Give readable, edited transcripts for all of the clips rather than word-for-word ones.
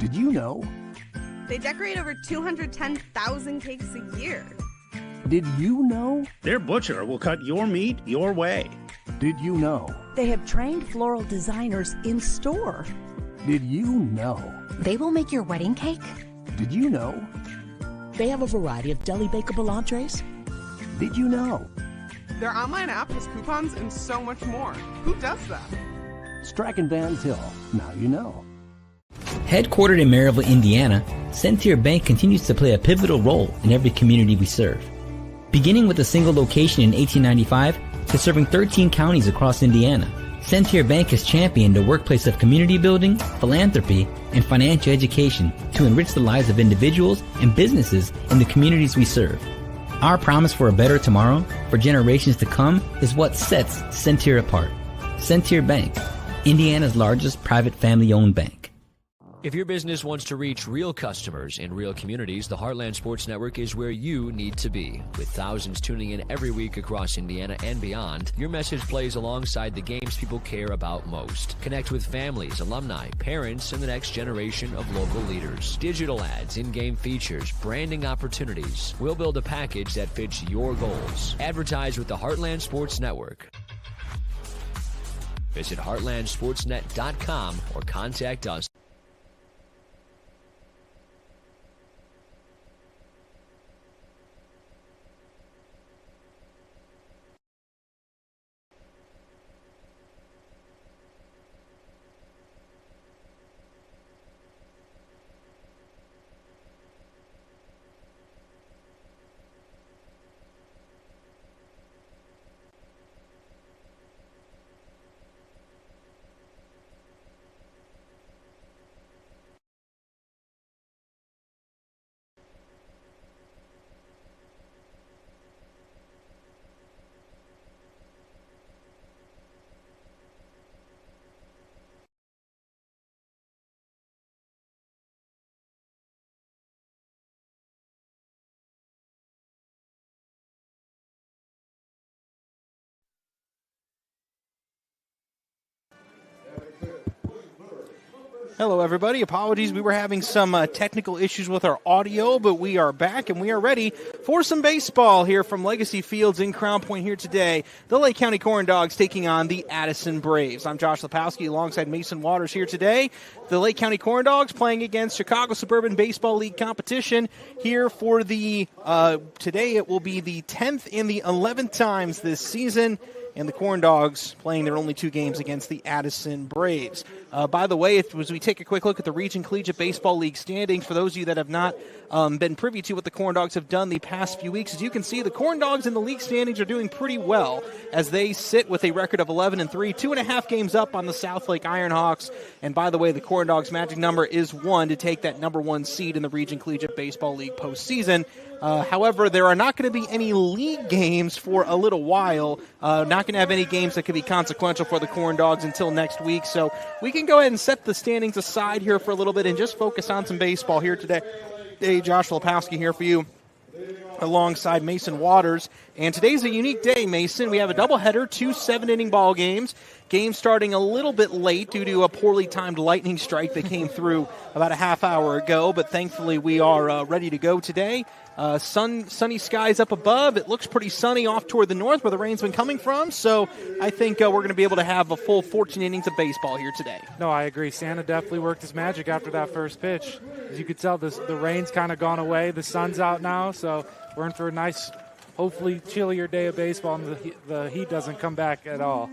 Did you know? They decorate over 210,000 cakes a year. Did you know? Their butcher will cut your meat your way. Did you know? They have trained floral designers in store. Did you know? They will make your wedding cake. Did you know? They have a variety of deli bakeable entrees. Did you know? Their online app has coupons and so much more. Who does that? Strachan Vans Hill. Now you know. Headquartered in Maryville, Indiana, Centier Bank continues to play a pivotal role in every community we serve. Beginning with a single location in 1895 to serving 13 counties across Indiana, Centier Bank has championed a workplace of community building, philanthropy, and financial education to enrich the lives of individuals and businesses in the communities we serve. Our promise for a better tomorrow for generations to come is what sets Centier apart. Centier Bank, Indiana's largest private family-owned bank. If your business wants to reach real customers in real communities, the Heartland Sports Network is where you need to be. With thousands tuning in every week across Indiana and beyond, your message plays alongside the games people care about most. Connect with families, alumni, parents, and the next generation of local leaders. Digital ads, in-game features, branding opportunities. We'll build a package that fits your goals. Advertise with the Heartland Sports Network. Visit heartlandsportsnet.com or contact us. Hello, everybody. Apologies. We were having some technical issues with our audio, but we are back and we are ready for some baseball here from Legacy Fields in Crown Point here today. The Lake County Corndogs taking on the Addison Braves. I'm Josh Lepowski alongside Mason Waters here today. The Lake County Corndogs playing against Chicago Suburban Baseball League competition here for the, today it will be the 10th and the 11th times this season. And the Corndogs playing their only 2 games against the Addison Braves. By the way, as we take a quick look at the Region Collegiate Baseball League standings, for those of you that have not been privy to what the Corndogs have done the past few weeks, as you can see, the Corndogs in the league standings are doing pretty well as they sit with a record of 11-3, 2.5 games up on the South Lake Ironhawks. And by the way, the Corndogs' magic number is 1 to take that number 1 seed in the Region Collegiate Baseball League postseason. However, there are not going to be any league games for a little while. Not going to have any games that could be consequential for the Corndogs until next week. So we can go ahead and set the standings aside here for a little bit and just focus on some baseball here today. Hey, Josh Lepowski here for you alongside Mason Waters. And today's a unique day, Mason. We have a doubleheader, 2 7-inning ball games. Game starting a little bit late due to a poorly timed lightning strike that came through about a half hour ago. But thankfully we are ready to go today. Sunny skies up above. It looks pretty sunny off toward the north where the rain's been coming from. So I think we're going to be able to have a full 14 innings of baseball here today. No, I agree. Santa definitely worked his magic after that first pitch. As you could tell, the rain's kind of gone away. The sun's out now, so we're in for a nice, hopefully chillier day of baseball, and the heat doesn't come back at all.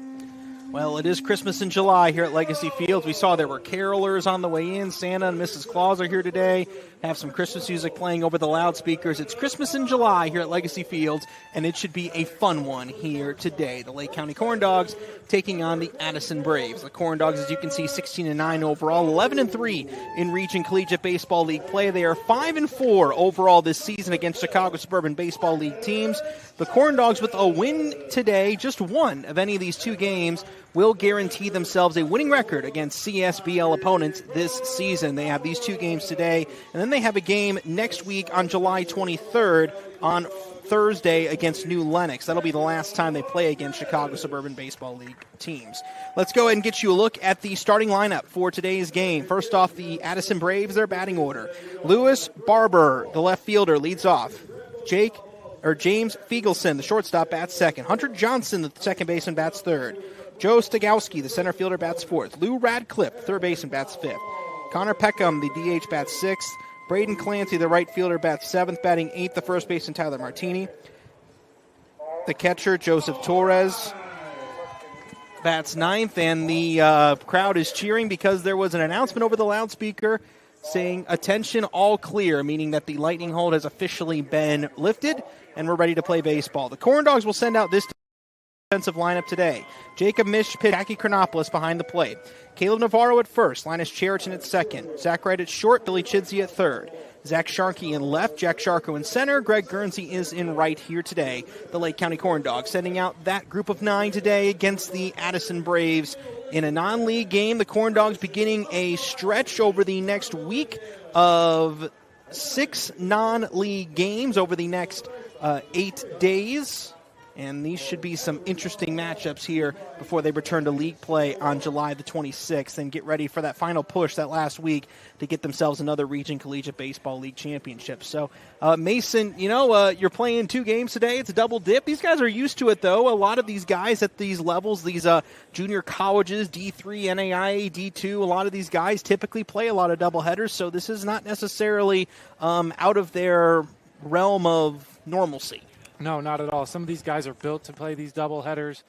Well, it is Christmas in July here at Legacy Fields. We saw there were carolers on the way in. Santa and Mrs. Claus are here today. Have some Christmas music playing over the loudspeakers. It's Christmas in July here at Legacy Fields, and it should be a fun one here today. The Lake County Corndogs taking on the Addison Braves. The Corndogs, as you can see, 16-9 overall, 11-3 in Region Collegiate Baseball League play. They are 5-4 overall this season against Chicago Suburban Baseball League teams. The Corndogs with a win today, just one of any of these 2 games, will guarantee themselves a winning record against CSBL opponents this season. They have these 2 games today, and then they have a game next week on July 23rd on Thursday against New Lenox. That'll be the last time they play against Chicago Suburban Baseball League teams. Let's go ahead and get you a look at the starting lineup for today's game. First off, the Addison Braves, their batting order. Lewis Barber, the left fielder, leads off. James Fiegelson, the shortstop, bats second. Hunter Johnson, the second baseman, bats third. Joe Stagowski, the center fielder, bats fourth. Lou Radcliffe, third baseman, bats fifth. Connor Peckham, the DH, bats sixth. Braden Clancy, the right fielder, bats seventh. Batting eighth, the first baseman, Tyler Martini. The catcher, Joseph Torres, bats ninth. And the crowd is cheering because there was an announcement over the loudspeaker saying, "Attention, all clear," meaning that the lightning hold has officially been lifted and we're ready to play baseball. The Corndogs will send out this defensive lineup today. Jacob Mish, Jackie Chronopoulos behind the plate. Caleb Navarro at first. Linus Cheriton at second. Zach Wright at short. Billy Chidsey at third. Zach Sharkey in left. Jack Sharko in center. Greg Guernsey is in right here today. The Lake County Corndogs sending out that group of 9 today against the Addison Braves in a non-league game. The Corndogs beginning a stretch over the next week of 6 non-league games over the next 8 days. And these should be some interesting matchups here before they return to league play on July the 26th and get ready for that final push that last week to get themselves another Region Collegiate Baseball League championship. So, Mason, you're playing 2 games today. It's a double dip. These guys are used to it, though. A lot of these guys at these levels, these junior colleges, D3, NAIA, D2, a lot of these guys typically play a lot of doubleheaders, so this is not necessarily out of their realm of normalcy. No, not at all. Some of these guys are built to play these double headers.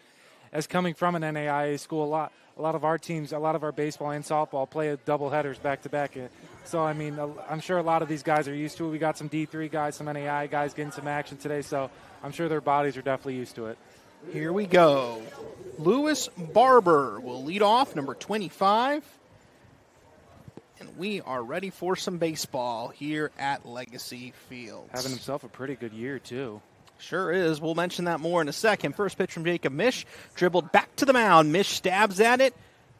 As coming from an NAIA school, a lot of our teams, a lot of our baseball and softball play double headers back to back. So, I mean, I'm sure a lot of these guys are used to it. We got some D3 guys, some NAIA guys getting some action today, so I'm sure their bodies are definitely used to it. Here we go. Lewis Barber will lead off, number 25. And we are ready for some baseball here at Legacy Fields. Having himself a pretty good year, too. Sure is. We'll mention that more in a second. First pitch from Jacob Mish. Dribbled back to the mound. Mish stabs at it.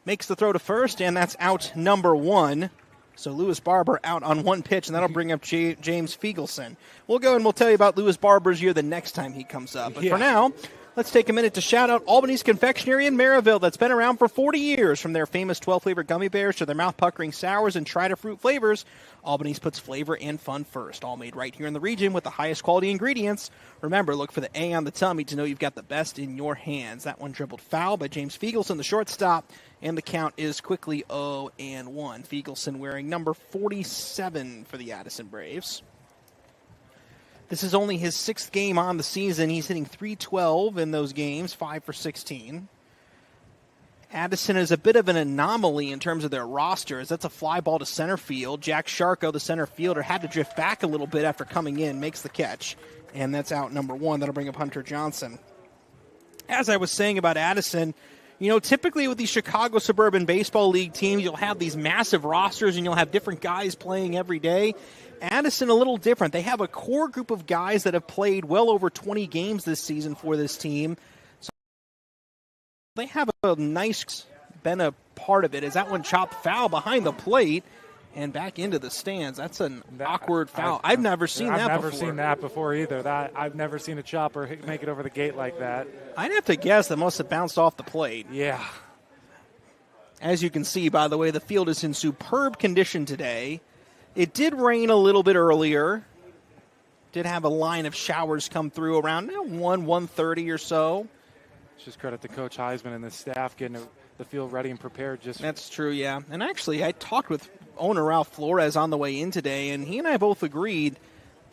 Makes the throw to first, and that's out number 1. So Lewis Barber out on 1 pitch, and that'll bring up James Fiegelson. We'll go and we'll tell you about Lewis Barber's year the next time he comes up. But for now, let's take a minute to shout out Albany's Confectionery in Maryville that's been around for 40 years. From their famous 12-flavor gummy bears to their mouth-puckering sours and try-to-fruit flavors, Albany's puts flavor and fun first, all made right here in the region with the highest quality ingredients. Remember, look for the A on the tummy to know you've got the best in your hands. That one dribbled foul by James Fiegelson, the shortstop, and the count is quickly 0-1. Fiegelson wearing number 47 for the Addison Braves. This is only his 6th game on the season. He's hitting .312 in those games, 5 for 16. Addison is a bit of an anomaly in terms of their roster, as that's a fly ball to center field. Jack Sharko, the center fielder, had to drift back a little bit after coming in, makes the catch, and that's out number 1. That'll bring up Hunter Johnson. As I was saying about Addison, typically with these Chicago Suburban Baseball League teams, you'll have these massive rosters and you'll have different guys playing every day. Addison a little different. They have a core group of guys that have played well over 20 games this season for this team. So they have a nice been a part of it. As that one chopped foul behind the plate and back into the stands. That's an awkward foul. I've never seen that before. I've never seen that before either. I've never seen a chopper make it over the gate like that. I'd have to guess that must have bounced off the plate. Yeah. As you can see, by the way, the field is in superb condition today. It did rain a little bit earlier. Did have a line of showers come through around 1:30 or so. Just credit to Coach Heisman and the staff getting the field ready and prepared. That's true, yeah. And actually, I talked with owner Ralph Flores on the way in today, and he and I both agreed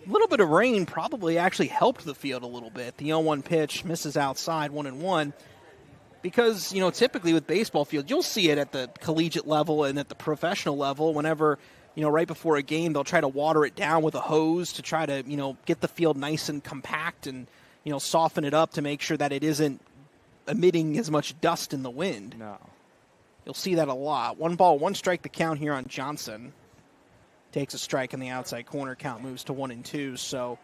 a little bit of rain probably actually helped the field a little bit. The 0-1 pitch misses outside, 1-1. Because, typically with baseball fields, you'll see it at the collegiate level and at the professional level whenever – right before a game, they'll try to water it down with a hose to try to, get the field nice and compact and, soften it up to make sure that it isn't emitting as much dust in the wind. No. You'll see that a lot. 1 ball, 1 strike the count here on Johnson. Takes a strike in the outside corner. Count moves to 1-2. So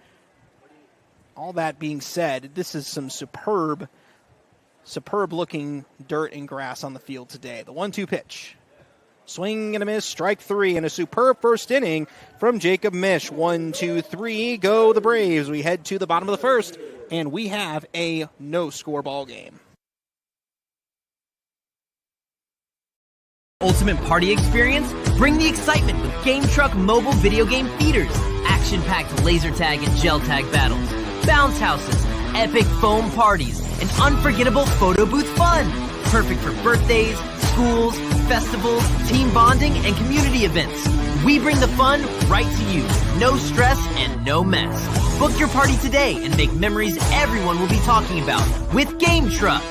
all that being said, this is some superb superb-looking dirt and grass on the field today. The 1-2 pitch. Swing and a miss, strike 3, and a superb first inning from Jacob Mish. 1-2-3, go the Braves. We head to the bottom of the first, and we have a no-score ball game. Ultimate party experience? Bring the excitement with Game Truck mobile video game theaters. Action-packed laser tag and gel tag battles, bounce houses, epic foam parties, and unforgettable photo booth fun. Perfect for birthdays, schools, festivals, team bonding, and community events. We bring the fun right to you. No stress and no mess. Book your party today and make memories everyone will be talking about with Game Truck.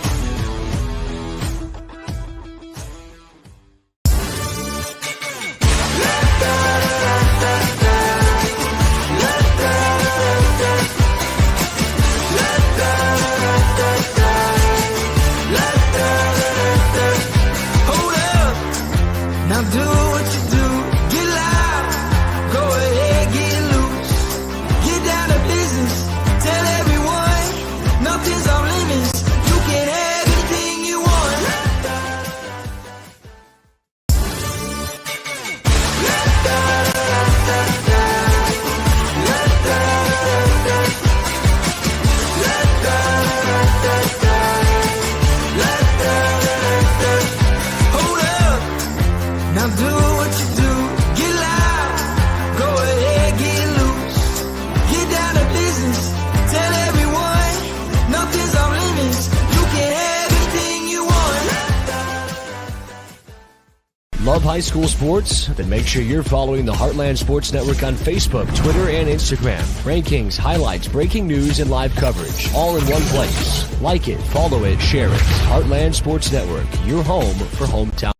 Love high school sports? Then make sure you're following the Heartland Sports Network on Facebook, Twitter, and Instagram. Rankings, highlights, breaking news, and live coverage, all in one place. Like it, follow it, share it. Heartland Sports Network, your home for hometown.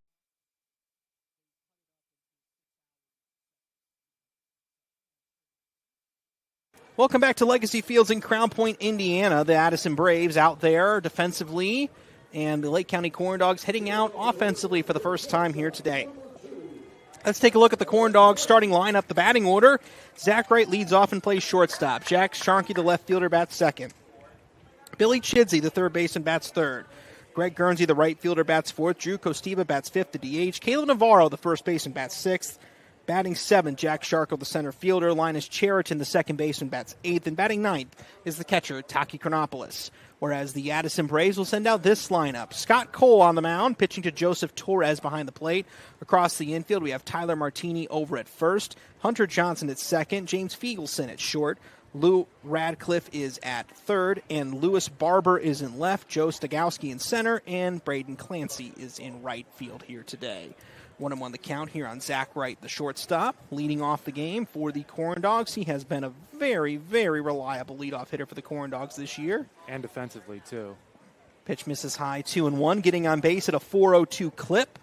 Welcome back to Legacy Fields in Crown Point, Indiana. The Addison Braves out there defensively, and the Lake County Corndogs heading out offensively for the first time here today. Let's take a look at the Corndogs starting lineup, the batting order. Zach Wright leads off and plays shortstop. Jack Sharkey, the left fielder, bats second. Billy Chidsey, the third baseman, bats third. Greg Guernsey, the right fielder, bats fourth. Drew Kostiva bats fifth, the DH. Caleb Navarro, the first baseman, bats sixth. Batting seventh, Jack Sharko, the center fielder. Linus Cheriton, the second baseman, bats eighth. And batting ninth is the catcher, Taki Chronopoulos. Whereas the Addison Braves will send out this lineup. Scott Cole on the mound, pitching to Joseph Torres behind the plate. Across the infield, we have Tyler Martini over at first. Hunter Johnson at second. James Fiegelson at short. Lou Radcliffe is at third. And Lewis Barber is in left. Joe Stagowski in center. And Braden Clancy is in right field here today. 1-1 the count here on Zach Wright, the shortstop. Leading off the game for the Corndogs. He has been a very, very reliable leadoff hitter for the Corndogs this year. And defensively, too. Pitch misses high, 2-1, getting on base at a 4.02 clip.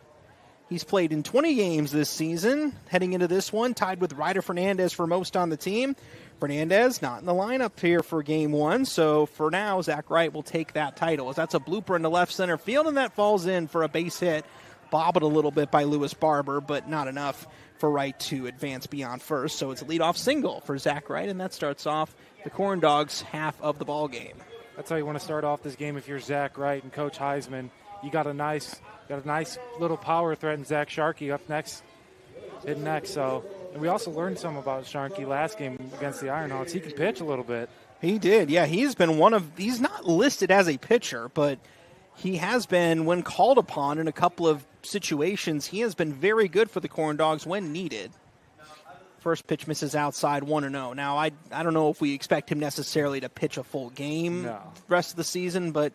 He's played in 20 games this season. Heading into this one, tied with Ryder Fernandez for most on the team. Fernandez not in the lineup here for game one, so for now, Zach Wright will take that title. As that's a blooper in the left center field, and that falls in for a base hit. Bobbled a little bit by Lewis Barber, but not enough for Wright to advance beyond first. So it's a leadoff single for Zach Wright, and that starts off the Corndogs' half of the ball game. That's how you want to start off this game if you're Zach Wright and Coach Heisman. You got a nice little power threat in Zach Sharkey up next, hitting next. So, and we also learned some about Sharkey last game against the Ironhawks. He can pitch a little bit. He did, yeah. He's not listed as a pitcher, but he has been, when called upon in a couple of situations, he has been very good for the Corndogs when needed. First pitch misses outside, 1-0. Now, I don't know if we expect him necessarily to pitch a full game the rest of the season, but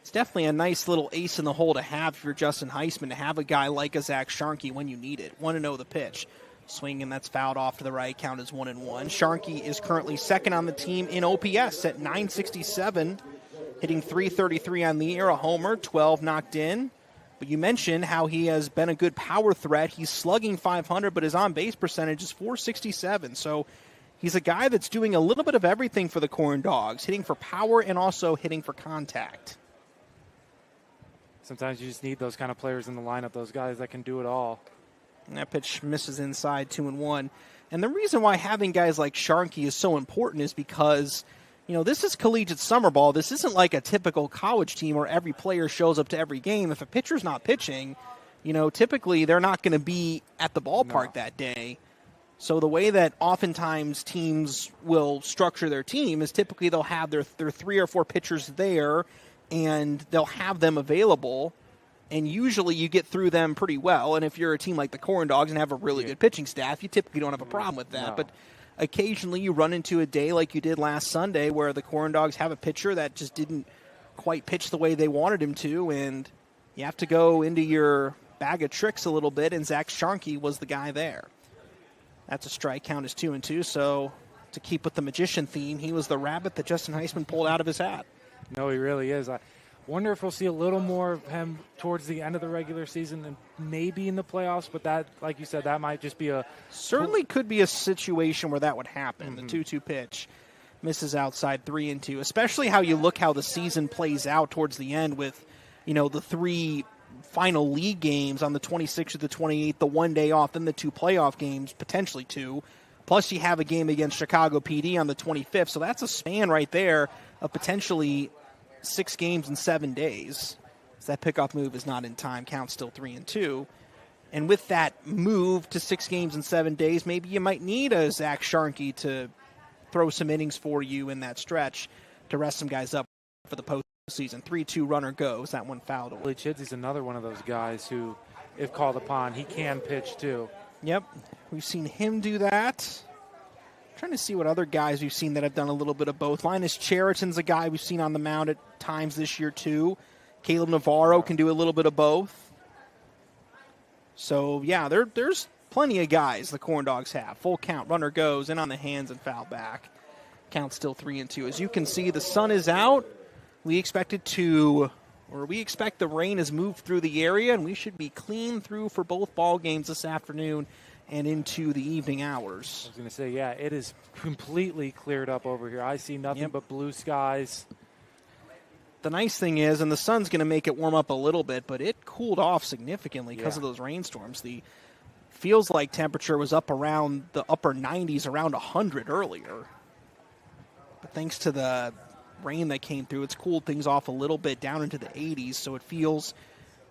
it's definitely a nice little ace in the hole to have if you're Justin Heisman, to have a guy like a Zach Sharkey when you need it. 1-0 the pitch. Swing, and that's fouled off to the right. Count is 1-1. Sharkey is currently second on the team in OPS at 967. Hitting .333 on the year, a homer, 12 knocked in. But you mentioned how he has been a good power threat. He's slugging .500, but his on-base percentage is .467. So he's a guy that's doing a little bit of everything for the Corndogs, hitting for power and also hitting for contact. Sometimes you just need those kind of players in the lineup, those guys that can do it all. And that pitch misses inside, 2-1. And the reason why having guys like Sharkey is so important is because this is collegiate summer ball. This isn't like a typical college team where every player shows up to every game. If a pitcher's not pitching, typically they're not going to be at the ballpark that day. So the way that oftentimes teams will structure their team is typically they'll have their 3 or 4 pitchers there, and they'll have them available, and usually you get through them pretty well. And if you're a team like the Corndogs and have a really good pitching staff, you typically don't have a problem with that. But occasionally you run into a day like you did last Sunday where the Corndogs have a pitcher that just didn't quite pitch the way they wanted him to, and you have to go into your bag of tricks a little bit, and Zach Sharkey was the guy there. That's a strike. Count is 2-2. So to keep with the magician theme, he was the rabbit that Justin Heisman pulled out of his hat. No, he really is. I wonder if we'll see a little more of him towards the end of the regular season and maybe in the playoffs. But that, like you said, that might just be certainly could be a situation where that would happen. The 2-2 pitch misses outside, 3-2. Especially how the season plays out towards the end with, the 3 final league games on the 26th or the 28th, the 1 day off, then the 2 playoff games, potentially 2. Plus you have a game against Chicago PD on the 25th. So that's a span right there of potentially 6 games in 7 days. So that pickoff move is not in time. Count still 3-2. And with that move to 6 games in 7 days, maybe you might need a Zach Sharkey to throw some innings for you in that stretch to rest some guys up for the postseason. 3-2 runner goes. That one fouled away. Billy Chidzy's another one of those guys who, if called upon, he can pitch too. Yep. We've seen him do that. Trying to see what other guys we've seen that have done a little bit of both. Linus Cheriton's a guy we've seen on the mound at times this year too. Caleb Navarro can do a little bit of both. So, yeah, there's plenty of guys the Corndogs have. Full count, runner goes, in on the hands and foul back. Count still 3-2. As you can see, the sun is out. We expect the rain has moved through the area, and we should be clean through for both ball games this afternoon and into the evening hours. I was going to say, yeah, it is completely cleared up over here. I see nothing but blue skies. The nice thing is, and the sun's going to make it warm up a little bit, but it cooled off significantly because of those rainstorms. The feels like temperature was up around the upper 90s, around 100 earlier. But thanks to the rain that came through, it's cooled things off a little bit down into the 80s, so it feels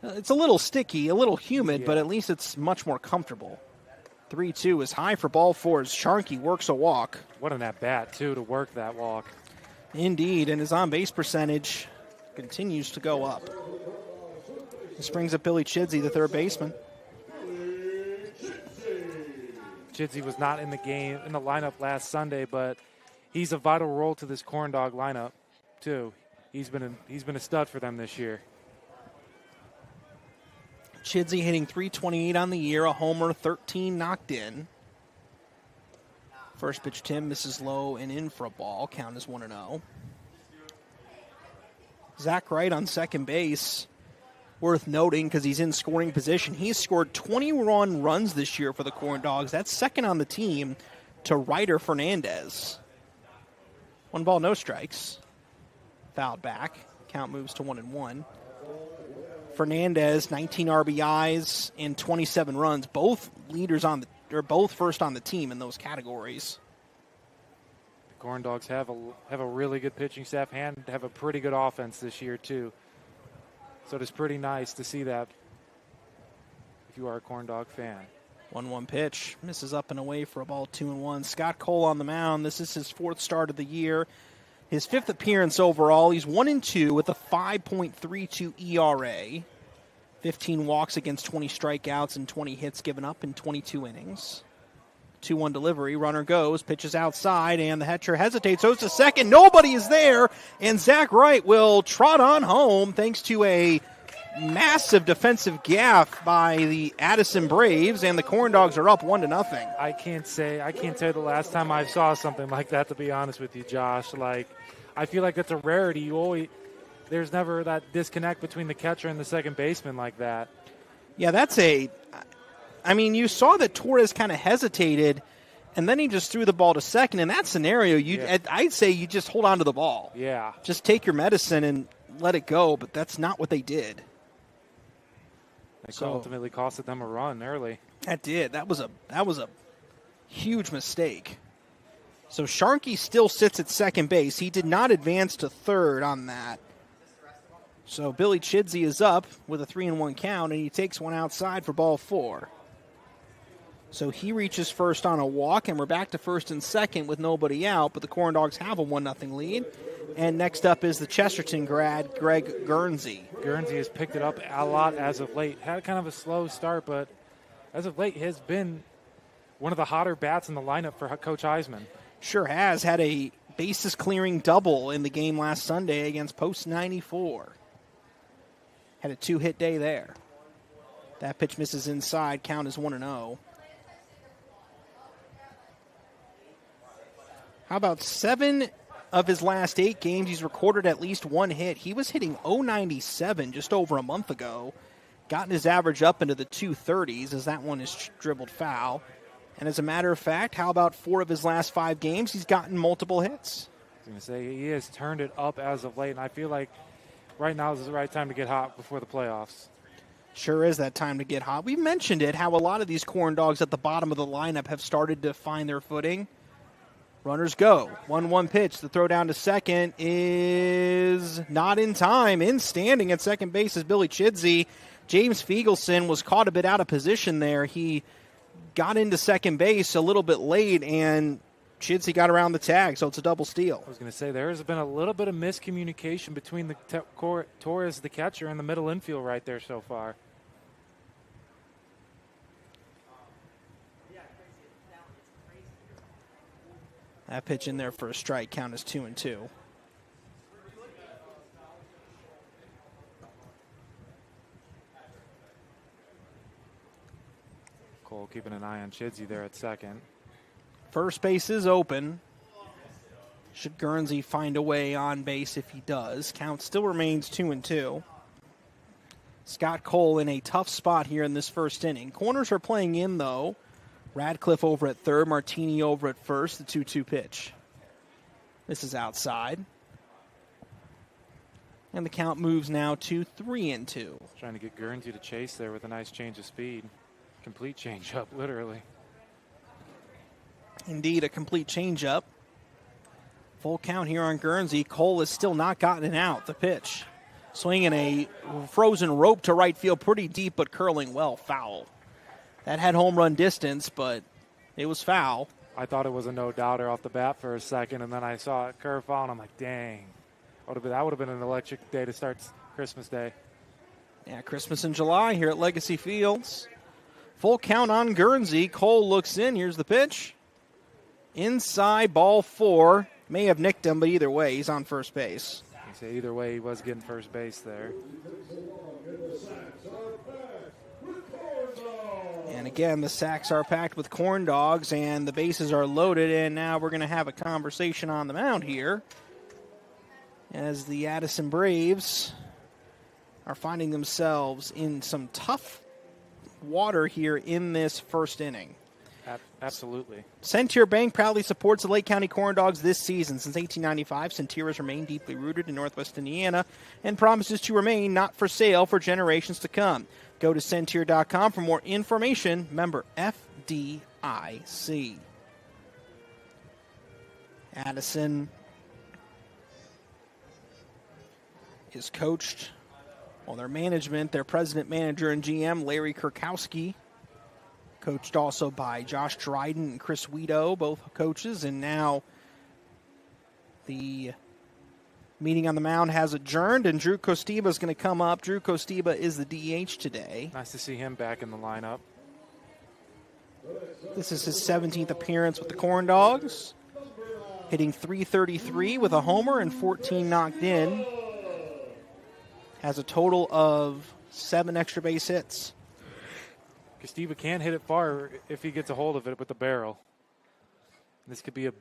it's a little sticky, a little humid, but at least it's much more comfortable. 3-2 is high for ball 4 as Sharkey works a walk. What an at-bat, too, to work that walk. Indeed, and his on-base percentage continues to go up. This brings up Billy Chidsey, the third baseman. Chidsey was not in the lineup last Sunday, but he's a vital role to this Corndog lineup, too. He's been a stud for them this year. Chidsey hitting .328 on the year, a homer, 13 knocked in. First pitch, Tim misses low and in for a ball. Count is 1-0. Zach Wright on second base, worth noting because he's in scoring position. He's scored 21 runs this year for the Corndogs. That's second on the team to Ryder Fernandez. 1 ball, no strikes. Fouled back. Count moves to 1-1. Fernandez, 19 RBIs and 27 runs. Both leaders both first on the team in those categories. The Corndogs have a really good pitching staff and have a pretty good offense this year too. So it is pretty nice to see that if you are a Corndog fan. 1-1 pitch, misses up and away for a ball, 2-1. Scott Cole on the mound. This is his 4th start of the year. His 5th appearance overall. He's 1-2 with a 5.32 ERA. 15 walks against 20 strikeouts and 20 hits given up in 22 innings. 2-1 delivery. Runner goes, pitches outside, and the catcher hesitates. Goes to second. Nobody is there, and Zach Wright will trot on home thanks to a massive defensive gaffe by the Addison Braves, and the Corndogs are up 1-0. I can't tell you the last time I saw something like that, to be honest with you, Josh. I feel like that's a rarity. There's never that disconnect between the catcher and the second baseman like that. Yeah, you saw that Torres kind of hesitated, and then he just threw the ball to second. In that scenario, I'd say you just hold on to the ball. Yeah. Just take your medicine and let it go, but that's not what they did. It ultimately costed them a run early. That did. That was a huge mistake. So Sharkey still sits at second base. He did not advance to third on that. So Billy Chidsey is up with a 3-1 count, and he takes one outside for ball 4. So he reaches first on a walk, and we're back to first and second with nobody out, but the Corndogs have a 1-0 lead. And next up is the Chesterton grad, Greg Guernsey. Guernsey has picked it up a lot as of late. Had kind of a slow start, but as of late has been one of the hotter bats in the lineup for Coach Heisman. Sure has. Had a bases-clearing double in the game last Sunday against Post 94. Had a 2-hit day there. That pitch misses inside. Count is 1-0. How about 7 of his last 8 games, he's recorded at least 1 hit. He was hitting .097 just over a month ago. Gotten his average up into the 230s as that one is dribbled foul. And as a matter of fact, how about 4 of his last 5 games, he's gotten multiple hits. I was going to say, he has turned it up as of late, and I feel like right now is the right time to get hot before the playoffs. Sure is that time to get hot. We mentioned it, how a lot of these Corndogs at the bottom of the lineup have started to find their footing. Runners go. 1-1 pitch. The throw down to second is not in time. In standing at second base is Billy Chidsey. James Fiegelson was caught a bit out of position there. He got into second base a little bit late, and Chidsey got around the tag, so it's a double steal. I was going to say, there has been a little bit of miscommunication between the Torres, the catcher, and the middle infield right there so far. That pitch in there for a strike. Count is 2-2. Cole keeping an eye on Chidsey there at second. First base is open. Should Guernsey find a way on base if he does. Count still remains 2-2. Scott Cole in a tough spot here in this first inning. Corners are playing in, though. Radcliffe over at third, Martini over at first, the 2-2 pitch. This is outside. And the count moves now to 3-2. Trying to get Guernsey to chase there with a nice change of speed. Complete change up, literally. Indeed, a complete change-up. Full count here on Guernsey. Cole has still not gotten it out. The pitch. Swinging a frozen rope to right field, pretty deep but curling well, foul. That had home run distance, but it was foul. I thought it was a no-doubter off the bat for a second, and then I saw it curve foul, and I'm like, dang. That would have been an electric day to start Christmas Day. Yeah, Christmas in July here at Legacy Fields. Full count on Guernsey. Cole looks in. Here's the pitch. Inside, ball 4. May have nicked him, but either way, he's on first base. Say either way, he was getting first base there. And again, the sacks are packed with Corndogs, and the bases are loaded, and now we're going to have a conversation on the mound here as the Addison Braves are finding themselves in some tough water here in this first inning. Absolutely. Centier Bank proudly supports the Lake County Corndogs this season. Since 1895, Centier has remained deeply rooted in Northwest Indiana and promises to remain not for sale for generations to come. Go to Centier.com for more information. Member FDIC. Addison is coached, their management, their president, manager, and GM, Larry Kurkowski. Coached also by Josh Dryden and Chris Weedo, both coaches. And now the meeting on the mound has adjourned, and Drew Kostiba is going to come up. Drew Kostiba is the DH today. Nice to see him back in the lineup. This is his 17th appearance with the Corndogs. Hitting .333 with a homer and 14 knocked in. Has a total of 7 extra base hits. Kostiba can't hit it far if he gets a hold of it with the barrel. This could be a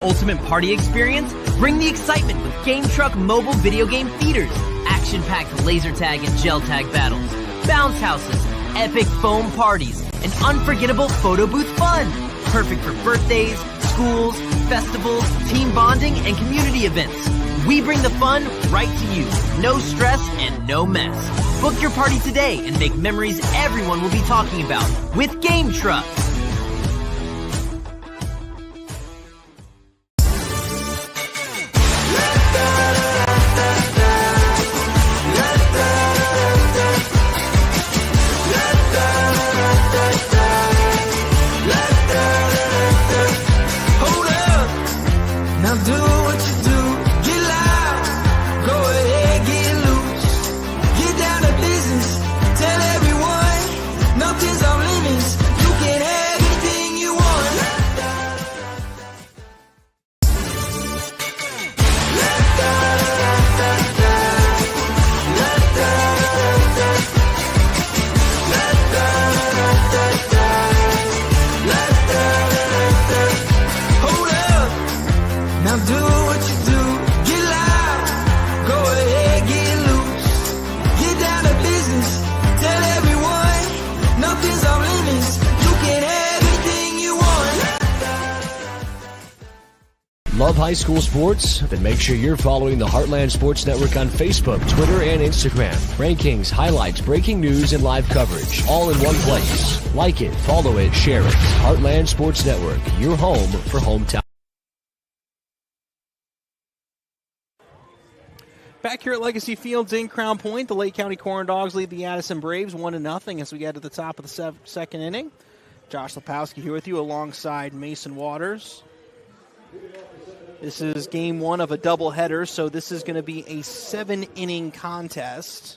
Ultimate party experience? Bring the excitement with Game Truck mobile video game theaters. Action-packed laser tag and gel tag battles. Bounce houses, epic foam parties, and unforgettable photo booth fun. Perfect for birthdays, schools, festivals, team bonding, and community events. We bring the fun right to you. No stress and no mess. Book your party today and make memories everyone will be talking about with Game Truck. Love high school sports? Then make sure you're following the Heartland Sports Network on Facebook, Twitter, and Instagram. Rankings, highlights, breaking news, and live coverage, all in one place. Like it, follow it, share it. Heartland Sports Network, your home for hometown. Back here at Legacy Fields in Crown Point, the Lake County Corndogs lead the Addison Braves 1-0 as we get to the top of the second inning. Josh Lepowski here with you alongside Mason Waters. This is game one of a doubleheader, so this is going to be a 7-inning contest.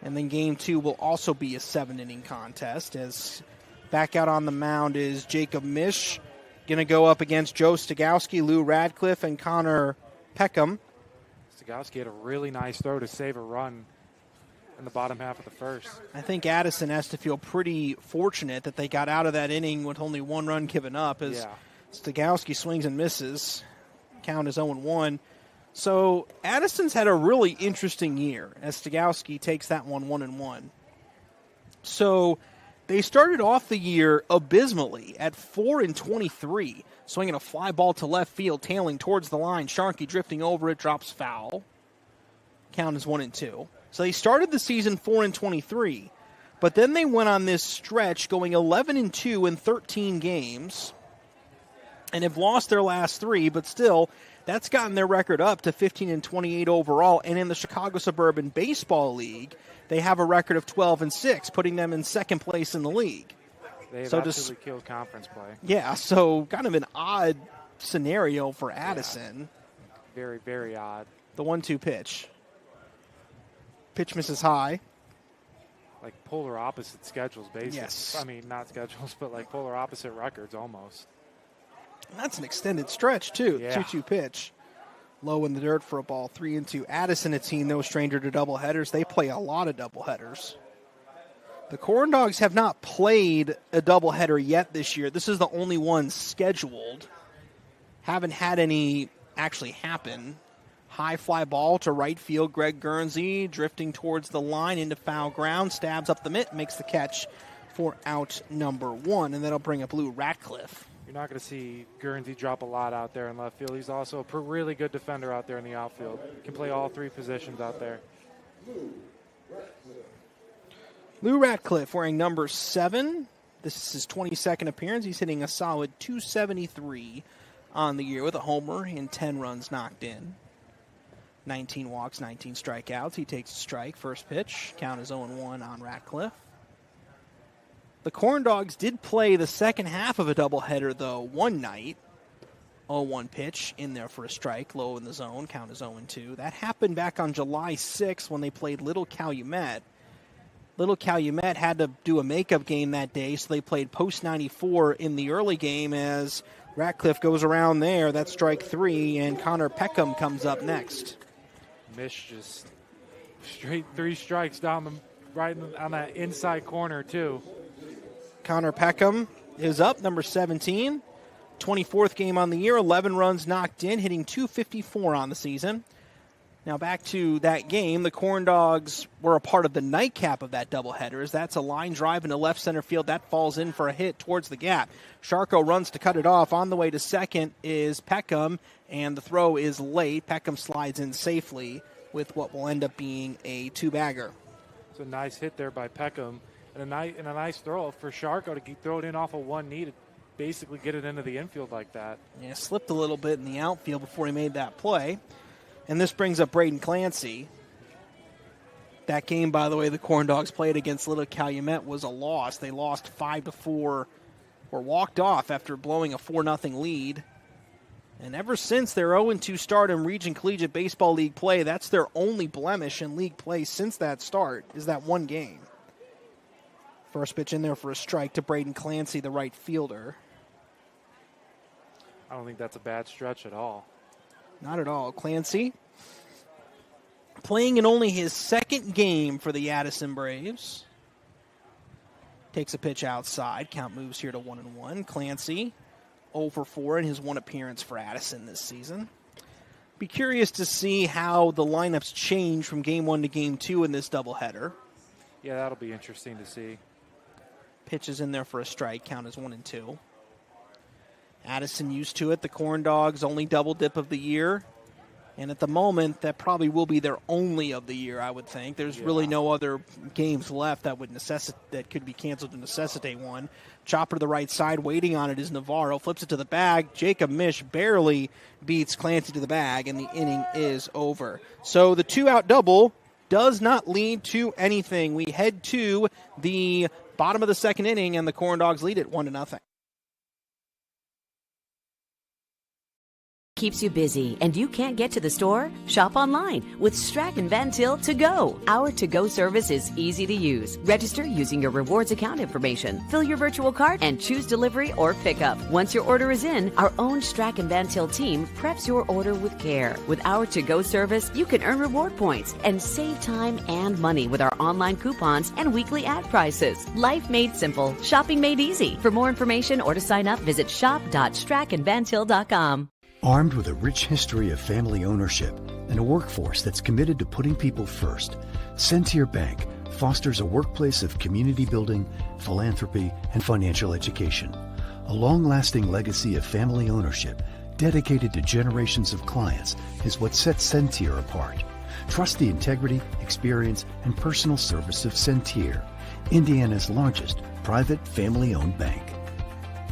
And then game two will also be a 7-inning contest, as back out on the mound is Jacob Misch, going to go up against Joe Stigowski, Lou Radcliffe, and Connor Peckham. Stigowski had a really nice throw to save a run in the bottom half of the first. I think Addison has to feel pretty fortunate that they got out of that inning with only one run given up, as Stigowski swings and misses. Count is 0-1. So Addison's had a really interesting year as Stigowski takes that one 1-1. So they started off the year abysmally at 4-23, swinging a fly ball to left field, tailing towards the line. Sharkey drifting over it, drops foul. Count is 1-2. So they started the season 4-23, but then they went on this stretch going 11-2 in 13 games. And have lost their last three, but still, that's gotten their record up to 15-28 overall. And in the Chicago Suburban Baseball League, they have a record of 12-6, putting them in second place in the league. They have absolutely killed conference play. Yeah, so kind of an odd scenario for Addison. Yeah. Very, very odd. The 1-2 pitch. Pitch misses high. Like polar opposite schedules, basically. Yes. I mean, not schedules, but like polar opposite records almost. That's an extended stretch, too. Yeah. 2-2 pitch. Low in the dirt for a ball, 3-2. Addison, a team no stranger to doubleheaders. They play a lot of doubleheaders. The Corndogs have not played a doubleheader yet this year. This is the only one scheduled. Haven't had any actually happen. High fly ball to right field. Greg Guernsey drifting towards the line into foul ground. Stabs up the mitt, makes the catch for out number one. And that'll bring up Lou Ratcliffe. You're not going to see Guernsey drop a lot out there in left field. He's also a really good defender out there in the outfield. Can play all three positions out there. Lou Ratcliffe wearing number 7. This is his 22nd appearance. He's hitting a solid .273 on the year with a homer and 10 runs knocked in. 19 walks, 19 strikeouts. He takes a strike. First pitch. Count is 0-1 on Ratcliffe. The Corndogs did play the second half of a doubleheader, though, one night. 0-1 pitch in there for a strike, low in the zone. Count is 0-2. That happened back on July 6th when they played Little Calumet. Little Calumet had to do a makeup game that day, so they played post 94 in the early game as Ratcliffe goes around there. That's strike 3, and Connor Peckham comes up next. Misch just straight 3 strikes down right on that inside corner, too. Connor Peckham is up, number 17. 24th game on the year, 11 runs knocked in, hitting .254 on the season. Now back to that game, the Corndogs were a part of the nightcap of that doubleheader, as that's a line drive into left center field. That falls in for a hit towards the gap. Sharko runs to cut it off. On the way to second is Peckham, and the throw is late. Peckham slides in safely with what will end up being a two-bagger. It's a nice hit there by Peckham, and a nice throw for Sharko to throw it in off of one knee to basically get it into the infield like that. Yeah, slipped a little bit in the outfield before he made that play. And this brings up Braden Clancy. That game, by the way, the Corndogs played against Little Calumet was a loss. They lost 5-4, or walked off after blowing a 4-0 lead. And ever since their 0-2 start in Region Collegiate Baseball League play, that's their only blemish in league play since that start, is that one game. First pitch in there for a strike to Braden Clancy, the right fielder. I don't think that's a bad stretch at all. Not at all. Clancy playing in only his second game for the Addison Braves. Takes a pitch outside. Count moves here to 1-1. Clancy 0-4 in his one appearance for Addison this season. Be curious to see how the lineups change from game 1 to game 2 in this doubleheader. Yeah, that'll be interesting to see. Pitches in there for a strike. Count is 1-2. Addison used to it. The Corndogs only double dip of the year. And at the moment, that probably will be their only of the year, I would think. There's really no other games left that could be canceled to necessitate one. Chopper to the right side, waiting on it is Navarro. Flips it to the bag. Jacob Mish barely beats Clancy to the bag, and the inning is over. So the two-out double does not lead to anything. We head to the bottom of the second inning, and the Corndogs lead it 1-0. Keeps you busy and you can't get to the store? Shop online with Strachan Van Til To Go. Our to-go service is easy to use. Register using your rewards account information, fill your virtual card, and choose delivery or pickup. Once your order is in, our own Strachan Van Til team preps your order with care. With our to-go service, you can earn reward points and save time and money with our online coupons and weekly ad prices. Life made simple, shopping made easy. For more information or to sign up, visit shop.strachanvantil.com. Armed with a rich history of family ownership and a workforce that's committed to putting people first, Centier Bank fosters a workplace of community building, philanthropy, and financial education. A long-lasting legacy of family ownership dedicated to generations of clients is what sets Centier apart. Trust the integrity, experience, and personal service of Centier, Indiana's largest private family-owned bank.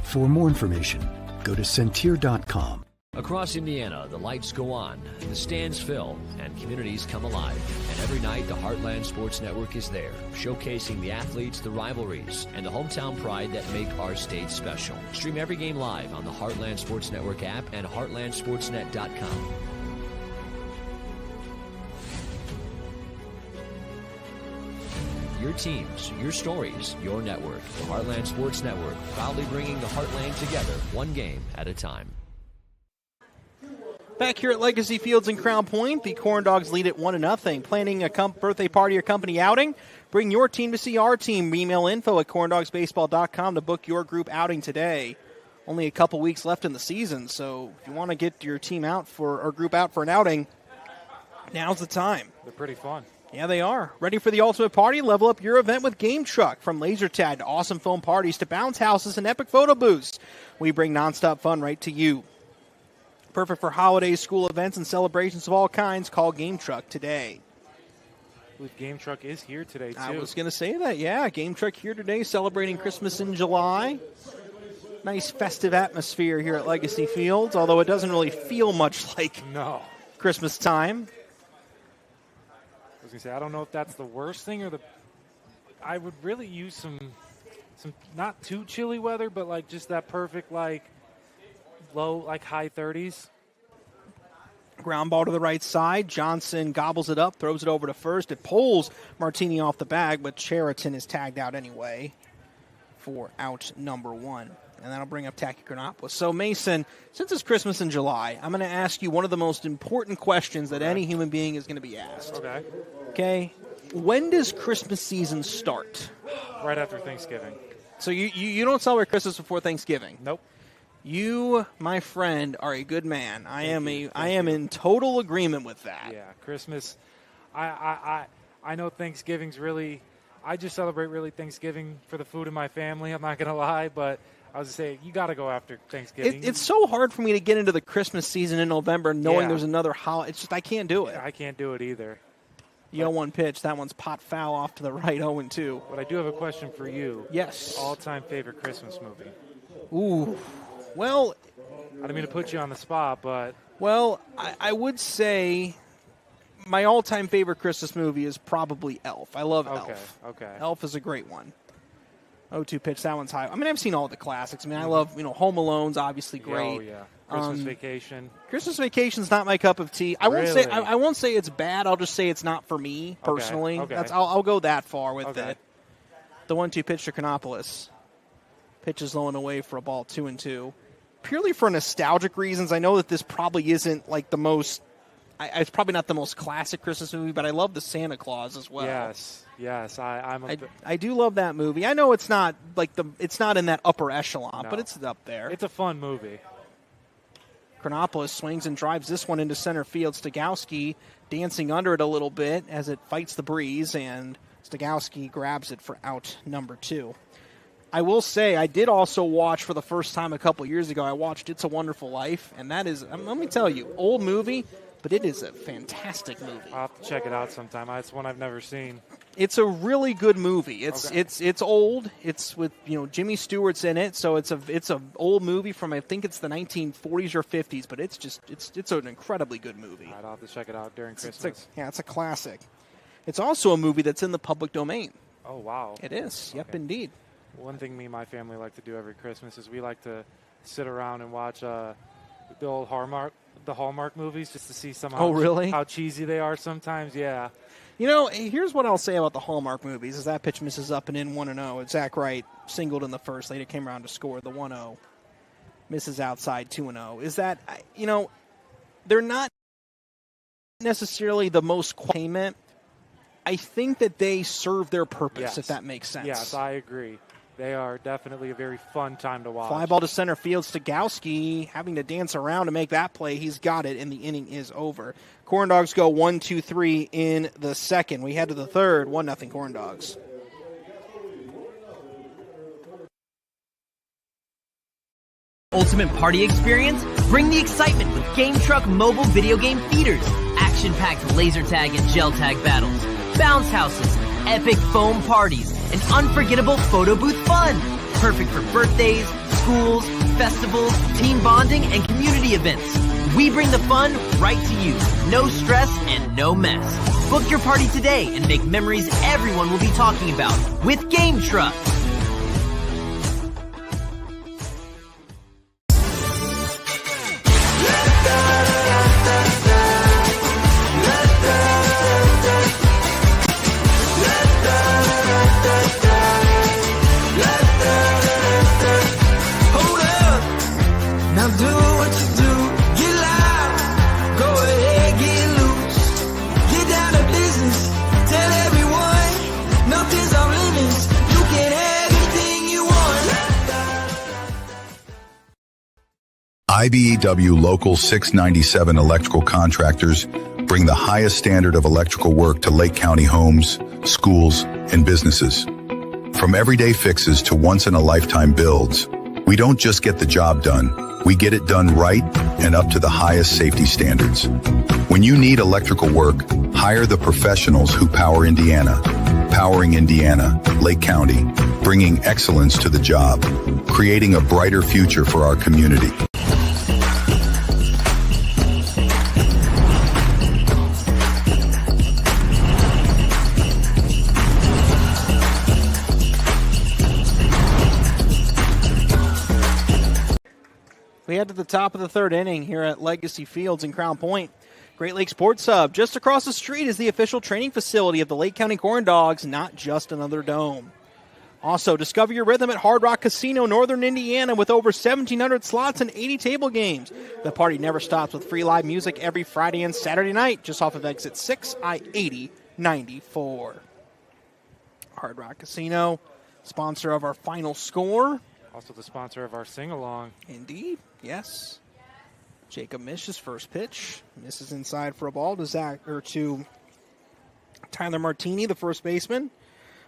For more information, go to Centier.com. Across Indiana, the lights go on, the stands fill, and communities come alive. And every night, the Heartland Sports Network is there, showcasing the athletes, the rivalries, and the hometown pride that make our state special. Stream every game live on the Heartland Sports Network app and heartlandsportsnet.com. Your teams, your stories, your network. The Heartland Sports Network, proudly bringing the Heartland together, one game at a time. Back here at Legacy Fields in Crown Point, the Corndogs lead at 1-0. Planning a birthday party or company outing? Bring your team to see our team. Email info@corndogsbaseball.com to book your group outing today. Only a couple weeks left in the season, so if you want to get your team out or group out for an outing, now's the time. They're pretty fun. Yeah, they are. Ready for the ultimate party? Level up your event with Game Truck. From laser tag to awesome foam parties to bounce houses and epic photo booths, we bring nonstop fun right to you. Perfect for holidays, school events, and celebrations of all kinds. Call Game Truck today. I believe Game Truck is here today, too. I was going to say that, yeah. Game Truck here today, celebrating Christmas in July. Nice festive atmosphere here at Legacy Fields, although it doesn't really feel much like Christmas time. I was going to say, I don't know if that's the worst thing or I would really use some not too chilly weather, but like just that perfect low, high 30s. Ground ball to the right side. Johnson gobbles it up, throws it over to first. It pulls Martini off the bag, but Cheriton is tagged out anyway for out number 1. And that'll bring up Tacky Chronopoulos. So, Mason, since it's Christmas in July, I'm going to ask you one of the most important questions that any human being is going to be asked. Okay? When does Christmas season start? Right after Thanksgiving. So you don't celebrate Christmas before Thanksgiving? Nope. You, my friend, are a good man. I am in total agreement with that. Yeah, Christmas. I know Thanksgiving's really. I just celebrate really Thanksgiving for the food in my family. I'm not gonna lie, but I was saying you got to go after Thanksgiving. It's so hard for me to get into the Christmas season in November, knowing there's another holiday. It's just I can't do it. I can't do it either. 0-1 pitch. That one's pot foul off to the right. 0-2. But I do have a question for you. Yes. All-time favorite Christmas movie. Ooh. Well, I don't mean to put you on the spot, but well, I would say my all-time favorite Christmas movie is probably Elf. I love Elf. Okay. Elf is a great one. 0-2 pitch. That one's high. I mean, I've seen all the classics. I mean, I love, Home Alone's obviously great. Oh, yeah. Christmas Vacation. Christmas Vacation's not my cup of tea. I won't say it's bad. I'll just say it's not for me personally. Okay. I'll go that far with it. The 1-2 pitch to Chronopoulos. Pitch is low and away for a ball. 2-2. Purely for nostalgic reasons, I know that this probably isn't like the most. It's probably not the most classic Christmas movie, but I love the Santa Claus as well. Yes. I do love that movie. I know it's not it's not in that upper echelon, but it's up there. It's a fun movie. Chronopoulos swings and drives this one into center field. Stogowski dancing under it a little bit as it fights the breeze, and Stogowski grabs it for out number 2. I will say I did also watch for the first time a couple years ago. I watched It's a Wonderful Life, and that is, let me tell you, old movie, but it is a fantastic movie. I'll have to check it out sometime. It's one I've never seen. It's a really good movie. It's old. It's with Jimmy Stewart's in it, so it's a old movie from I think it's the 1940s or 50s, but it's an incredibly good movie. I'll have to check it out during Christmas. It's a classic. It's also a movie that's in the public domain. Oh wow! It is. Okay. Yep, indeed. One thing me and my family like to do every Christmas is we like to sit around and watch the old Hallmark movies just to see how cheesy they are sometimes. Yeah. Here's what I'll say about the Hallmark movies: is that pitch misses up and in 1-0. It's Zach Wright singled in the first. Later came around to score the 1-0. Misses outside 2-0. Is that they're not necessarily the most payment. I think that they serve their purpose, if that makes sense. Yes, I agree. They are definitely a very fun time to watch. Fly ball to center field. Stogowski having to dance around to make that play. He's got it, and the inning is over. Corndogs go 1-2-3 in the second. We head to the third. 1-0 Corndogs. Ultimate party experience? Bring the excitement with Game Truck mobile video game feeders. Action-packed laser tag and gel tag battles. Bounce houses, epic foam parties, and unforgettable photo booth fun. Perfect for birthdays, schools, festivals, team bonding, and community events. We bring the fun right to you. No stress and no mess. Book your party today and make memories everyone will be talking about with Game Truck. IBEW Local 697 electrical contractors bring the highest standard of electrical work to Lake County homes, schools, and businesses. From everyday fixes to once-in-a-lifetime builds, we don't just get the job done, we get it done right and up to the highest safety standards. When you need electrical work, hire the professionals who power Indiana. Powering Indiana, Lake County, bringing excellence to the job, creating a brighter future for our community. We head to the top of the third inning here at Legacy Fields in Crown Point. Great Lakes Sports Hub. Just across the street is the official training facility of the Lake County Corndogs, not just another dome. Also, discover your rhythm at Hard Rock Casino, Northern Indiana, with over 1,700 slots and 80 table games. The party never stops with free live music every Friday and Saturday night, just off of exit 6, I-80, 94. Hard Rock Casino, sponsor of our final score. Also the sponsor of our sing-along. Indeed, yes. Jacob Misch's first pitch. Misses inside for a ball to Tyler Martini, the first baseman.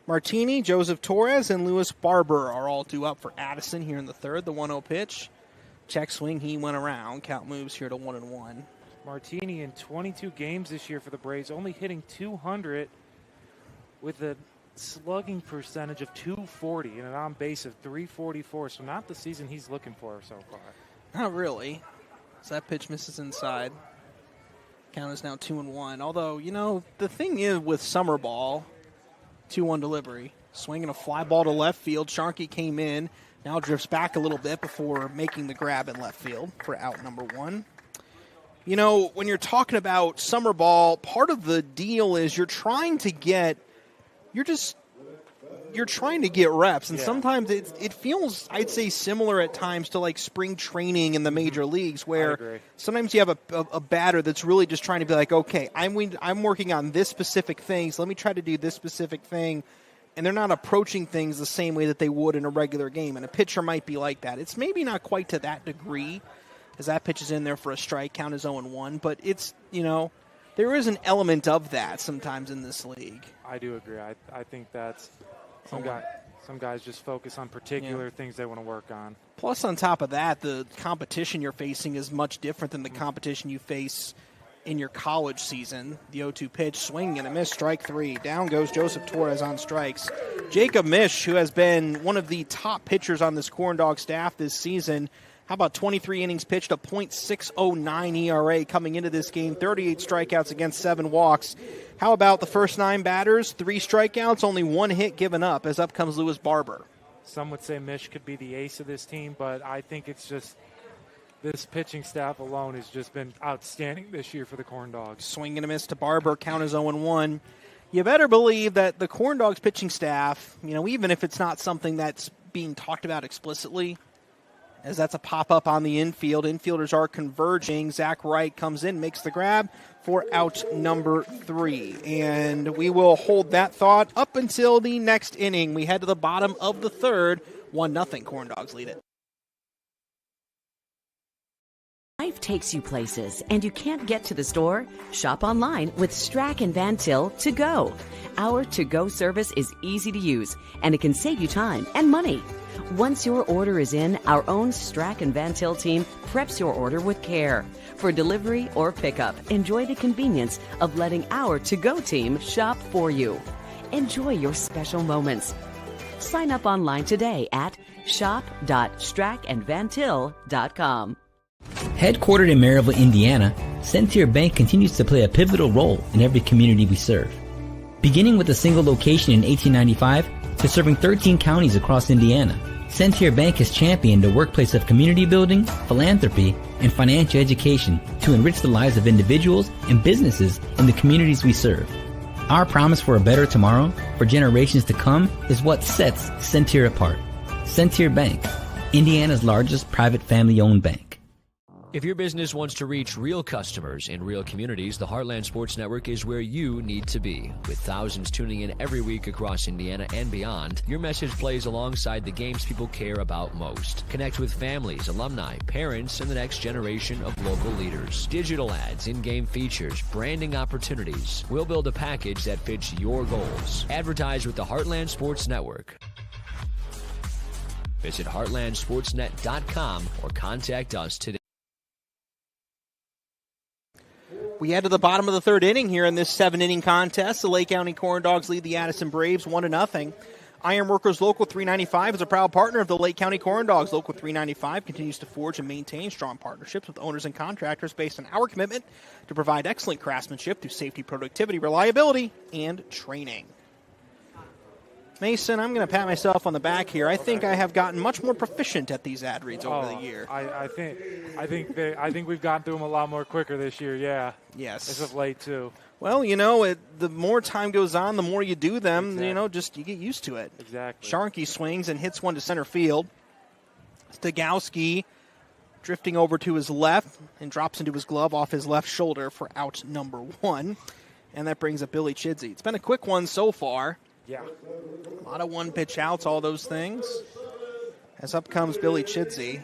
Martini, Joseph Torres, and Lewis Barber are all due up for Addison here in the third. The 1-0 pitch. Check swing, he went around. Count moves here to 1-1. Martini in 22 games this year for the Braves, only hitting .200 with a slugging percentage of .240 and an on base of .344. So not the season he's looking for so far. Not really. So that pitch misses inside. Count is now 2-1. Although, the thing is with summer ball, 2-1 delivery. Swinging a fly ball to left field. Sharkey came in. Now drifts back a little bit before making the grab in left field for out number 1. When you're talking about summer ball, part of the deal is you're trying to get reps, and sometimes it feels, I'd say, similar at times to like spring training in the major leagues, where sometimes you have a batter that's really just trying to be like, okay, I'm working on this specific thing, so let me try to do this specific thing, and they're not approaching things the same way that they would in a regular game, and a pitcher might be like that. It's maybe not quite to that degree, as that pitch is in there for a strike, count is 0-1, but it's, there is an element of that sometimes in this league. I do agree. I think that's some guys just focus on particular things they want to work on. Plus, on top of that, the competition you're facing is much different than the competition you face in your college season. The 0-2 pitch, swing and a miss, strike 3. Down goes Joseph Torres on strikes. Jacob Misch, who has been one of the top pitchers on this Corndog staff this season, how about 23 innings pitched, a .609 ERA coming into this game, 38 strikeouts against 7 walks. How about the first 9 batters, 3 strikeouts, only 1 hit given up, as up comes Lewis Barber. Some would say Misch could be the ace of this team, but I think it's just this pitching staff alone has just been outstanding this year for the Corndogs. Swing and a miss to Barber, count is 0-1. You better believe that the Corndogs pitching staff, even if it's not something that's being talked about explicitly, as that's a pop-up on the infield. Infielders are converging. Zach Wright comes in, makes the grab for out number 3. And we will hold that thought up until the next inning. We head to the bottom of the third. 1-0, Corndogs lead it. Life takes you places, and you can't get to the store? Shop online with Strack & Van Til To Go. Our to-go service is easy to use, and it can save you time and money. Once your order is in, our own Strack & Van Til team preps your order with care. For delivery or pickup, enjoy the convenience of letting our to-go team shop for you. Enjoy your special moments. Sign up online today at shop.strackandvantil.com. Headquartered in Maryville, Indiana, Centier Bank continues to play a pivotal role in every community we serve. Beginning with a single location in 1895 to serving 13 counties across Indiana, Centier Bank has championed a workplace of community building, philanthropy, and financial education to enrich the lives of individuals and businesses in the communities we serve. Our promise for a better tomorrow for generations to come is what sets Centier apart. Centier Bank, Indiana's largest private family-owned bank. If your business wants to reach real customers in real communities, the Heartland Sports Network is where you need to be. With thousands tuning in every week across Indiana and beyond, your message plays alongside the games people care about most. Connect with families, alumni, parents, and the next generation of local leaders. Digital ads, in-game features, branding opportunities. We'll build a package that fits your goals. Advertise with the Heartland Sports Network. Visit heartlandsportsnet.com or contact us today. We head to the bottom of the third inning here in this 7-inning contest. The Lake County Corndogs lead the Addison Braves 1-0. Ironworkers Local 395 is a proud partner of the Lake County Corndogs. Local 395 continues to forge and maintain strong partnerships with owners and contractors based on our commitment to provide excellent craftsmanship through safety, productivity, reliability, and training. Mason, I'm going to pat myself on the back here. I think I have gotten much more proficient at these ad reads over the year. I think we've gotten through them a lot more quicker this year. Yeah. Yes. As of late too. Well, the more time goes on, the more you do them. Exactly. You get used to it. Exactly. Sharkey swings and hits one to center field. Stagowski drifting over to his left and drops into his glove off his left shoulder for out number 1, and that brings up Billy Chidsey. It's been a quick one so far. Yeah. A lot of one-pitch outs, all those things. as up comes Billy Chidsey.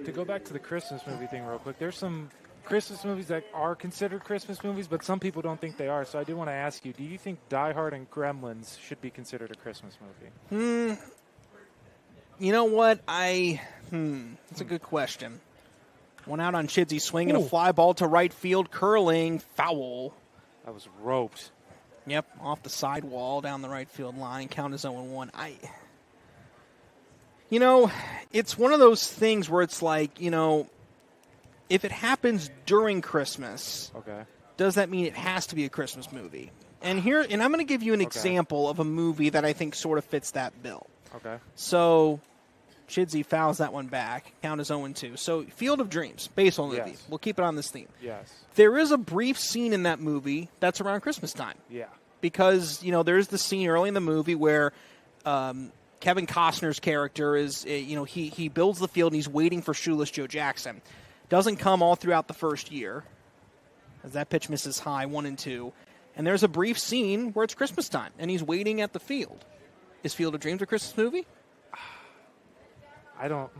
To go back to the Christmas movie thing real quick, there's some Christmas movies that are considered Christmas movies, but some people don't think they are. So I do want to ask you, do you think Die Hard and Gremlins should be considered a Christmas movie? You know what? That's a good question. One out on Chidsey, swinging a fly ball to right field, curling, foul. That was roped. Yep, off the sidewall down the right field line. Count is 0-1. It's one of those things where it's like, if it happens during Christmas, does that mean it has to be a Christmas movie? And I'm going to give you an example of a movie that I think sort of fits that bill. Okay. So Chidsey fouls that one back. Count is 0-2. So Field of Dreams, baseball movie. Yes. We'll keep it on this theme. Yes. There is a brief scene in that movie that's around Christmas time. Yeah. Because, there's the scene early in the movie where Kevin Costner's character is, he builds the field and he's waiting for shoeless Joe Jackson. Doesn't come all throughout the first year, as that pitch misses high, 1-2. And there's a brief scene where it's Christmas time and he's waiting at the field. Is Field of Dreams a Christmas movie? I don't.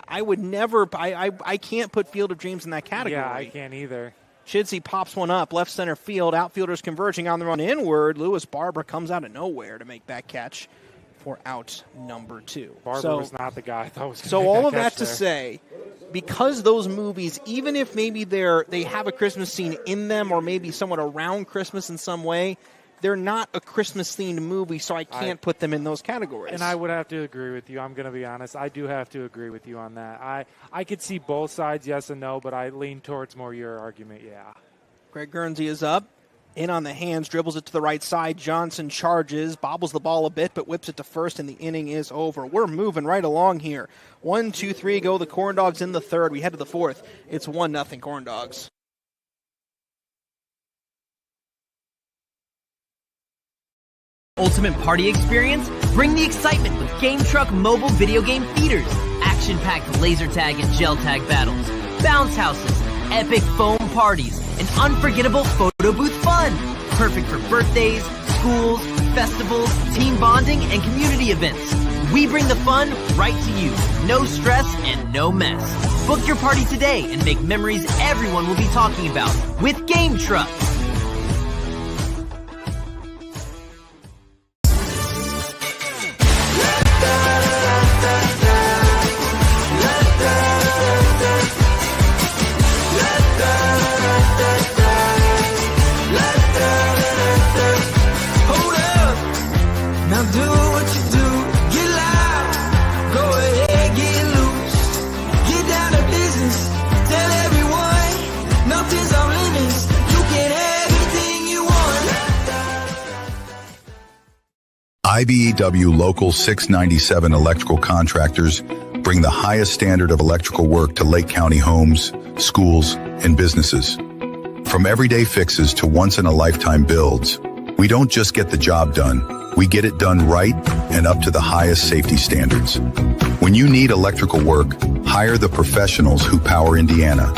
I would never. I can't put Field of Dreams in that category. Yeah, I can't either. Chidsey pops one up, left center field. Outfielders converging on the run inward. Lewis Barber comes out of nowhere to make that catch for out number 2. Barber was not the guy I thought was going to So make all of catch that to there. say, because those movies, even if maybe they have a Christmas scene in them or maybe somewhat around Christmas in some way, they're not a Christmas-themed movie, so I can't put them in those categories. And I would have to agree with you. I'm going to be honest. I do have to agree with you on that. I could see both sides, yes and no, but I lean towards more your argument, yeah. Greg Guernsey is up. In on the hands, dribbles it to the right side. Johnson charges, bobbles the ball a bit, but whips it to first, and the inning is over. We're moving right along here. 1, 2, 3 go. The Corndogs in the third. We head to the fourth. It's 1-0 Corndogs. Ultimate party experience? Bring the excitement with Game Truck mobile video game feeders. Action-packed laser tag and gel tag battles. Bounce houses. Epic foam parties. And unforgettable photo booth fun. Perfect for birthdays, schools, festivals, team bonding, and community events. We bring the fun right to you. No stress and no mess. Book your party today and make memories everyone will be talking about with Game Truck. IBEW Local 697 electrical contractors bring the highest standard of electrical work to Lake County homes, schools, and businesses. From everyday fixes to once-in-a-lifetime builds, we don't just get the job done, we get it done right and up to the highest safety standards. When you need electrical work, hire the professionals who power Indiana.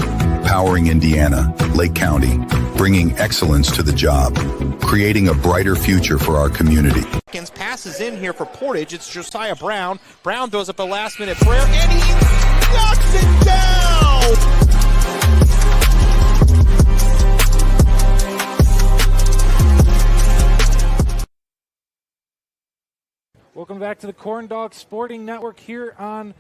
Powering Indiana, Lake County, bringing excellence to the job, creating a brighter future for our community. Passes in here for Portage. It's Josiah Brown. Brown throws up a last-minute prayer, and he knocks it down! Welcome back to the Corndogs Sporting Network here on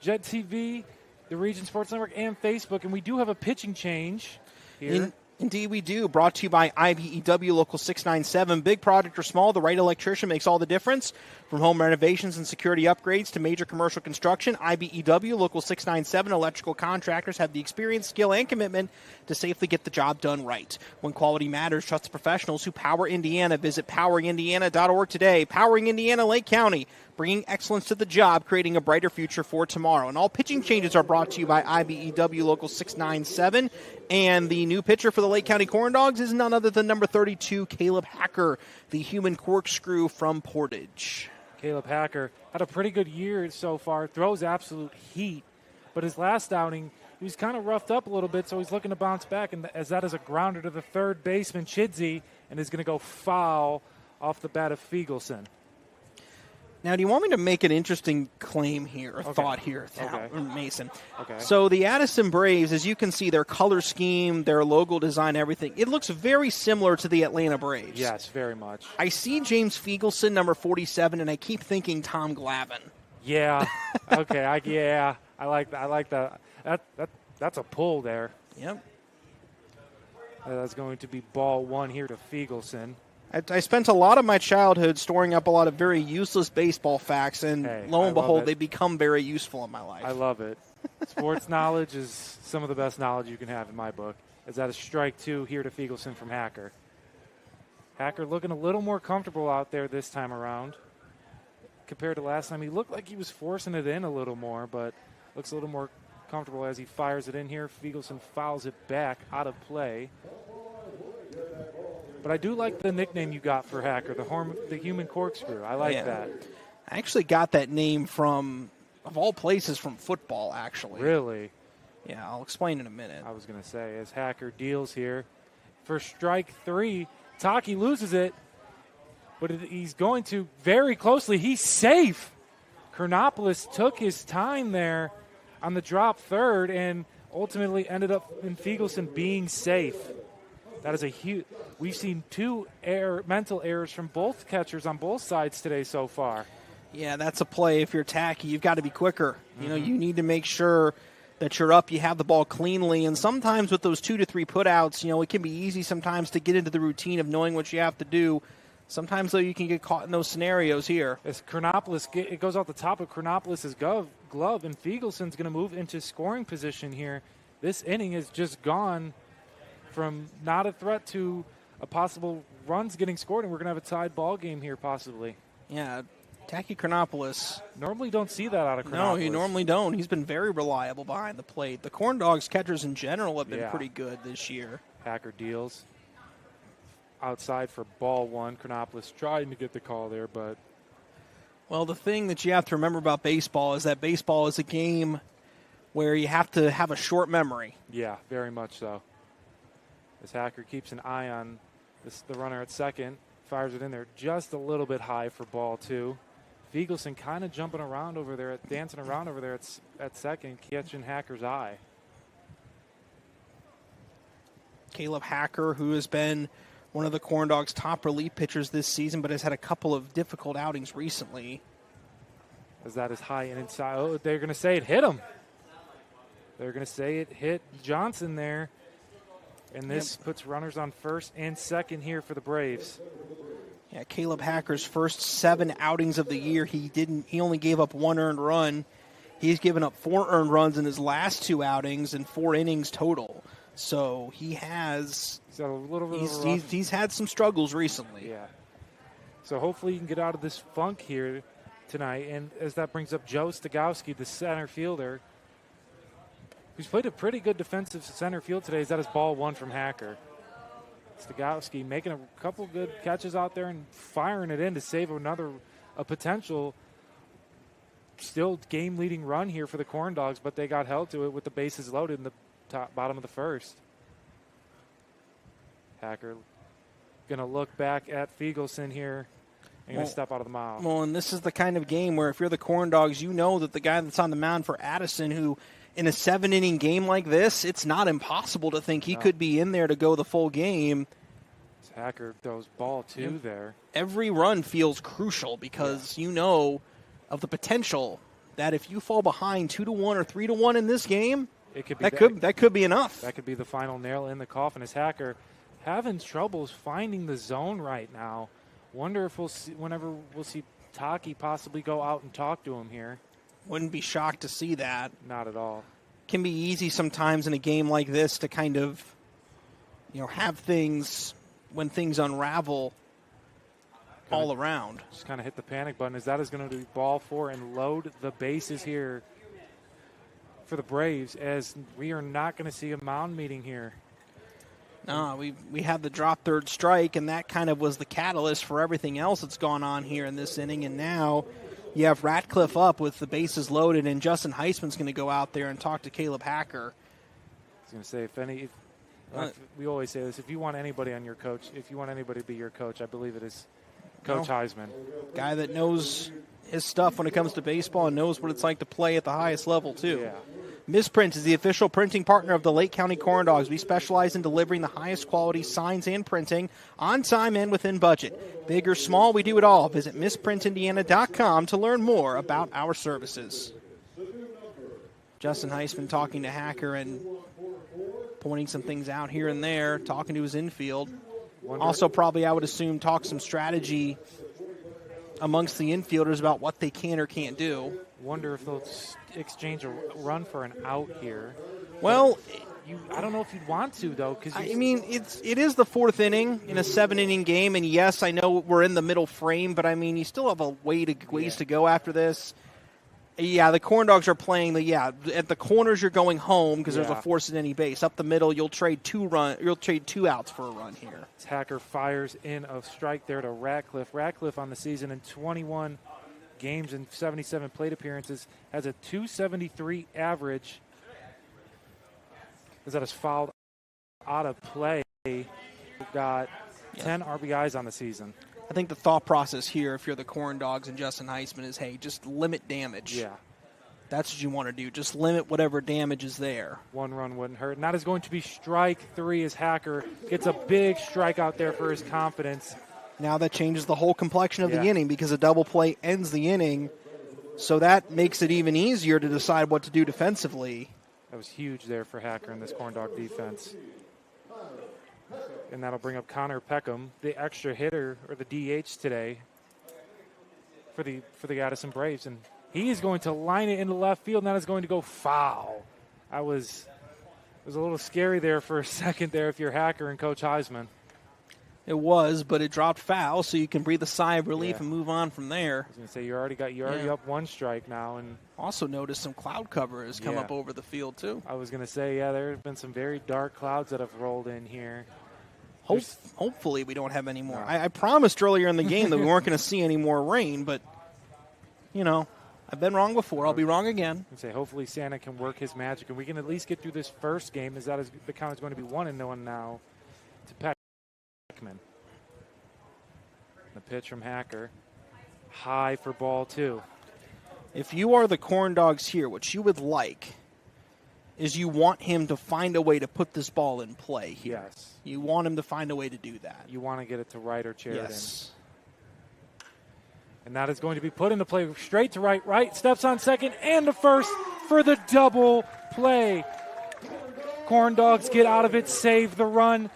Jet TV, the Region Sports Network, and Facebook. And we do have a pitching change here. Indeed we do. Brought to you by IBEW Local 697. Big project or small, the right electrician makes all the difference. From home renovations and security upgrades to major commercial construction, IBEW Local 697 electrical contractors have the experience, skill, and commitment to safely get the job done right. When quality matters, trust the professionals who power Indiana. Visit poweringindiana.org today. Powering Indiana, Lake County, bringing excellence to the job, creating a brighter future for tomorrow. And all pitching changes are brought to you by IBEW Local 697. And the new pitcher for the Lake County Corndogs is none other than number 32, Caleb Hacker, the human corkscrew from Portage. Caleb Hacker had a pretty good year so far, throws absolute heat, but his last outing, he was kind of roughed up a little bit, so he's looking to bounce back, and as that is a grounder to the third baseman, Chidsey, and is going to go foul off the bat of Fiegelson. Now, do you want me to make an interesting claim here, or thought here, Mason? Okay. So the Addison Braves, as you can see, their color scheme, their logo design, everything, it looks very similar to the Atlanta Braves. Yes, very much. I see James Fiegelson, number 47, and I keep thinking Tom Glavine. Yeah. Okay. I like that. That's a pull there. Yep. That's going to be ball one here to Fiegelson. I spent a lot of my childhood storing up a lot of very useless baseball facts, and lo and behold, they become very useful in my life. I love it. Sports knowledge is some of the best knowledge you can have in my book. Is that a strike two here to Fiegelson from Hacker? Hacker looking a little more comfortable out there this time around compared to last time. He looked like he was forcing it in a little more, but looks a little more comfortable as he fires it in here. Fiegelson fouls it back out of play. But I do like the nickname you got for Hacker, the human corkscrew. I like that. I actually got that name from, of all places, from football, actually. Really? Yeah, I'll explain in a minute. I was going to say, as Hacker deals here for strike three, Taki loses it, but he's going to very closely. He's safe. Chronopoulos took his time there on the drop third and ultimately ended up in Fiegelson being safe. That is a huge. We've seen two mental errors from both catchers on both sides today so far. Yeah, that's a play. If you're Tacky, you've got to be quicker. You know, you need to make sure that you're up, you have the ball cleanly. And sometimes with those 2 to 3 putouts, you know, it can be easy sometimes to get into the routine of knowing what you have to do. Sometimes, though, you can get caught in those scenarios here. As Chronopoulos, it goes out the top of Chronopoulos' glove, and Fiegelson's going to move into scoring position here. This inning has just gone from not a threat to a possible runs getting scored, and we're going to have a tied ball game here possibly. Yeah, Tacky Chronopoulos. Normally don't see that out of Chronopoulos. No, you normally don't. He's been very reliable behind the plate. The Corndogs catchers in general have been pretty good this year. Hacker deals outside for ball one. Chronopoulos trying to get the call there, but... Well, the thing that you have to remember about baseball is that baseball is a game where you have to have a short memory. Yeah, very much so. As Hacker keeps an eye on the runner at second, fires it in there just a little bit high for ball two. Fiegelson kind of jumping around over there, dancing around over there at second, catching Hacker's eye. Caleb Hacker, who has been one of the Corndogs' top relief pitchers this season, but has had a couple of difficult outings recently. As that is high and inside. Oh, they're going to say it hit him. They're going to say it hit Johnson there. And this puts runners on first and second here for the Braves. Yeah, Caleb Hacker's first 7 outings of the year, he only gave up 1 earned run. He's given up 4 earned runs in his last 2 outings and 4 innings total. So he's had some struggles recently. Yeah. So hopefully he can get out of this funk here tonight. And as that brings up Joe Stogowski, the center fielder, who's played a pretty good defensive center field today. Is that his ball one from Hacker? Stogowski making a couple good catches out there and firing it in to save a potential still game-leading run here for the Corndogs, but they got held to it with the bases loaded in the bottom of the first. Hacker going to look back at Fiegelson here and going to step out of the mound. Well, and this is the kind of game where if you're the Corndogs, you know that the guy that's on the mound for Addison, who in a 7-inning game like this, it's not impossible to think he could be in there to go the full game. Hacker throws ball two there. Every run feels crucial because you know of the potential that if you fall behind 2-1 or 3-1 in this game, it could be that could be enough. That could be the final nail in the coffin. As Hacker having troubles finding the zone right now. Wonder if whenever we'll see Taki possibly go out and talk to him here. Wouldn't be shocked to see that. Not at all. Can be easy sometimes in a game like this to kind of, have things when things unravel all around. Just kind of hit the panic button as that is going to be ball 4 and load the bases here for the Braves, as we are not going to see a mound meeting here. No, we had the drop third strike, and that kind of was the catalyst for everything else that's gone on here in this inning. And now you have Ratcliffe up with the bases loaded, and Justin Heisman's going to go out there and talk to Caleb Hacker. I was going to say, we always say this, if you want anybody to be your coach, I believe it is Coach Heisman. Guy that knows his stuff when it comes to baseball and knows what it's like to play at the highest level, too. Yeah. Misprint is the official printing partner of the Lake County Corndogs. We specialize in delivering the highest quality signs and printing on time and within budget. Big or small, we do it all. Visit misprintindiana.com to learn more about our services. Justin Heisman talking to Hacker and pointing some things out here and there, talking to his infield. Also probably, I would assume, talk some strategy amongst the infielders about what they can or can't do. Wonder if they'll exchange a run for an out here. Well, I don't know if you'd want to, though. I mean, it is the fourth inning in a 7-inning game, and yes, I know we're in the middle frame, but I mean, you still have a ways to go after this. Yeah, the Corndogs are playing at the corners you're going home because there's a force at any base. Up the middle, you'll trade two outs for a run here. Hacker fires in a strike there to Ratcliffe. Ratcliffe on the season in 21 games and 77 plate appearances has a .273 average. Is that is fouled out of play. Got 10 RBIs on the season. I think the thought process here, if you're the Corndogs and Justin Heisman, is, hey, just limit damage. Yeah. That's what you want to do. Just limit whatever damage is there. One run wouldn't hurt. And that is going to be strike 3 as Hacker gets a big strike out there for his confidence. Now that changes the whole complexion of the inning because a double play ends the inning. So that makes it even easier to decide what to do defensively. That was huge there for Hacker in this Corndog defense. And that'll bring up Connor Peckham, the extra hitter, or the DH today for the Addison Braves. And he is going to line it into left field, and that is going to go foul. It was a little scary there for a second there if you're Hacker and Coach Heisman. It was, but it dropped foul, so you can breathe a sigh of relief and move on from there. I was going to say, you're already up one strike now. And also noticed some cloud cover has come up over the field, too. I was going to say, there have been some very dark clouds that have rolled in here. Hopefully we don't have any more. No. I promised earlier in the game that we weren't going to see any more rain, but, I've been wrong before. I'll be wrong again. I'd say hopefully Santa can work his magic, and we can at least get through this first game, as the count is going to be 1-1 now to Peckman. The pitch from Hacker. High for ball 2. If you are the Corndogs here, what you would like is you want him to find a way to put this ball in play here. Yes. You want him to find a way to do that. You want to get it to right or chair it in. And that is going to be put into play straight to right. Right steps on second and to first for the double play. Corndogs get out of it, save the run.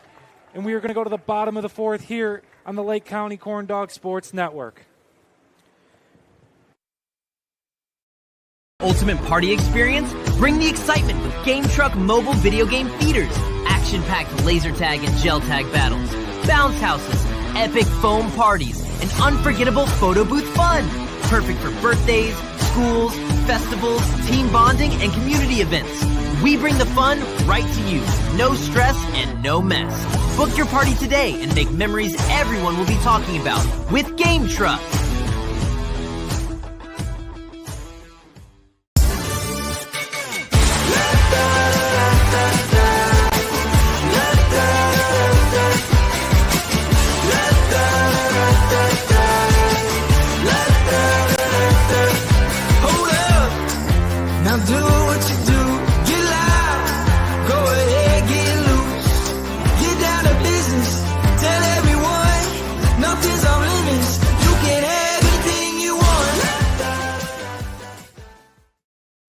And we are going to go to the bottom of the fourth here on the Lake County Corndog Sports Network. Ultimate party experience? Bring the excitement with Game Truck mobile video game feeders. Action-packed laser tag and gel tag battles, bounce houses, epic foam parties, and unforgettable photo booth fun. Perfect for birthdays, schools, festivals, team bonding, and community events. We bring the fun right to you. No stress and no mess. Book your party today and make memories everyone will be talking about with Game Truck.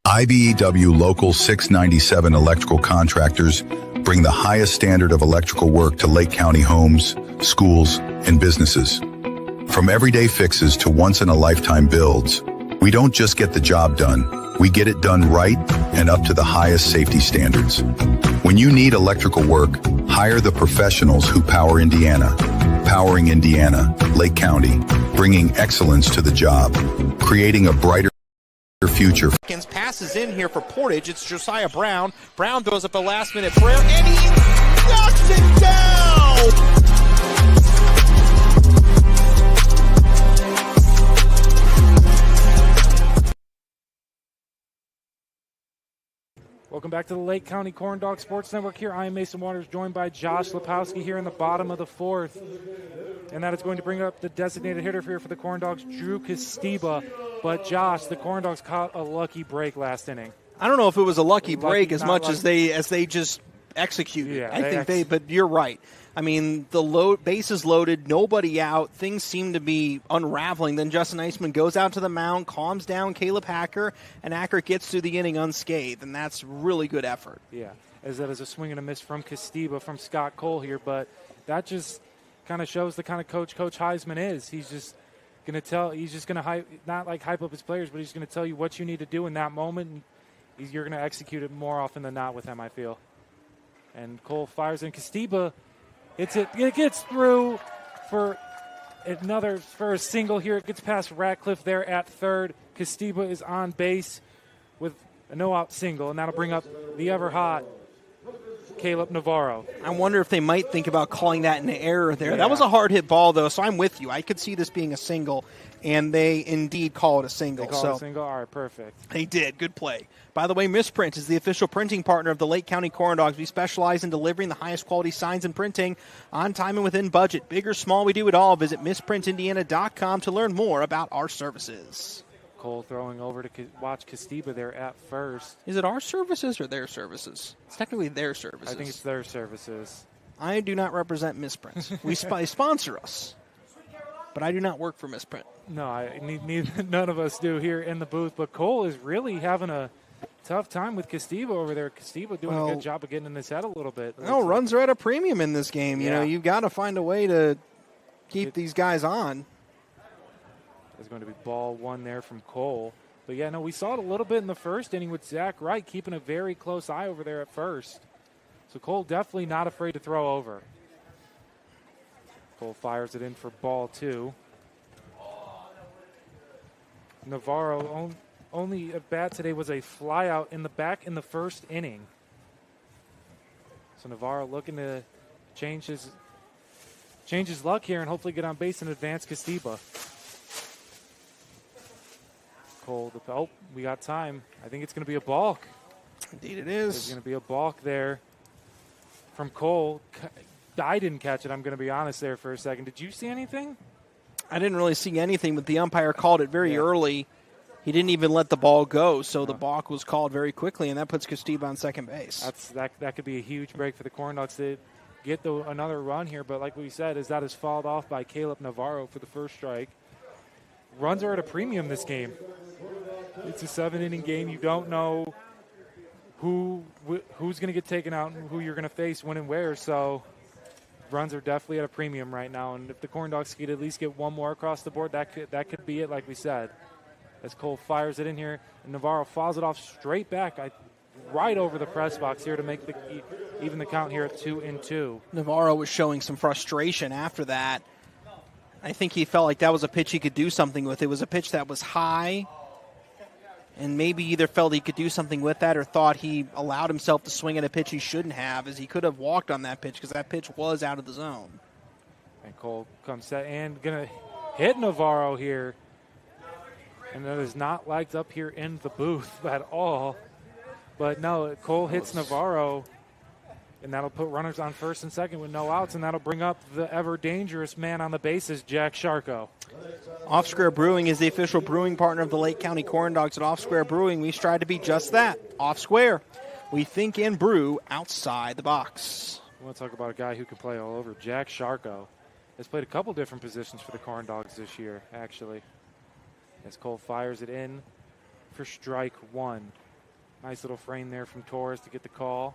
IBEW Local 697 electrical contractors bring the highest standard of electrical work to Lake County homes, schools, and businesses. From everyday fixes to once-in-a-lifetime builds, we don't just get the job done, we get it done right and up to the highest safety standards. When you need electrical work, hire the professionals who power Indiana. Powering Indiana, Lake County, bringing excellence to the job, creating a brighter future. Passes in here for Portage. It's Josiah Brown. Brown throws up a last-minute prayer, and he knocks it down! Welcome back to the Lake County Corndog Sports Network here. I am Mason Waters, joined by Josh Lepowski here in the bottom of the fourth. And that is going to bring up the designated hitter here for the Corndogs, Drew Castiba. But Josh, the Corndogs caught a lucky break last inning. I don't know if it was a lucky break as much as they just executed. Yeah, I think but you're right. I mean, the bases loaded, nobody out. Things seem to be unraveling. Then Justin Eisman goes out to the mound, calms down Caleb Hacker, and Hacker gets through the inning unscathed, and that's really good effort. Yeah, as that is a swing and a miss from Castiba, from Scott Cole here, but that just kind of shows the kind of coach Coach Heisman is. He's just going to not hype up his players, but he's going to tell you what you need to do in that moment, and you're going to execute it more often than not with him, I feel. And Cole fires in. Castiba hits it. It gets through for a single here. It gets past Ratcliffe there at third. Castiba is on base with a no-out single, and that'll bring up the ever-hot Caleb Navarro. I wonder if they might think about calling that an error there. Yeah. That was a hard-hit ball, though, so I'm with you. I could see this being a single, and they indeed call it a single. They call it a single? All right, perfect. They did. Good play. By the way, Misprint is the official printing partner of the Lake County Corndogs. We specialize in delivering the highest quality signs and printing on time and within budget. Big or small, we do it all. Visit misprintindiana.com to learn more about our services. Cole throwing over to watch Castiba there at first. Is it our services or their services? It's technically their services. I think it's their services. I do not represent Misprint. They sponsor us, but I do not work for Misprint. No, none of us do here in the booth. But Cole is really having a tough time with Castiba over there. Castiba doing a good job of getting in his head a little bit. No, runs are at a premium in this game. Yeah. You know, you've got to find a way to keep these guys on. There's going to be ball one there from Cole. But, yeah, no, we saw it a little bit in the first inning with Zach Wright keeping a very close eye over there at first. So Cole definitely not afraid to throw over. Cole fires it in for ball two. Navarro only at bat today was a flyout in the first inning. So Navarro looking to change his luck here and hopefully get on base and advance Castiba. Cole, we got time. I think it's going to be a balk. Indeed it is. There's going to be a balk there from Cole. I didn't catch it, I'm going to be honest there for a second. Did you see anything? I didn't really see anything, but the umpire called it very early. He didn't even let the ball go, so the balk was called very quickly, and that puts Castiba on second base. That could be a huge break for the Corndogs to get another run here, but like we said, that is fouled off by Caleb Navarro for the first strike. Runs are at a premium this game. It's a 7-inning game. You don't know who's going to get taken out and who you're going to face when and where, so runs are definitely at a premium right now, and if the Corndogs could at least get one more across the board, that could be it, like we said. As Cole fires it in here, and Navarro fouls it off straight back, right over the press box here to make even the count here at 2-2. Navarro was showing some frustration after that. I think he felt like that was a pitch he could do something with. It was a pitch that was high, and maybe either felt he could do something with that or thought he allowed himself to swing at a pitch he shouldn't have, as he could have walked on that pitch because that pitch was out of the zone. And Cole comes set and going to hit Navarro here. And that is not liked up here in the booth at all. But no, Cole hits Navarro, and that'll put runners on first and second with no outs, and that'll bring up the ever-dangerous man on the bases, Jack Sharko. Off Square Brewing is the official brewing partner of the Lake County Corndogs. At Off Square Brewing, we strive to be just that, off square. We think and brew outside the box. We want to talk about a guy who can play all over. Jack Sharko has played a couple different positions for the Corndogs this year, actually. As Cole fires it in for strike one. Nice little frame there from Torres to get the call.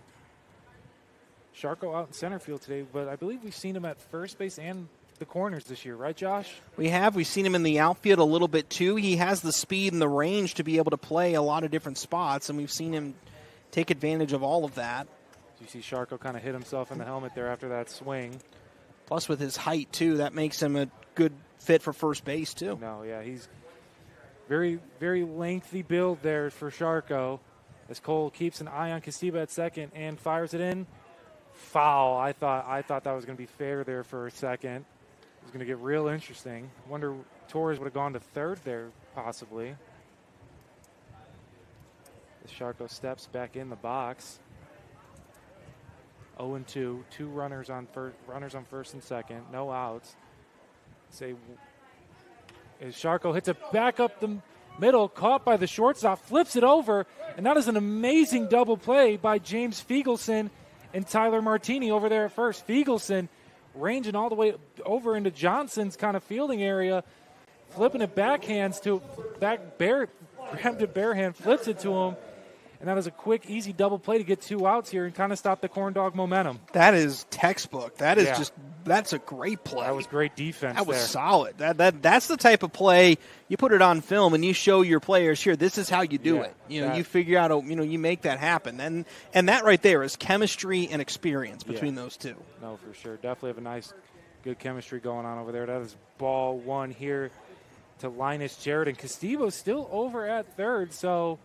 Sharko out in center field today, but I believe we've seen him at first base and the corners this year, right, Josh? We have. We've seen him in the outfield a little bit, too. He has the speed and the range to be able to play a lot of different spots, and we've seen him take advantage of all of that. You see Sharko kind of hit himself in the helmet there after that swing. Plus, with his height, too, that makes him a good fit for first base, too. No, yeah, he's very, very lengthy build there for Sharko. As Cole keeps an eye on Castiba at second and fires it in. Foul. I thought that was going to be fair there for a second. It was going to get real interesting. Wonder Torres would have gone to third there, possibly. Sharko steps back in the box. 0-2, two runners on first and second, no outs. As Sharko hits it back up the middle, caught by the shortstop, flips it over, and that is an amazing double play by James Fiegelson and Tyler Martini over there at first. Fiegelson ranging all the way over into Johnson's kind of fielding area, flipping it backhands to grabbed it barehand, flips it to him, and that is a quick, easy double play to get 2 outs here and kind of stop the Corndog momentum. That is textbook. That is that's a great play. That was great defense. That was solid. That's the type of play you put it on film and you show your players here. This is how you do it. You figure out. You make that happen. And that right there is chemistry and experience between those two. No, for sure. Definitely have a nice, good chemistry going on over there. That is ball 1 here to Linus Jarrett, and Castillo's still over at third. So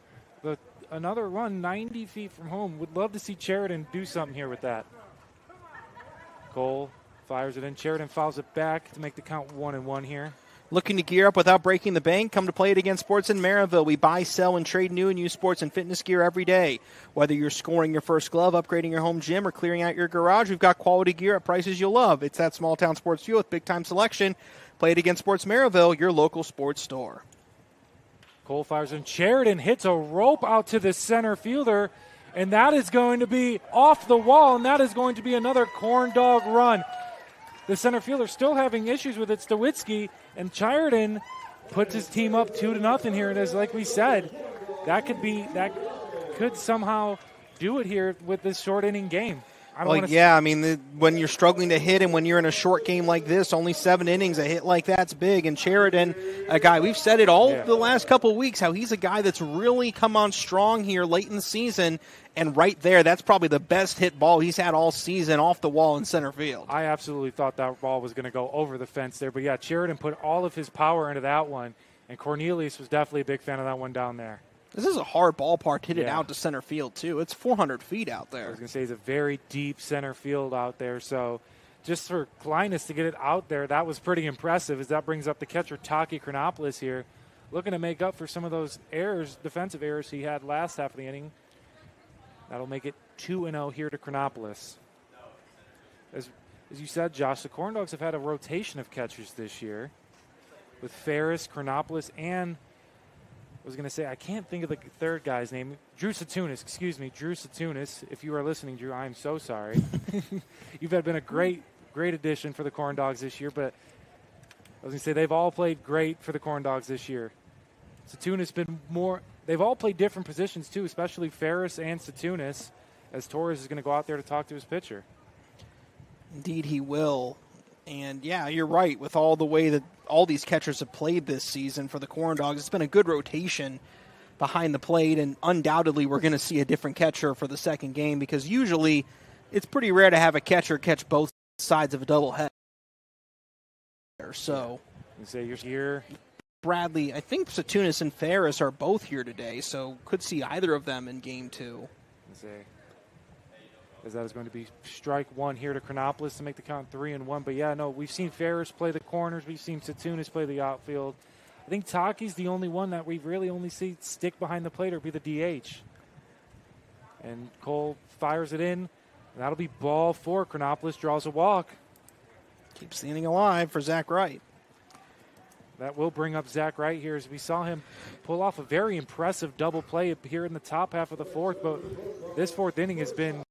another run 90 feet from home. Would love to see Sheridan do something here with that. Cole fires it in. Sheridan fouls it back to make the count 1-1 here. Looking to gear up without breaking the bank? Come to Play It Again Sports in Maryville. We buy, sell, and trade new and used sports and fitness gear every day. Whether you're scoring your first glove, upgrading your home gym, or clearing out your garage, we've got quality gear at prices you'll love. It's that small-town sports fuel with big-time selection. Play It Again Sports Maryville, your local sports store. Cole fires in. Sheridan hits a rope out to the center fielder, and that is going to be off the wall, and that is going to be another Corndog run. The center fielder still having issues with it, Stawitsky, and Sheridan puts his team up 2-0 here. And as like we said, that could somehow do it here with this short inning game. When you're struggling to hit and when you're in a short game like this, only 7 innings, a hit like that's big. And Sheridan, a guy, we've said it all the last couple of weeks, how he's a guy that's really come on strong here late in the season. And right there, that's probably the best hit ball he's had all season off the wall in center field. I absolutely thought that ball was going to go over the fence there. But, yeah, Sheridan put all of his power into that one. And Cornelius was definitely a big fan of that one down there. This is a hard ballpark to hit it out to center field, too. It's 400 feet out there. I was going to say it's a very deep center field out there. So just for Linus to get it out there, that was pretty impressive, as that brings up the catcher, Taki Chronopoulos here, looking to make up for some of those errors, defensive errors he had last half of the inning. That'll make it 2-0 here to Chronopoulos. As you said, Josh, the Corndogs have had a rotation of catchers this year with Ferris, Chronopoulos, and I was going to say, I can't think of the third guy's name. Drew Satunis. If you are listening, Drew, I'm so sorry. You've been a great addition for the Corndogs this year, but I was going to say they've all played great for the Corndogs this year. Satunis been more – they've all played different positions too, especially Ferris and Satunis, as Torres is going to go out there to talk to his pitcher. Indeed he will. And, yeah, you're right. With all the way that all these catchers have played this season for the Corndogs, it's been a good rotation behind the plate, and undoubtedly we're going to see a different catcher for the second game, because usually it's pretty rare to have a catcher catch both sides of a doubleheader. So, you say you're here. Bradley, I think Satunis and Ferris are both here today, so could see either of them in game 2. As that is going to be strike 1 here to Chronopoulos to make the count 3-1. But, yeah, no, we've seen Ferris play the corners. We've seen Satunis play the outfield. I think Taki's the only one that we've really only seen stick behind the plate or be the DH. And Cole fires it in, and that'll be ball 4. Chronopoulos draws a walk. Keeps the inning alive for Zach Wright. That will bring up Zach Wright here, as we saw him pull off a very impressive double play here in the top half of the 4th. But this 4th inning has been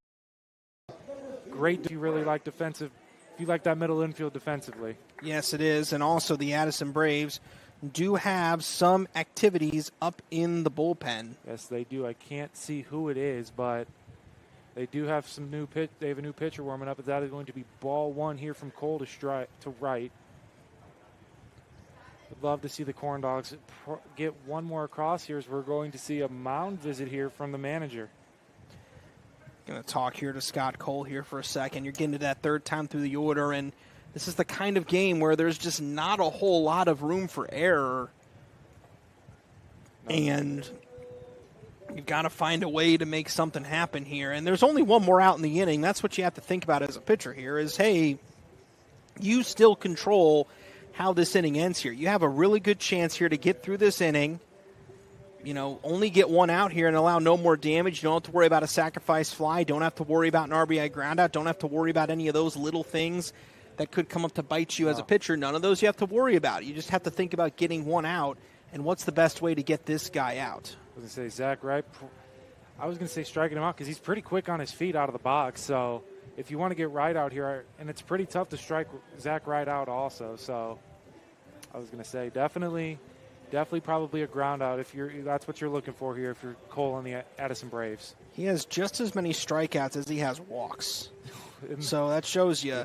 great if you really like defensive, if you like that middle infield defensively. Yes, it is. And also the Addison Braves do have some activities up in the bullpen. Yes, they do. I can't see who it is, but they do have some new pitch. They have a new pitcher warming up, and that is going to be ball 1 here from Cole to right. Would love to see the Corndogs get one more across here, as we're going to see a mound visit here from the manager. Going to talk here to Scott Cole here for a second. You're getting to that 3rd time through the order, and this is the kind of game where there's just not a whole lot of room for error. And you've got to find a way to make something happen here. And there's only one more out in the inning. That's what you have to think about as a pitcher here is, hey, you still control how this inning ends here. You have a really good chance here to get through this inning only get one out here and allow no more damage. You don't have to worry about a sacrifice fly. Don't have to worry about an RBI ground out. Don't have to worry about any of those little things that could come up to bite you as a pitcher. None of those you have to worry about. You just have to think about getting one out and what's the best way to get this guy out. I was going to say Zach Wright. I was going to say striking him out because he's pretty quick on his feet out of the box. So if you want to get Wright out here, and it's pretty tough to strike Zach Wright out also. So I was going to say definitely probably a ground out if that's what you're looking for here if you're Cole and the Addison Braves. He has just as many strikeouts as he has walks. So that shows you.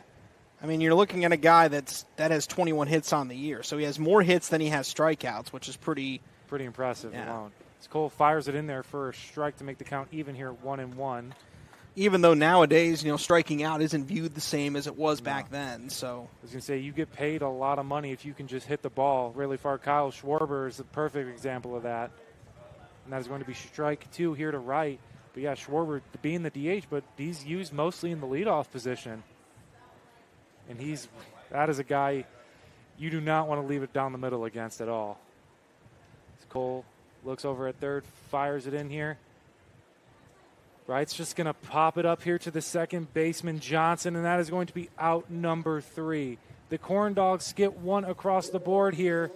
I mean, you're looking at a guy that has 21 hits on the year. So he has more hits than he has strikeouts, which is pretty impressive alone. As Cole fires it in there for a strike to make the count even here, 1-1. Even though nowadays, striking out isn't viewed the same as it was back then. So I was going to say, you get paid a lot of money if you can just hit the ball really far. Kyle Schwarber is the perfect example of that. And that is going to be strike 2 here to Wright. But yeah, Schwarber being the DH, but he's used mostly in the leadoff position. And that is a guy you do not want to leave it down the middle against at all. As Cole looks over at third, fires it in here. Wright's just going to pop it up here to the second baseman, Johnson, and that is going to be out number 3. The Corndogs get one across the board here.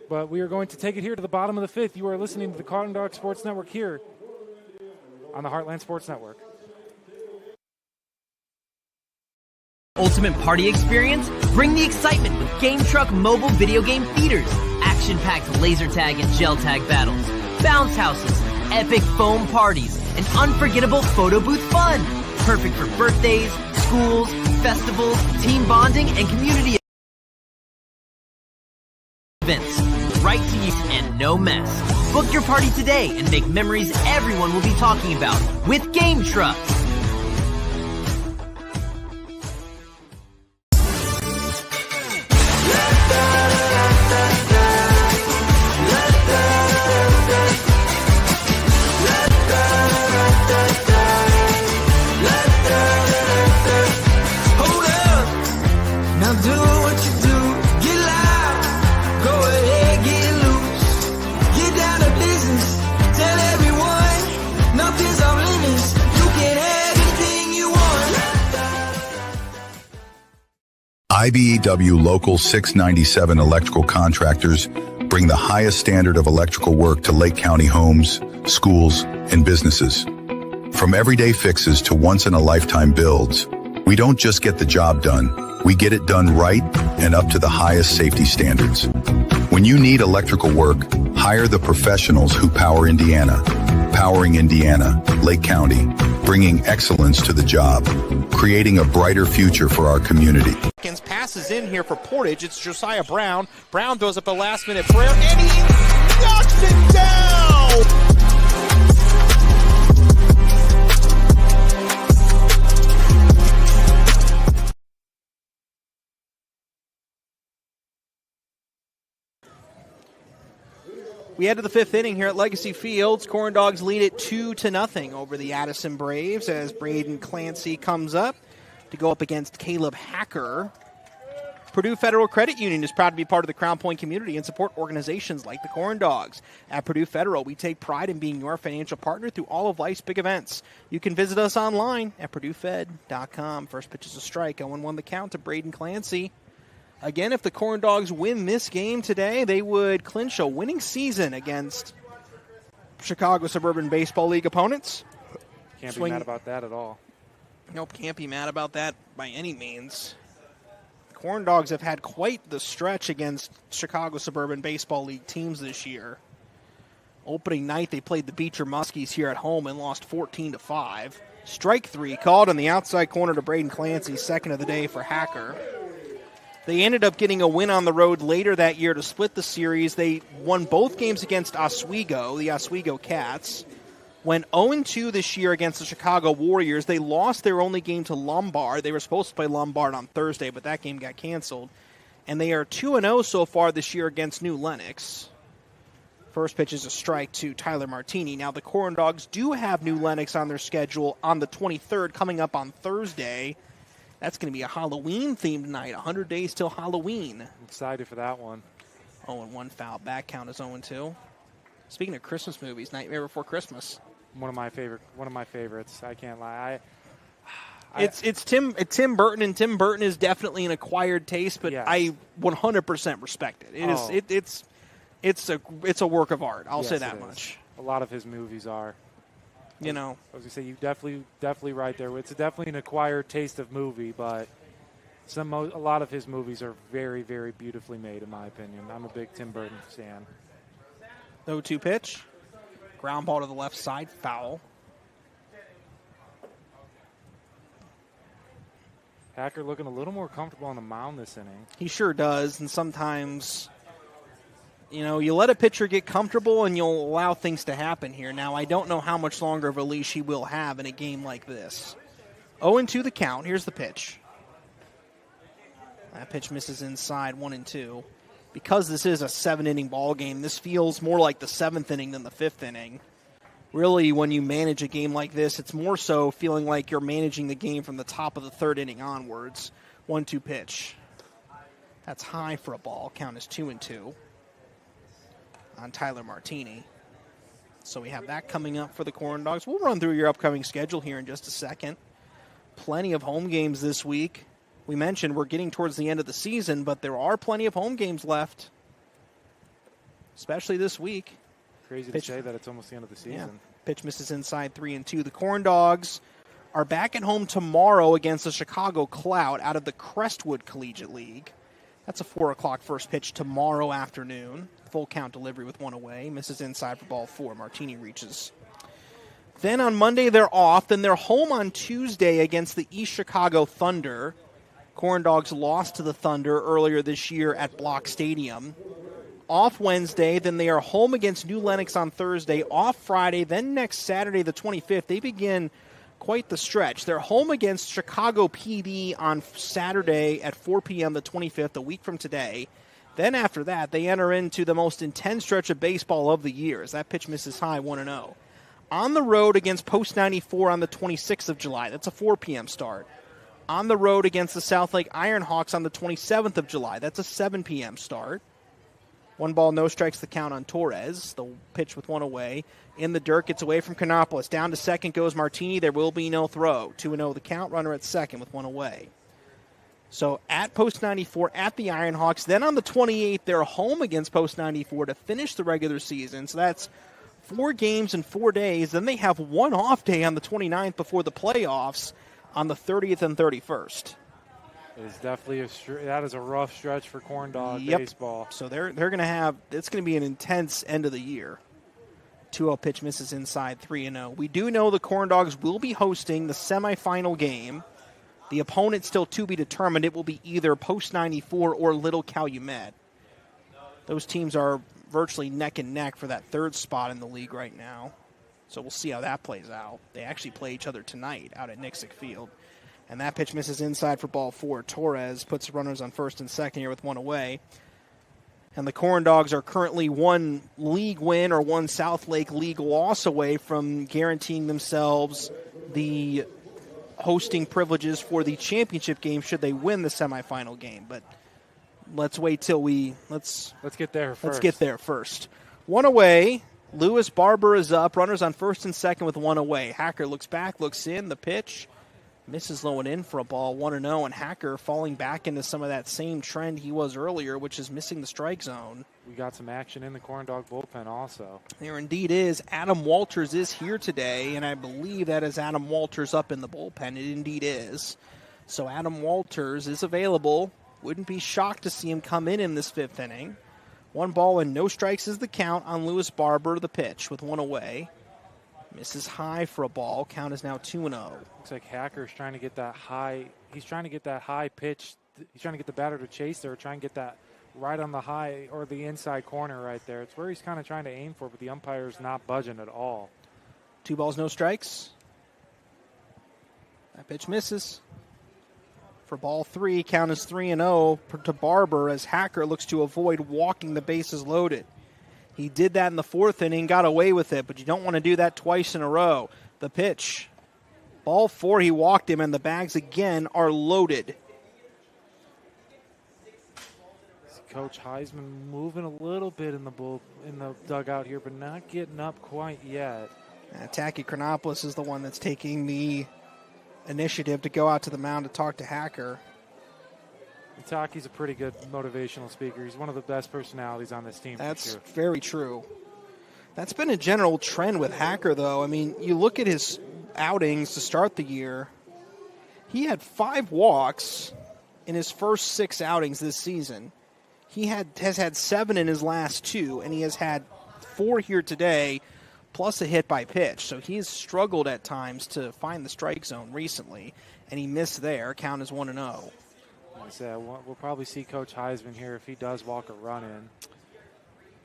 But we are going to take it here to the bottom of the 5th. You are listening to the Corndog Sports Network here on the Heartland Sports Network. Ultimate party experience? Bring the excitement with Game Truck mobile video game theaters. Action-packed laser tag and gel tag battles. Bounce houses. Epic foam parties. And unforgettable photo booth fun. Perfect for birthdays, schools, festivals, team bonding, and community events. Right to you and no mess. Book your party today and make memories everyone will be talking about with Game Truck. IBEW Local 697 electrical contractors bring the highest standard of electrical work to Lake County homes, schools, and businesses. From everyday fixes to once-in-a-lifetime builds, we don't just get the job done, we get it done right and up to the highest safety standards. When you need electrical work, hire the professionals who power Indiana. Powering Indiana, Lake County, bringing excellence to the job, creating a brighter future for our community. Passes in here for Portage. It's Josiah Brown. Brown throws up a last-minute prayer, and he knocks it down! We head to the 5th inning here at Legacy Fields. Corndogs lead it 2-0 over the Addison Braves as Braden Clancy comes up to go up against Caleb Hacker. Purdue Federal Credit Union is proud to be part of the Crown Point community and support organizations like the Corndogs. At Purdue Federal, we take pride in being your financial partner through all of life's big events. You can visit us online at purduefed.com. First pitch is a strike. 0-1 the count to Braden Clancy. Again, if the Corndogs win this game today, they would clinch a winning season against Chicago Suburban Baseball League opponents. Can't be mad about that at all. Nope, can't be mad about that by any means. The Corndogs have had quite the stretch against Chicago Suburban Baseball League teams this year. Opening night, they played the Beecher Muskies here at home and lost 14-5. Strike 3 called on the outside corner to Braden Clancy, second of the day for Hacker. They ended up getting a win on the road later that year to split the series. They won both games against Oswego, the Oswego Cats. Went 0-2 this year against the Chicago Warriors. They lost their only game to Lombard. They were supposed to play Lombard on Thursday, but that game got canceled. And they are 2-0 so far this year against New Lenox. First pitch is a strike to Tyler Martini. Now, the Corndogs do have New Lenox on their schedule on the 23rd, coming up on Thursday. That's going to be a Halloween-themed night, 100 days till Halloween. I'm excited for that one. 0-1 foul. Back count is 0-2. Speaking of Christmas movies, Nightmare Before Christmas. One of my favorites. I can't lie. It's Tim Burton, and Tim Burton is definitely an acquired taste, but yes. I 100% respect it. It's a work of art. I'll say that much. A lot of his movies are. You know, I was gonna say you definitely right there. It's definitely an acquired taste of movie, but a lot of his movies are very, very beautifully made, in my opinion. I'm a big Tim Burton fan. 0-2 pitch, ground ball to the left side, foul. Hacker looking a little more comfortable on the mound this inning. He sure does, and sometimes, you let a pitcher get comfortable and you'll allow things to happen here. Now, I don't know how much longer of a leash he will have in a game like this. 0-2 the count. Here's the pitch. That pitch misses inside, 1-2. Because this is a 7-inning ball game, this feels more like the 7th inning than the 5th inning. Really, when you manage a game like this, it's more so feeling like you're managing the game from the top of the 3rd inning onwards. 1-2 pitch. That's high for a ball. Count is 2-2 on Tyler Martini. So we have that coming up for the Corndogs. We'll run through your upcoming schedule here in just a second. Plenty of home games this week. We mentioned we're getting towards the end of the season, but there are plenty of home games left, especially this week. Crazy to say that it's almost the end of the season. Yeah. Pitch misses inside, 3-2. The Corndogs are back at home tomorrow against the Chicago Clout out of the Crestwood Collegiate League. That's a 4 o'clock first pitch tomorrow afternoon. Full count delivery with one away. Misses inside for ball 4. Martini reaches. Then on Monday they're off. Then they're home on Tuesday against the East Chicago Thunder. Corndogs lost to the Thunder earlier this year at Block Stadium. Off Wednesday, then they are home against New Lenox on Thursday. Off Friday, then next Saturday the 25th. They begin quite the stretch. They're home against Chicago PD on Saturday at 4 p.m. the 25th, a week from today. Then after that, they enter into the most intense stretch of baseball of the year as that pitch misses high, 1-0. On the road against Post 94 on the 26th of July. That's a 4 p.m. start. On the road against the South Lake Ironhawks on the 27th of July. That's a 7 p.m. start. 1 ball, no strikes the count on Torres. The pitch with one away. In the dirt, gets away from Canopoulos. Down to second goes Martini. There will be no throw. 2-0 the count. Runner at second with one away. So at Post 94, at the Ironhawks. Then on the 28th, they're home against Post 94 to finish the regular season. So that's 4 games in 4 days. Then they have one off day on the 29th before the playoffs on the 30th and 31st. It is definitely that is a rough stretch for Corndog baseball. So they're going to have, it's going to be an intense end of the year. 2-0 pitch misses inside, 3-0. We do know the Corndogs will be hosting the semifinal game. The opponent still to be determined. It will be either Post 94 or Little Calumet. Those teams are virtually neck and neck for that 3rd spot in the league right now. So we'll see how that plays out. They actually play each other tonight out at Nixick Field. And that pitch misses inside for ball 4. Torres puts runners on first and second here with one away. And the Corndogs are currently 1 league win or 1 South Lake League loss away from guaranteeing themselves the hosting privileges for the championship game should they win the semifinal game. But let's wait till let's get there first. Let's get there first. One away. Lewis Barber is up. Runners on first and second with one away. Hacker looks back, looks in. The pitch misses low and in for a ball, 1-0. And Hacker falling back into some of that same trend he was earlier, which is missing the strike zone. We got some action in the Corndog bullpen also. There indeed is. Adam Walters is here today, and I believe that is Adam Walters up in the bullpen. It indeed is. So Adam Walters is available. Wouldn't be shocked to see him come in this 5th inning. 1 ball and no strikes is the count on Lewis Barber, the pitch with one away. Misses high for a ball. Count is now 2-0. Looks like Hacker's trying to get that high. He's trying to get that high pitch. He's trying to get the batter to chase there, trying to get that right on the high or the inside corner right there. It's where he's kind of trying to aim for, but the umpire's not budging at all. 2 balls, no strikes. That pitch misses. For ball 3, count is 3-0 to Barber as Hacker looks to avoid walking the bases loaded. He did that in the 4th inning, got away with it, but you don't want to do that twice in a row. The pitch. Ball 4, he walked him, and the bags again are loaded. Coach Heisman moving a little bit in the dugout here, but not getting up quite yet. Tacky Chronopoulos is the one that's taking the initiative to go out to the mound to talk to Hacker. Taki's a pretty good motivational speaker. He's one of the best personalities on this team. That's for sure. very true. That's been a general trend with Hacker, though. I mean, you look at his outings to start the year. He had 5 walks in his first 6 outings this season. He has had 7 in his last 2, and he has had 4 here today, plus a hit by pitch. So he has struggled at times to find the strike zone recently, and he missed there. Count is 1-0. Like I said, we'll probably see Coach Heisman here if he does walk a run in.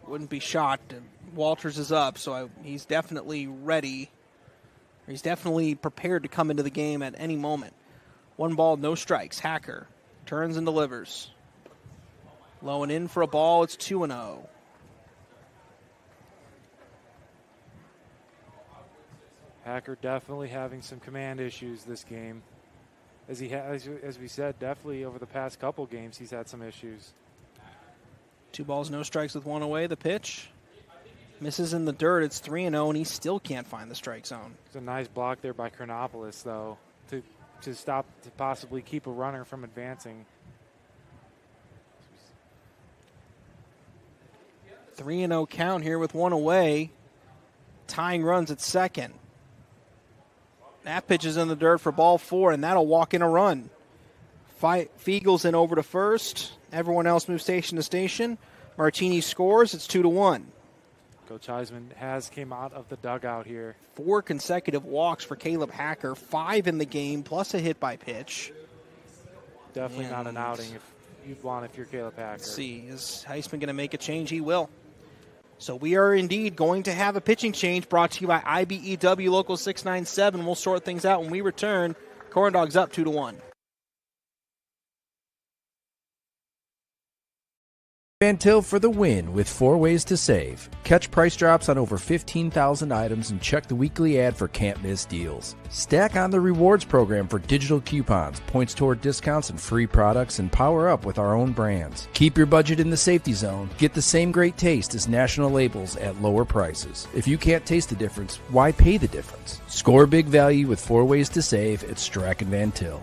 Wouldn't be shocked. Walters is up, so he's definitely ready. He's definitely prepared to come into the game at any moment. 1 ball, no strikes. Hacker turns and delivers. Low and in for a ball. It's 2-0. Hacker definitely having some command issues this game. As we said, definitely over the past couple games, he's had some issues. 2 balls, no strikes with 1 away. The pitch misses in the dirt. It's 3-0, and he still can't find the strike zone. It's a nice block there by Chronopoulos, though, to possibly keep a runner from advancing. 3-0 count here with 1 away. Tying runs at second. That pitch is in the dirt for ball 4, and that'll walk in a run. Fiegel's in over to first. Everyone else moves station to station. Martini scores. It's 2-1. Coach Heisman has came out of the dugout here. 4 consecutive walks for Caleb Hacker. 5 in the game, plus a hit by pitch. Definitely not an outing if you'd want if you're Caleb Hacker. Let's see. Is Heisman going to make a change? He will. So we are indeed going to have a pitching change brought to you by IBEW Local 697. We'll sort things out when we return. Corndogs up 2-1. Van Til for the win with 4 ways to save. Catch price drops on over 15,000 items and check the weekly ad for can't miss deals. Stack on the rewards program for digital coupons, points toward discounts and free products, and power up with our own brands. Keep your budget in the safety zone. Get the same great taste as national labels at lower prices. If you can't taste the difference, why pay the difference? Score big value with 4 ways to save at Strack & Van Til.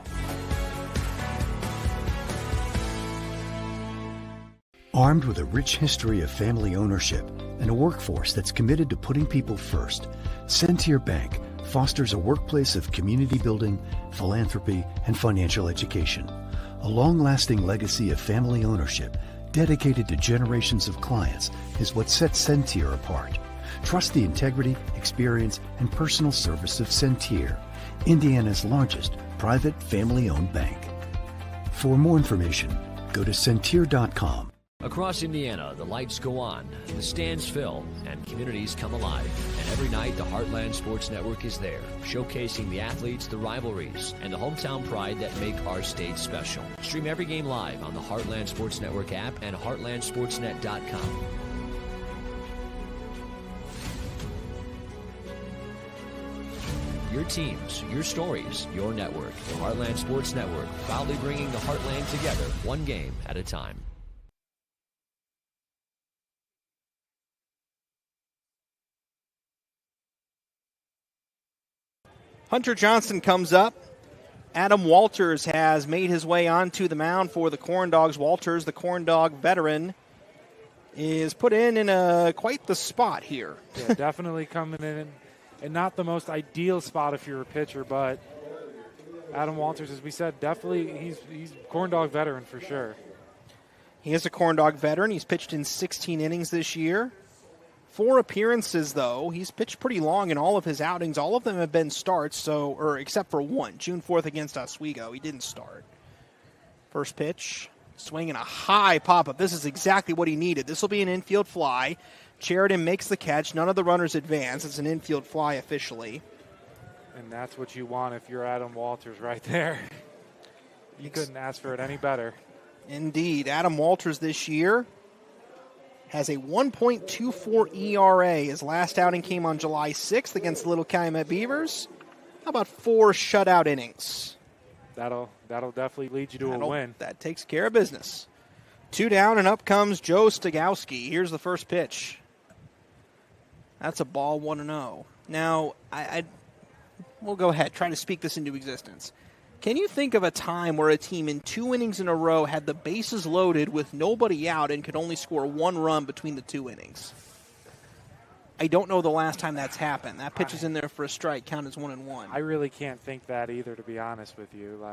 Armed with a rich history of family ownership and a workforce that's committed to putting people first, Centier Bank fosters a workplace of community building, philanthropy, and financial education. A long-lasting legacy of family ownership dedicated to generations of clients is what sets Centier apart. Trust the integrity, experience, and personal service of Centier, Indiana's largest private family-owned bank. For more information, go to Centier.com. Across Indiana, the lights go on, the stands fill, and communities come alive. And every night, the Heartland Sports Network is there, showcasing the athletes, the rivalries, and the hometown pride that make our state special. Stream every game live on the Heartland Sports Network app and heartlandsportsnet.com. Your teams, your stories, your network. The Heartland Sports Network, proudly bringing the Heartland together, one game at a time. Hunter Johnson comes up. Adam Walters has made his way onto the mound for the Corndogs. Walters, the Corndog veteran, is put in quite the spot here. Yeah, definitely coming in, and not the most ideal spot if you're a pitcher, but Adam Walters, as we said, definitely he's Corndog veteran for sure. He is a Corndog veteran. He's pitched in 16 innings this year. 4 appearances, though. He's pitched pretty long in all of his outings. All of them have been starts, except for one, June 4th against Oswego. He didn't start. First pitch, swinging a high pop-up. This is exactly what he needed. This will be an infield fly. Sheridan makes the catch. None of the runners advance. It's an infield fly officially. And that's what you want if you're Adam Walters right there. You couldn't ask for it any better. Indeed. Adam Walters this year has a 1.24 ERA. His last outing came on July 6th against the Little Calumet Beavers. How about 4 shutout innings? That'll definitely lead you to a win. That takes care of business. 2 down, and up comes Joe Stogowski. Here's the first pitch. That's a ball, 1-0. Now, we'll go ahead, try to speak this into existence. Can you think of a time where a team in 2 innings in a row had the bases loaded with nobody out and could only score 1 run between the 2 innings? I don't know the last time that's happened. That pitch is in there for a strike, count as 1-1. I really can't think that either, to be honest with you.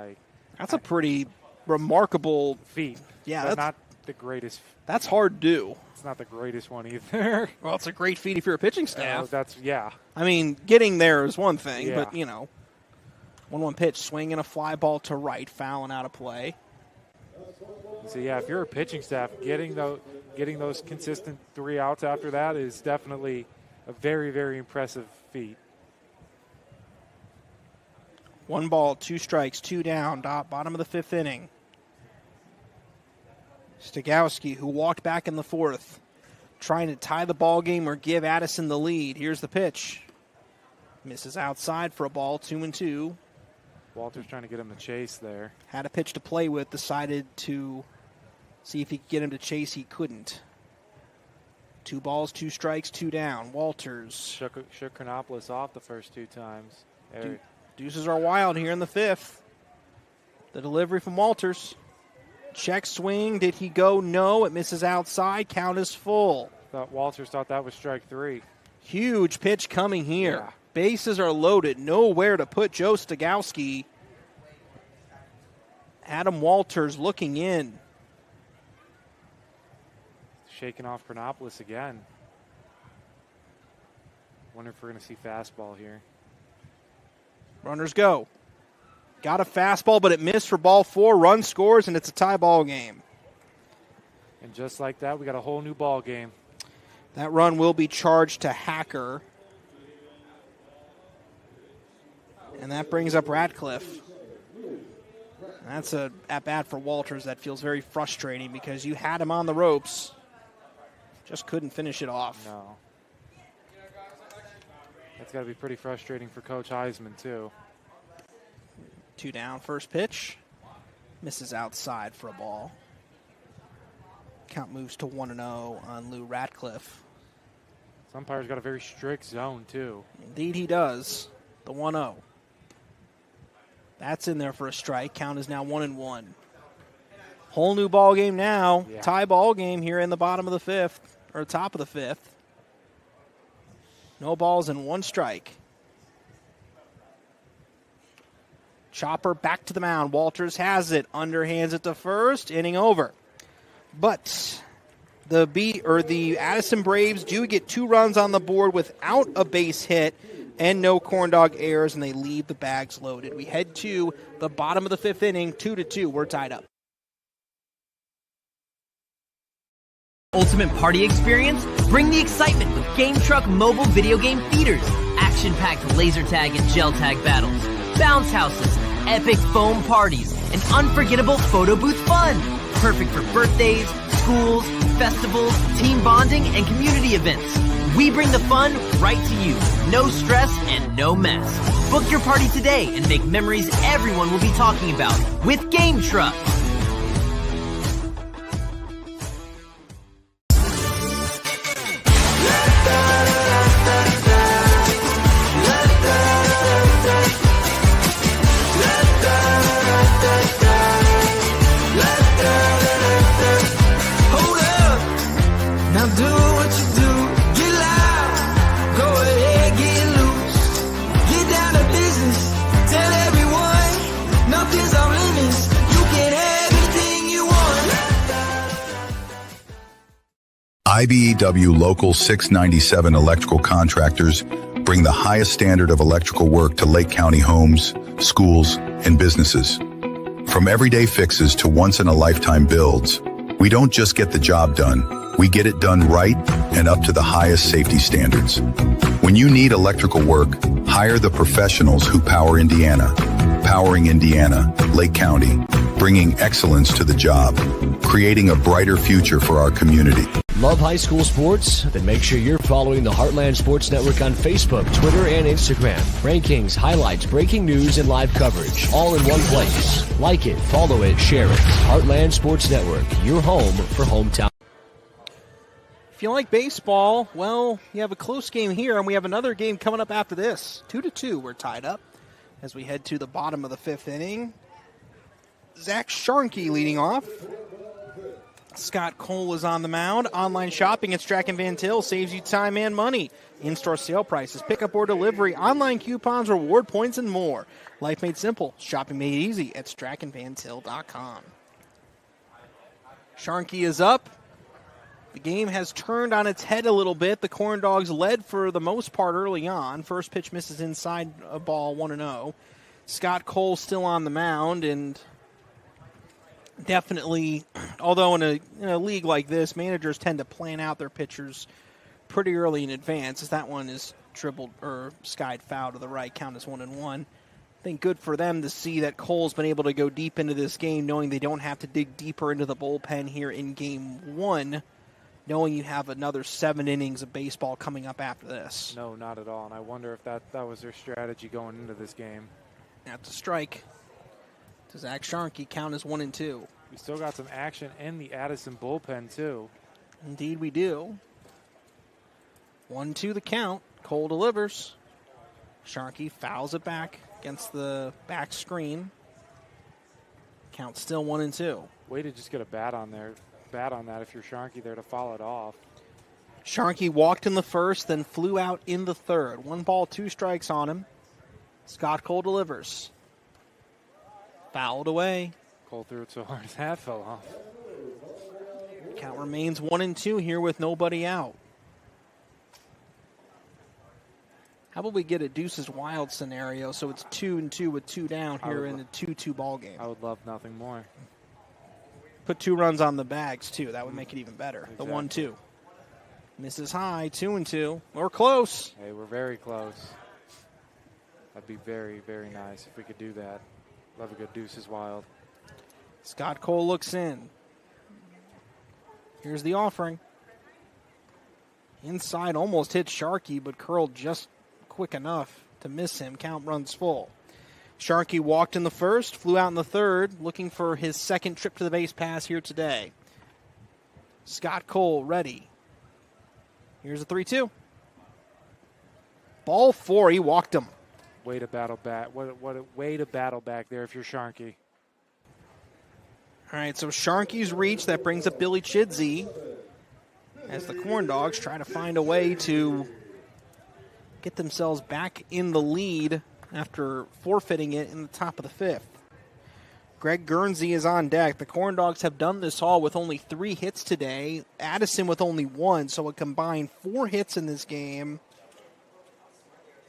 That's a pretty remarkable feat. Yeah, but that's not the greatest. That's hard to do. It's not the greatest one either. Well, it's a great feat if you're a pitching staff. Yeah. I mean, getting there is one thing, Yeah. but 1-1 pitch, swinging a fly ball to right, fouling out of play. So yeah, if you're a pitching staff, getting those consistent 3 outs after that is definitely a very, very impressive feat. 1 ball, 2 strikes, 2 down, bottom of the 5th inning. Stogowski, who walked back in the 4th, trying to tie the ball game or give Addison the lead. Here's the pitch. Misses outside for a ball, 2-2. Walter's trying to get him to chase there. Had a pitch to play with, decided to see if he could get him to chase. He couldn't. 2 balls, 2 strikes, 2 down. Walters. Shook Chronopoulos off the first 2 times. Deuces are wild here in the 5th. The delivery from Walters. Check swing. Did he go? No. It misses outside. Count is full. Walters thought that was strike 3. Huge pitch coming here. Yeah. Bases are loaded. Nowhere to put Joe Stogowski. Adam Walters looking in. Shaking off Chronopoulos again. Wonder if we're going to see fastball here. Runners go. Got a fastball, but it missed for ball 4. Run scores, and it's a tie ball game. And just like that, we got a whole new ball game. That run will be charged to Hacker. And that brings up Ratcliffe. That's a at-bat for Walters that feels very frustrating because you had him on the ropes. Just couldn't finish it off. No. That's got to be pretty frustrating for Coach Heisman, too. 2 down, first pitch. Misses outside for a ball. Count moves to 1-0 on Lou Ratcliffe. This umpire's got a very strict zone, too. Indeed he does. The 1-0. That's in there for a strike. Count is now 1-1. Whole new ball game now. Yeah. Tie ball game here in the bottom of the 5th, or top of the 5th. No balls and 1 strike. Chopper back to the mound. Walters has it. Underhands it to first. Inning over. But the Addison Braves do get 2 runs on the board without a base hit and no corndog errors, and they leave the bags loaded. We head to the bottom of the 5th inning, 2-2. We're tied up. Ultimate party experience? Bring the excitement with Game Truck mobile video game feeders. Action-packed laser tag and gel tag battles, bounce houses, epic foam parties, and unforgettable photo booth fun. Perfect for birthdays, schools, festivals, team bonding, and community events. We bring the fun right to you. No stress and no mess. Book your party today and make memories everyone will be talking about with Game Truck. IBEW Local 697 electrical contractors bring the highest standard of electrical work to Lake County homes, schools, and businesses. From everyday fixes to once-in-a-lifetime builds, we don't just get the job done, we get it done right and up to the highest safety standards. When you need electrical work, hire the professionals who power Indiana. Powering Indiana, Lake County, bringing excellence to the job, creating a brighter future for our community. Love high school sports? Then make sure you're following the Heartland Sports Network on Facebook, Twitter, and Instagram. Rankings, highlights, breaking news, and live coverage, all in one place. Like it, follow it, share it. Heartland Sports Network, your home for hometown. If you like baseball, well, you have a close game here, and we have another game coming up after this. 2-2, we're tied up as we head to the bottom of the fifth inning. Zach Sharkey leading off. Scott Cole is on the mound. Online shopping at Strack & Van Til saves you time and money. In-store sale prices, pickup or delivery, online coupons, reward points, and more. Life made simple. Shopping made easy at strackandvantil.com. Sharkey is up. The game has turned on its head a little bit. The Corndogs led for the most part early on. First pitch misses inside a ball, 1-0. Scott Cole still on the mound, and definitely, although in a league like this, managers tend to plan out their pitchers pretty early in advance, as that one is dribbled or skied foul to the right, count as 1-1. I think good for them to see that Cole's been able to go deep into this game, knowing they don't have to dig deeper into the bullpen here in game one, knowing you have another 7 innings of baseball coming up after this. No, not at all, and I wonder if that was their strategy going into this game. At the strike to Zach Sharkey, count as 1-2. We still got some action in the Addison bullpen, too. Indeed we do. 1-2 the count. Cole delivers. Sharkey fouls it back against the back screen. Count still 1-2. Way to just get a bat on that if you're Sharkey there to follow it off. Sharkey walked in the first, then flew out in the third. 1 ball, 2 strikes on him. Scott Cole delivers. Fouled away. Cole threw it so hard his hat fell off. Count remains 1-2 here with nobody out. How about we get a Deuces Wild scenario so it's 2-2 with 2 down here in a 2-2 ball game? I would love nothing more. Put 2 runs on the bags, too. That would make it even better. Exactly. The 1-2. Misses high, 2-2. We're close. Hey, we're very close. That'd be very, very nice if we could do that. Love a good Deuces Wild. Scott Cole looks in. Here's the offering. Inside almost hit Sharkey, but curled just quick enough to miss him. Count runs full. Sharkey walked in the first, flew out in the third, looking for his second trip to the base pass here today. Scott Cole ready. Here's a 3-2. Ball 4, he walked him. Way to battle back. What a way to battle back there if you're Sharkey. All right, so Sharkey's reach. That brings up Billy Chidsey as the Corndogs try to find a way to get themselves back in the lead after forfeiting it in the top of the fifth. Greg Guernsey is on deck. The Corndogs have done this all with only 3 hits today. Addison with only 1, so a combined 4 hits in this game.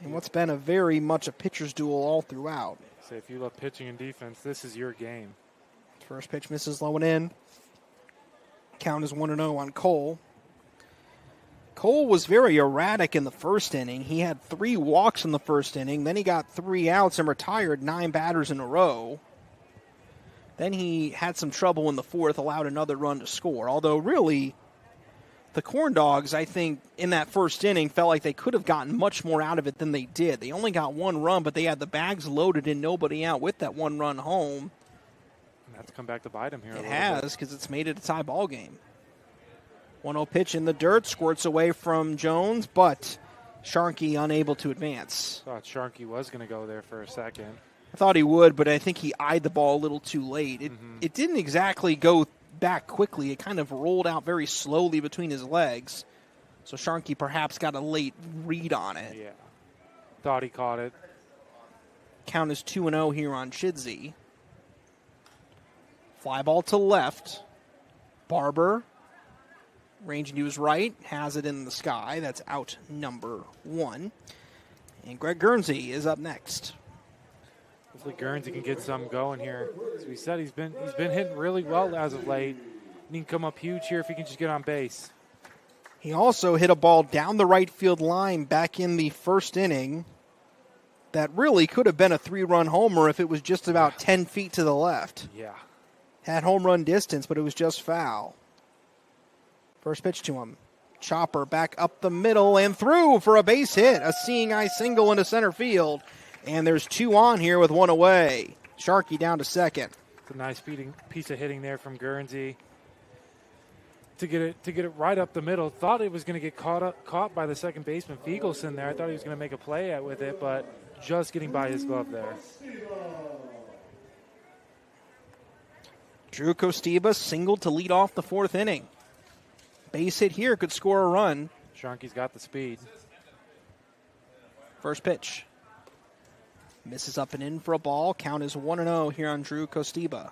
And what's been a very much a pitcher's duel all throughout. So if you love pitching and defense, this is your game. First pitch misses low and in. Count is 1-0 on Cole. Cole was very erratic in the first inning. He had 3 walks in the first inning. Then he got 3 outs and retired 9 batters in a row. Then he had some trouble in the fourth, allowed another run to score. Although really, the Corndogs, I think, in that first inning felt like they could have gotten much more out of it than they did. They only got 1 run, but they had the bags loaded and nobody out with that 1 run home. That's come back to bite him here. It has, because it's made it a tie ball game. 1-0 pitch in the dirt, squirts away from Jones, but Sharkey unable to advance. Thought Sharkey was going to go there for a second. I thought he would, but I think he eyed the ball a little too late. It didn't exactly go back quickly. It kind of rolled out very slowly between his legs. So Sharkey perhaps got a late read on it. Yeah. Thought he caught it. Count is 2-0 here on Chidsey. Fly ball to left. Barber, ranging to his right, has it in the sky. That's out number 1. And Greg Guernsey is up next. Hopefully Guernsey can get some going here. As we said, he's been hitting really well as of late. He can come up huge here if he can just get on base. He also hit a ball down the right field line back in the first inning that really could have been a 3-run homer if it was just about 10 feet to the left. Yeah. Had home run distance, but it was just foul. First pitch to him. Chopper back up the middle and through for a base hit. A seeing eye single into center field. And there's 2 on here with 1 away. Sharkey down to second. It's a nice piece of hitting there from Guernsey to get it right up the middle. Thought it was going to get caught by the second baseman Fiegelson there. I thought he was going to make a play with it, but just getting by his glove there. Drew Kostiba singled to lead off the 4th inning. Base hit here could score a run. Sharkey's got the speed. First pitch. Misses up and in for a ball. Count is 1-0 here on Drew Kostiba.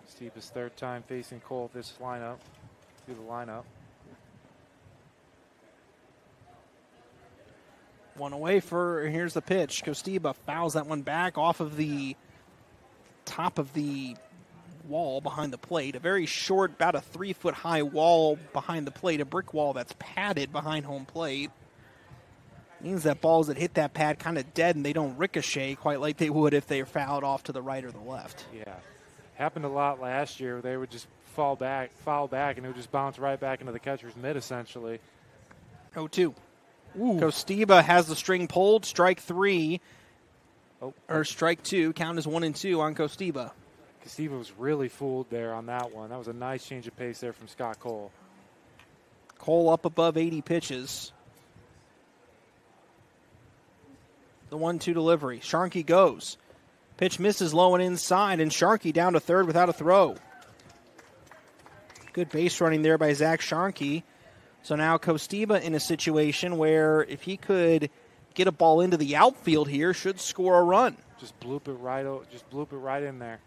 Kostiba's 3rd time facing Cole this lineup. Through the lineup. 1 away here's the pitch. Kostiba fouls that one back off of the top of the wall behind the plate. A very short, about a 3-foot high wall behind the plate. A brick wall that's padded behind home plate. Means that balls that hit that pad kind of dead and they don't ricochet quite like they would if they were fouled off to the right or the left. Yeah. Happened a lot last year. They would just foul back, and it would just bounce right back into the catcher's mitt, essentially. 0-2. Kostiba has the string pulled. Strike 3. Or strike 2. Count is 1-2 on Kostiba. Kostiba was really fooled there on that one. That was a nice change of pace there from Scott Cole. Cole up above 80 pitches. The 1-2 delivery. Sharkey goes. Pitch misses low and inside, and Sharkey down to third without a throw. Good base running there by Zach Sharkey. So now Kostiba in a situation where if he could get a ball into the outfield here, should score a run. Just bloop it right in there.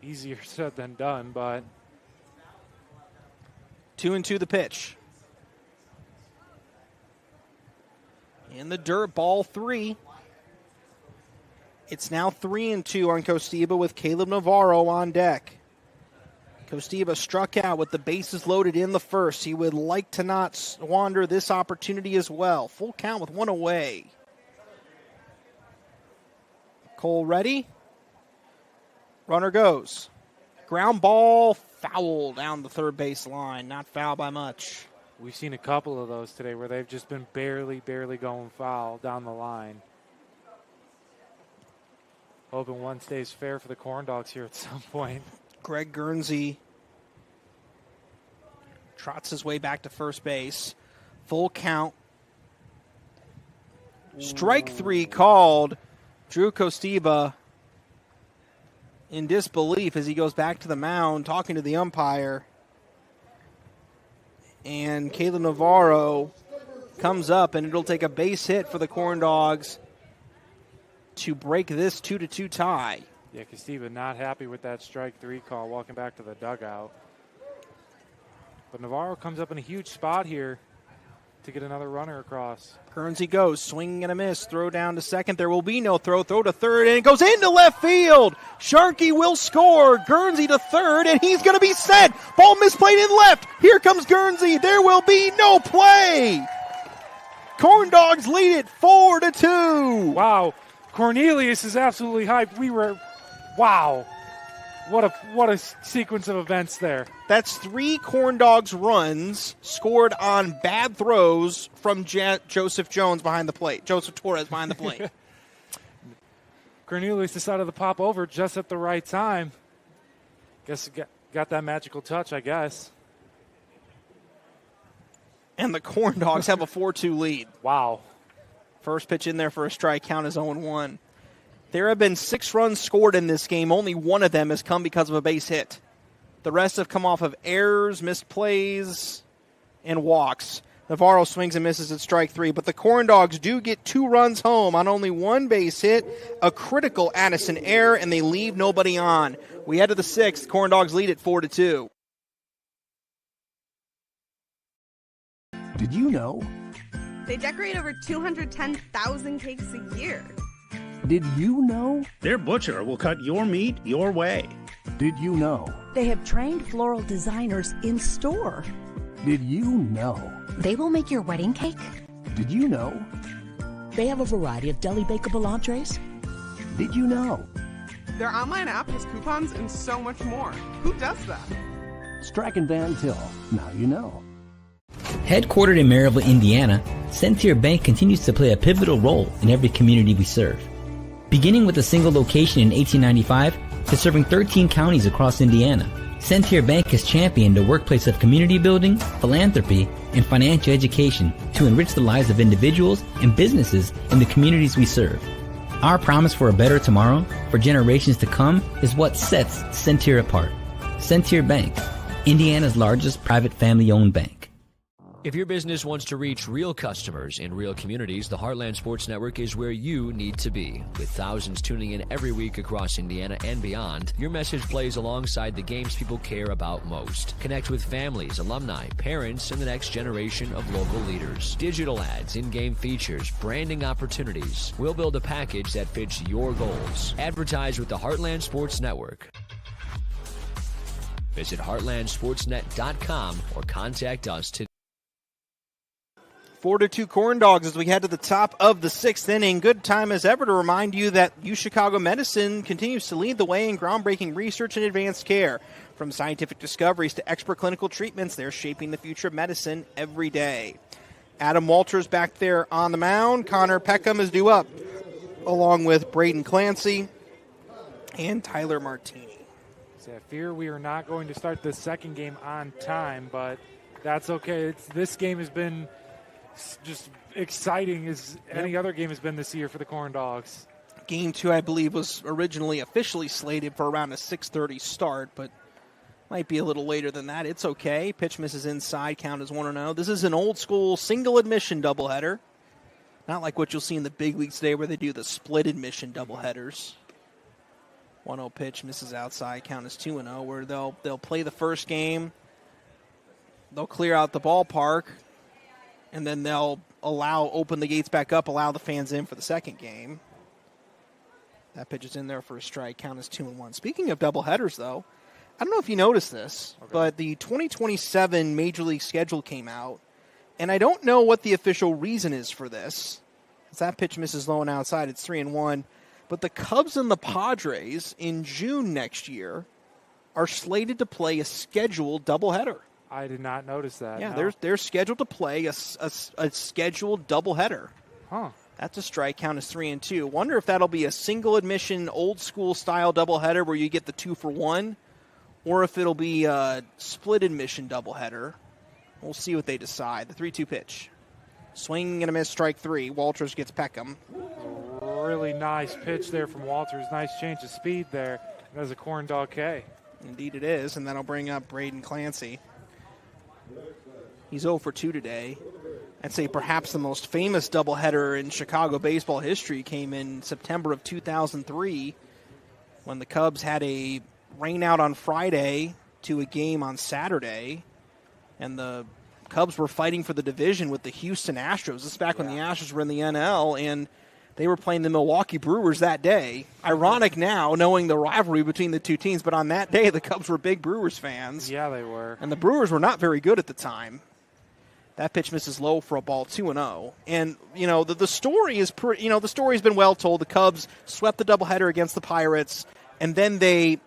Easier said than done, but 2-2 the pitch. In the dirt, ball 3. It's now 3-2 on Kostiba with Caleb Navarro on deck. Kostiba struck out with the bases loaded in the first. He would like to not squander this opportunity as well. Full count with 1 away. Cole ready. Runner goes. Ground ball, foul down the third base line. Not foul by much. We've seen a couple of those today where they've just been barely going foul down the line. Hoping one stays fair for the Corndogs here at some point. Greg Guernsey trots his way back to first base. Full count. Strike 3 called. Drew Kostiba in disbelief as he goes back to the mound talking to the umpire. And Caleb Navarro comes up, and it'll take a base hit for the Corndogs to break this 2-2 tie. Yeah, Kostiba not happy with that strike 3 call, walking back to the dugout. But Navarro comes up in a huge spot here to get another runner across. Guernsey goes, swinging and a miss, throw down to second. There will be no throw to third, and it goes into left field. Sharkey will score. Guernsey to third, and he's going to be set. Ball misplayed in left. Here comes Guernsey. There will be no play. Corndogs lead it 4-2. Wow. Cornelius is absolutely hyped. Wow. What a sequence of events there. That's 3 Corndogs runs scored on bad throws from Joseph Torres behind the plate. Cornelius decided to pop over just at the right time. Guess got that magical touch, I guess. And the Corndogs have a 4-2 lead. Wow. First pitch in there for a strike, count is 0-1. There have been 6 runs scored in this game. Only one of them has come because of a base hit. The rest have come off of errors, missed plays, and walks. Navarro swings and misses at strike 3, but the Corndogs do get 2 runs home on only 1 base hit, a critical Addison error, and they leave nobody on. We head to the 6th. Corndogs lead it 4-2. Did you know? They decorate over 210,000 cakes a year. Did you know? Their butcher will cut your meat your way. Did you know? They have trained floral designers in store. Did you know? They will make your wedding cake. Did you know? They have a variety of deli bakeable entrees. Did you know? Their online app has coupons and so much more. Who does that? Strack & Van Til. Now you know. Headquartered in Maryville, Indiana, Centier Bank continues to play a pivotal role in every community we serve. Beginning with a single location in 1895 to serving 13 counties across Indiana, Centier Bank has championed a workplace of community building, philanthropy, and financial education to enrich the lives of individuals and businesses in the communities we serve. Our promise for a better tomorrow for generations to come is what sets Centier apart. Centier Bank, Indiana's largest private family-owned bank. If your business wants to reach real customers in real communities, the Heartland Sports Network is where you need to be. With thousands tuning in every week across Indiana and beyond, your message plays alongside the games people care about most. Connect with families, alumni, parents, and the next generation of local leaders. Digital ads, in-game features, branding opportunities. We'll build a package that fits your goals. Advertise with the Heartland Sports Network. Visit heartlandsportsnet.com or contact us today. 4-2 Corndogs as we head to the top of the 6th inning. Good time as ever to remind you that UChicago Medicine continues to lead the way in groundbreaking research and advanced care. From scientific discoveries to expert clinical treatments, they're shaping the future of medicine every day. Adam Walters back there on the mound. Connor Peckham is due up, along with Braden Clancy and Tyler Martini. So I fear we are not going to start the second game on time, but that's okay. This game has been just exciting as any other game has been this year for the Corndogs. Game 2, I believe, was originally officially slated for around a 6:30 start, but might be a little later than that. It's okay. Pitch misses inside. Count is 1-0. This is an old-school single-admission doubleheader. Not like what you'll see in the big leagues today where they do the split-admission doubleheaders. 1-0 pitch misses outside. Count is 2-0, where they'll play the first game. They'll clear out the ballpark. And then they'll open the gates back up, allow the fans in for the second game. That pitch is in there for a strike. Count is 2-1. Speaking of doubleheaders, though, I don't know if you noticed this, but the 2027 Major League schedule came out, and I don't know what the official reason is for this. As that pitch misses low and outside, it's 3-1. But the Cubs and the Padres in June next year are slated to play a scheduled doubleheader. I did not notice that. Yeah, no. they're scheduled to play a scheduled doubleheader. Huh. That's a strike. Count is 3-2. Wonder if that'll be a single admission, old school style doubleheader where you get the 2-for-1, or if it'll be a split admission doubleheader. We'll see what they decide. The 3-2 pitch. Swing and a miss, strike 3. Walters gets Peckham. Really nice pitch there from Walters. Nice change of speed there. That's a Corndog K. Indeed it is, and that'll bring up Braden Clancy. He's 0 for 2 today. I'd say perhaps the most famous doubleheader in Chicago baseball history came in September of 2003 when the Cubs had a rainout on Friday to a game on Saturday, and the Cubs were fighting for the division with the Houston Astros. This is back when the Astros were in the NL, and they were playing the Milwaukee Brewers that day. Ironic now, knowing the rivalry between the two teams, but on that day, the Cubs were big Brewers fans. Yeah, they were. And the Brewers were not very good at the time. That pitch misses low for a ball, 2-0. And, the story is the story's been well told. The Cubs swept the doubleheader against the Pirates, and then the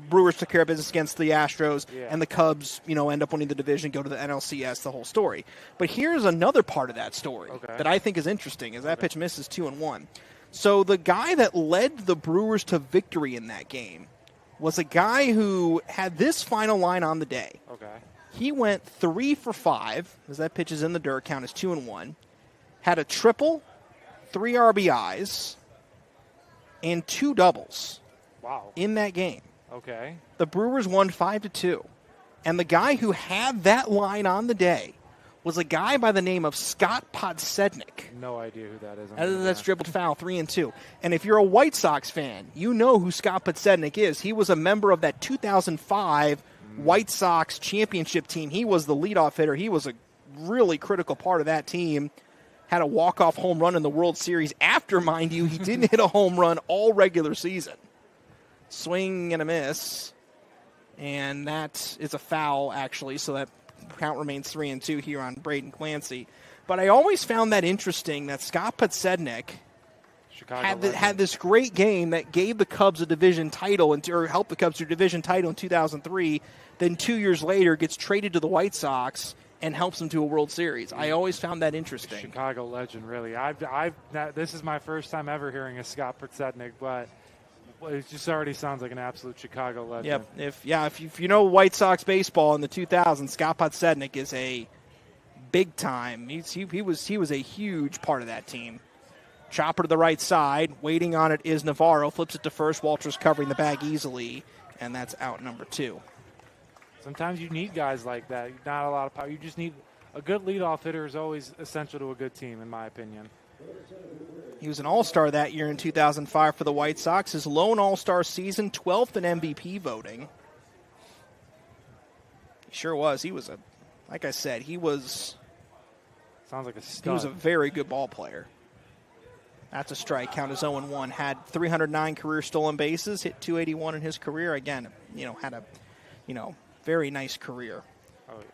Brewers took care of business against the Astros, and the Cubs, end up winning the division, go to the NLCS, the whole story. But here's another part of that story that I think is interesting, is that pitch misses 2-1. So the guy that led the Brewers to victory in that game was a guy who had this final line on the day. Okay. He went 3 for 5, as that pitch is in the dirt, count is 2-1. Had a triple, 3 RBIs, and 2 doubles. Wow. In that game. Okay. The Brewers won 5-2. And the guy who had that line on the day was a guy by the name of Scott Podsednik. No idea who that is. Other than that's dribbled foul, 3-2. And if you're a White Sox fan, you know who Scott Podsednik is. He was a member of that 2005 White Sox championship team. He was the leadoff hitter. He was a really critical part of that team. Had a walk-off home run in the World Series after, mind you, he didn't hit a home run all regular season. Swing and a miss. And that is a foul, actually, so that count remains 3-2 here on Braden Clancy. But I always found that interesting that Scott Podsednik had this great game that gave the Cubs a division title or helped the Cubs to a division title in 2003. Then 2 years later, gets traded to the White Sox and helps them to a World Series. I always found that interesting. Chicago legend, really. This is my first time ever hearing a Scott Podsednik, but it just already sounds like an absolute Chicago legend. Yep. If you know White Sox baseball in the 2000s, Scott Podsednik is a big time. He was a huge part of that team. Chopper to the right side. Waiting on it is Navarro. Flips it to first. Walters covering the bag easily, and that's out number 2. Sometimes you need guys like that. Not a lot of power. You just need a good leadoff hitter is always essential to a good team, in my opinion. He was an all-star that year in 2005 for the White Sox. His lone all-star season, 12th in MVP voting. He sure was. He was like I said, he was. Sounds like a stud. He was a very good ball player. That's a strike. Count as 0-1. Had 309 career stolen bases. Hit 281 in his career. Again, had a, very nice career. Oh, yeah.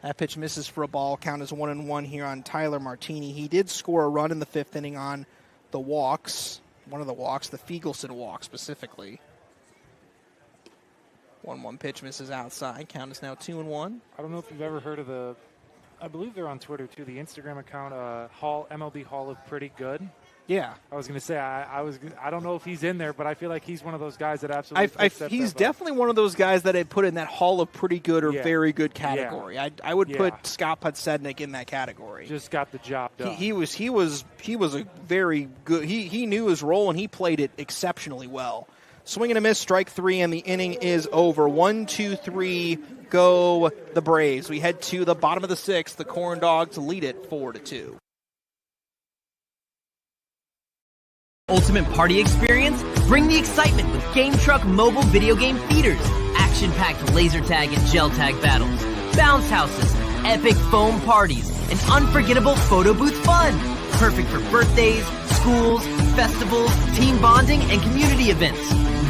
That pitch misses for a ball. Count as 1-1 here on Tyler Martini. He did score a run in the 5th inning on the walks. One of the walks, the Fiegelson walk specifically. 1-1 pitch misses outside. Count is now 2-1. I don't know if you've ever heard of I believe they're on Twitter too, the Instagram account, MLB Hall of Pretty Good. Yeah. I was going to say, I don't know if he's in there, but I feel like he's one of those guys that absolutely he's definitely one of those guys that I'd put in that Hall of Pretty Good or very good category. Yeah. I would put Scott Podsednik in that category. Just got the job done. He was a very good, he knew his role and he played it exceptionally well. Swing and a miss, strike 3, and the inning is over. 1, 2, 3, go the Braves. We head to the bottom of the 6th. The Corndogs lead it 4-2. Ultimate party experience? Bring the excitement with Game Truck mobile video game feeders. Action-packed laser tag and gel tag battles. Bounce houses, epic foam parties, and unforgettable photo booth fun. Perfect for birthdays, schools, festivals, team bonding, and community events.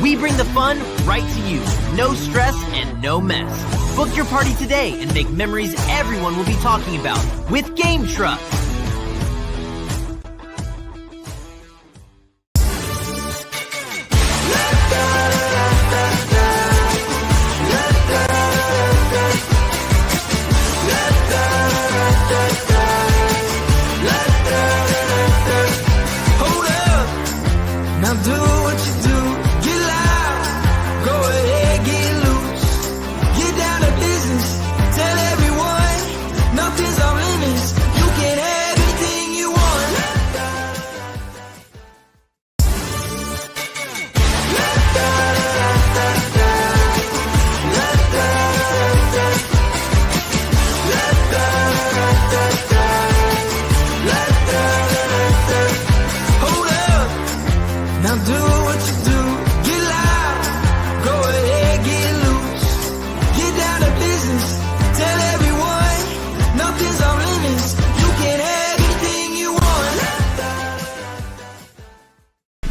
We bring the fun right to you. No stress and no mess. Book your party today and make memories everyone will be talking about with Game Truck.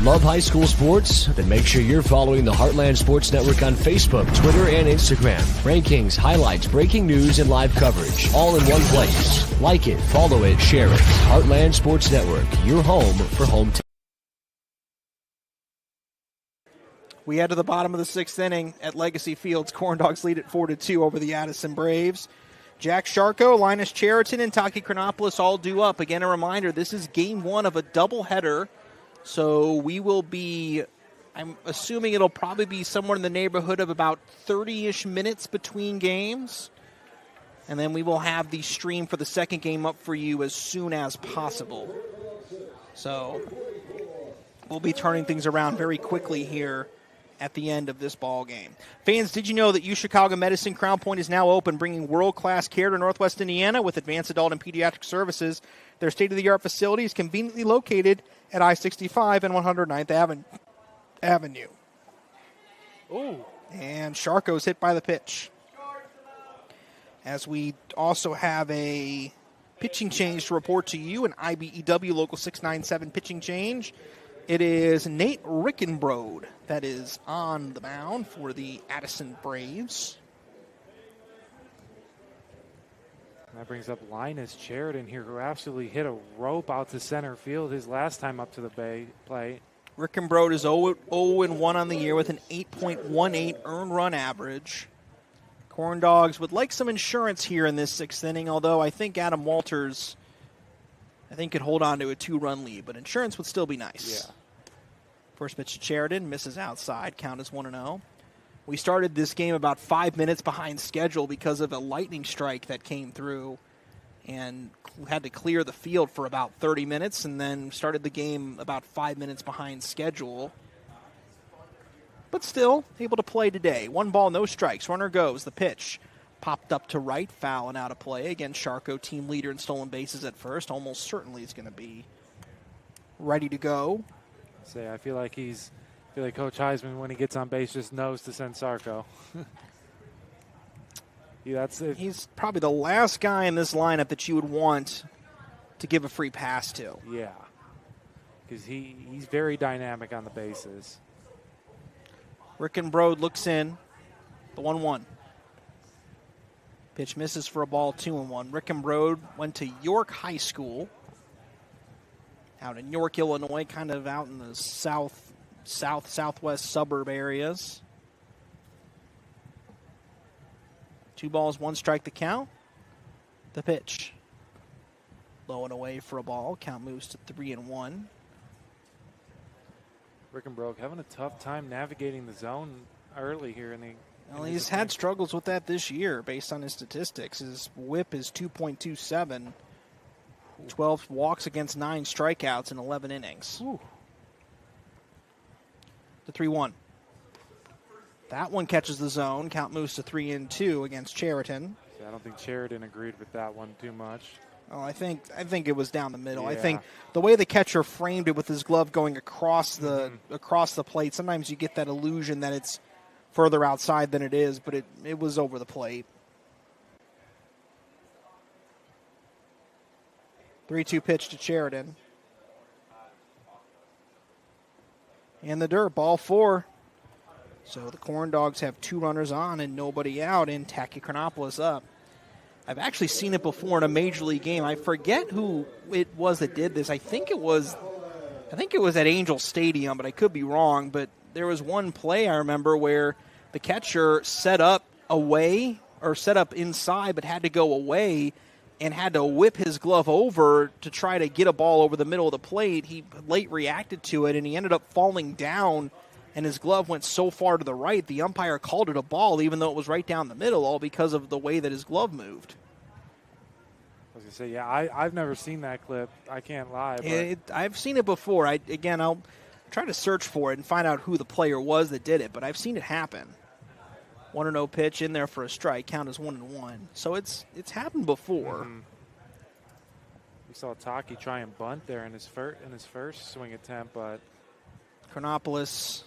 Love high school sports? Then make sure you're following the Heartland Sports Network on Facebook, Twitter, and Instagram. Rankings, highlights, breaking news, and live coverage, all in one place. Like it, follow it, share it. Heartland Sports Network, your home for home. We head to the bottom of the 6th inning at Legacy Fields. Corndogs lead at 4-2 over the Addison Braves. Jack Sharko, Linus Cheriton, and Taki Chronopoulos all due up. Again, a reminder, this is game 1 of a doubleheader. So we will be, I'm assuming it'll probably be somewhere in the neighborhood of about 30-ish minutes between games. And then we will have the stream for the second game up for you as soon as possible. So we'll be turning things around very quickly here at the end of this ball game. Fans, did you know that UChicago Medicine Crown Point is now open, bringing world-class care to Northwest Indiana with advanced adult and pediatric services? Their state-of-the-art facility is conveniently located at I-65 and 109th Avenue. Ooh. And Sharko's hit by the pitch. As we also have a pitching change to report to you, an IBEW Local 697 pitching change. It is Nate Rickenbrode that is on the mound for the Addison Braves. That brings up Linus Sheridan here, who absolutely hit a rope out to center field his last time up to the plate. Rickenbrode is 0-1 on the year with an 8.18 earned run average. Corndogs would like some insurance here in this 6th inning, although I think Adam Walters, could hold on to a 2-run lead, but insurance would still be nice. Yeah. First pitch to Sheridan, misses outside, count is 1-0. We started this game about 5 minutes behind schedule because of a lightning strike that came through and had to clear the field for about 30 minutes and then started the game about 5 minutes behind schedule. But still able to play today. 1 ball, no strikes. Runner goes. The pitch popped up to right, foul and out of play. Again, Sharko, team leader in stolen bases at first. Almost certainly is going to be ready to go. I feel like Coach Heisman, when he gets on base, just knows to send Sarko. Yeah, that's it. He's probably the last guy in this lineup that you would want to give a free pass to. Yeah, because he's very dynamic on the bases. Rickenbrode looks in. The 1-1. Pitch misses for a ball, 2-1. Rickenbrode went to York High School out in York, Illinois, kind of out in the southwest suburb areas. 2 balls, 1 strike, the count. The pitch. Low and away for a ball. Count moves to 3-1. Rickenbrode having a tough time navigating the zone early here in the. Well, he's had struggles with that this year based on his statistics. His whip is 2.27. 12 walks against 9 strikeouts in 11 innings. Ooh. The 3-1. That one catches the zone. Count moves to 3-2 against Cheriton. I don't think Sheridan agreed with that one too much. Oh, I think it was down the middle. Yeah. I think the way the catcher framed it with his glove going across the plate, sometimes you get that illusion that it's further outside than it is, but it was over the plate. 3-2 pitch to Sheridan. And the dirt, ball 4. So the Corndogs have 2 runners on and nobody out, and Tacky Chronopolis up. I've actually seen it before in a major league game. I forget who it was that did this. I think it was at Angel Stadium, but I could be wrong. But there was one play I remember where the catcher set up inside, but had to go away and had to whip his glove over to try to get a ball over the middle of the plate. He late reacted to it, and he ended up falling down, and his glove went so far to the right, the umpire called it a ball, even though it was right down the middle, all because of the way that his glove moved. I was going to say, yeah, I've never seen that clip. I can't lie. But I've seen it before. I'll try to search for it and find out who the player was that did it, but I've seen it happen. 1-0 pitch in there for a strike. Count is 1-1. So it's happened before. Mm-hmm. We saw Taki try and bunt there in his first swing attempt, but Chronopolis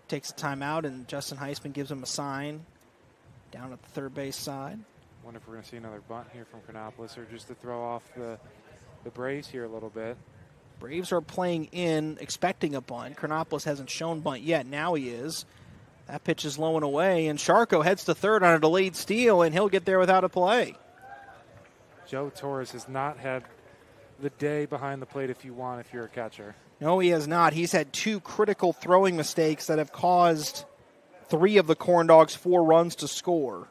takes a timeout, and Justin Heisman gives him a sign down at the third base side. Wonder if we're going to see another bunt here from Chronopolis, or just to throw off the Braves here a little bit. Braves are playing in, expecting a bunt. Chronopolis hasn't shown bunt yet. Now he is. That pitch is low and away, and Sharko heads to third on a delayed steal, and he'll get there without a play. Joe Torres has not had the day behind the plate if you're a catcher. No, he has not. He's had 2 critical throwing mistakes that have caused 3 of the Corndogs 4 runs to score.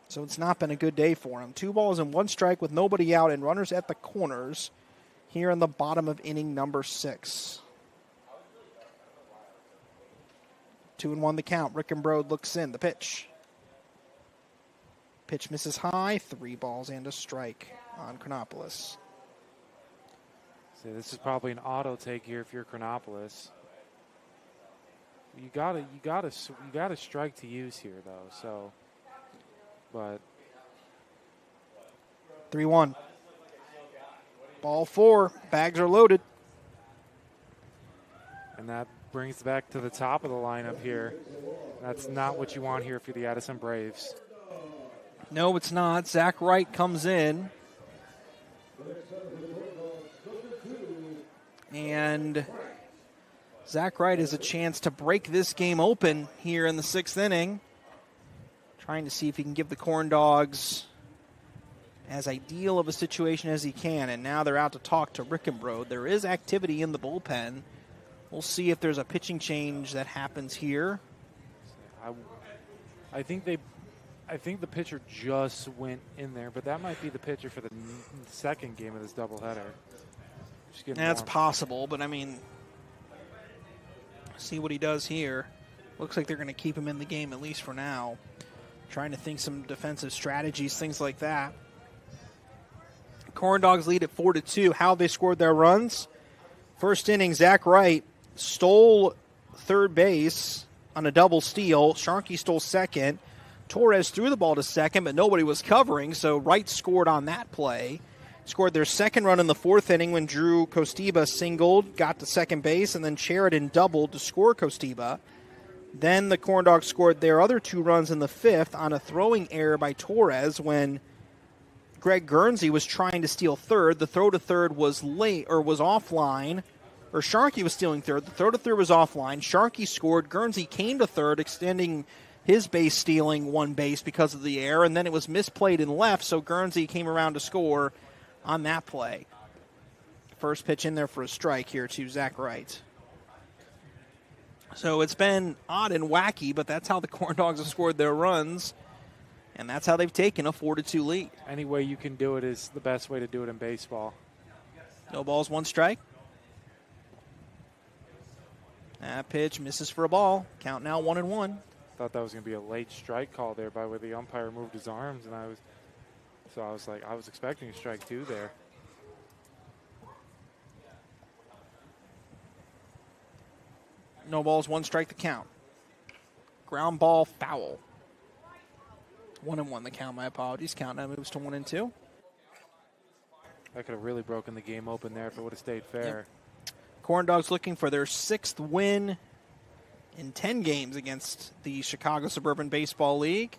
So it's not been a good day for him. 2 balls and 1 strike with nobody out and runners at the corners here in the bottom of inning number 6. 2-1 the count. Rickenbrode looks in. The pitch. Pitch misses high. 3 balls and a strike on Chronopolis. So this is probably an auto take here if you're Chronopolis. You gotta strike to use here though. So, but 3-1. Ball 4. Bags are loaded. And that brings back to the top of the lineup here. That's not what you want here for the Addison Braves. No, it's not. Zach Wright comes in. And Zach Wright has a chance to break this game open here in the 6th inning. trying to see if he can give the Corndogs as ideal of a situation as he can. And now they're out to talk to Rickenbrode. There is activity in the bullpen. We'll see if there's a pitching change that happens here. I think the pitcher just went in there, but that might be the pitcher for the second game of this doubleheader. That's possible, but I mean, see what he does here. Looks like they're going to keep him in the game at least for now. Trying to think some defensive strategies, things like that. Corndogs lead at 4-2. How they scored their runs? First inning, Zach Wright stole third base on a double steal. Sharkey stole second. Torres threw the ball to second, but nobody was covering, so Wright scored on that play. Scored their second run in the fourth inning when Drew Kostiba singled, got to second base, and then Sheridan doubled to score Kostiba. Then the Corndogs scored their other 2 runs in the fifth on a throwing error by Torres when Greg Guernsey was trying to steal third. The throw to third was late or was offline, or Sharkey was stealing third. The throw to third was offline. Sharkey scored. Guernsey came to third, extending his base stealing 1 base because of the error, and then it was misplayed in left, so Guernsey came around to score on that play. First pitch in there for a strike here to Zach Wright. So it's been odd and wacky, but that's how the Corndogs have scored their runs, and that's how they've taken a 4-2 lead. Any way you can do it is the best way to do it in baseball. No balls, 1 strike. That pitch misses for a ball. Count now 1-1. Thought that was going to be a late strike call there by where the umpire moved his arms, and I was expecting a strike 2 there. No balls, 1 strike the count. Ground ball, foul. 1-1 the count, my apologies. Count now moves to 1-2. That could have really broken the game open there if it would have stayed fair. Yep. Corndogs looking for their 6th win in 10 games against the Chicago Suburban Baseball League.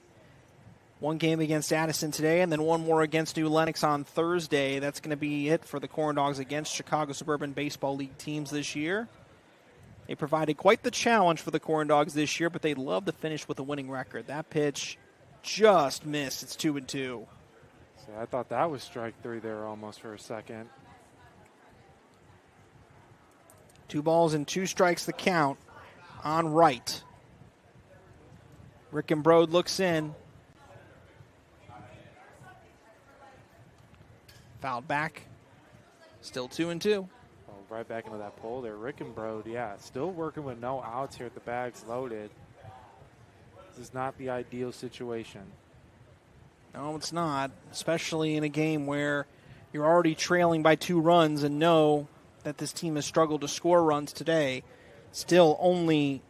1 game against Addison today, and then 1 more against New Lenox on Thursday. That's going to be it for the Corndogs against Chicago Suburban Baseball League teams this year. They provided quite the challenge for the Corndogs this year, but they'd love to finish with a winning record. That pitch just missed. It's 2-2. So I thought that was strike 3 there almost for a second. 2 balls and 2 strikes the count on Wright. Rickenbrode looks in. Fouled back. Still 2-2. Oh, right back into that pole there. Rickenbrode, yeah, still working with no outs here at the bags loaded. This is not the ideal situation. No, it's not, especially in a game where you're already trailing by 2 runs and know that this team has struggled to score runs today. Still only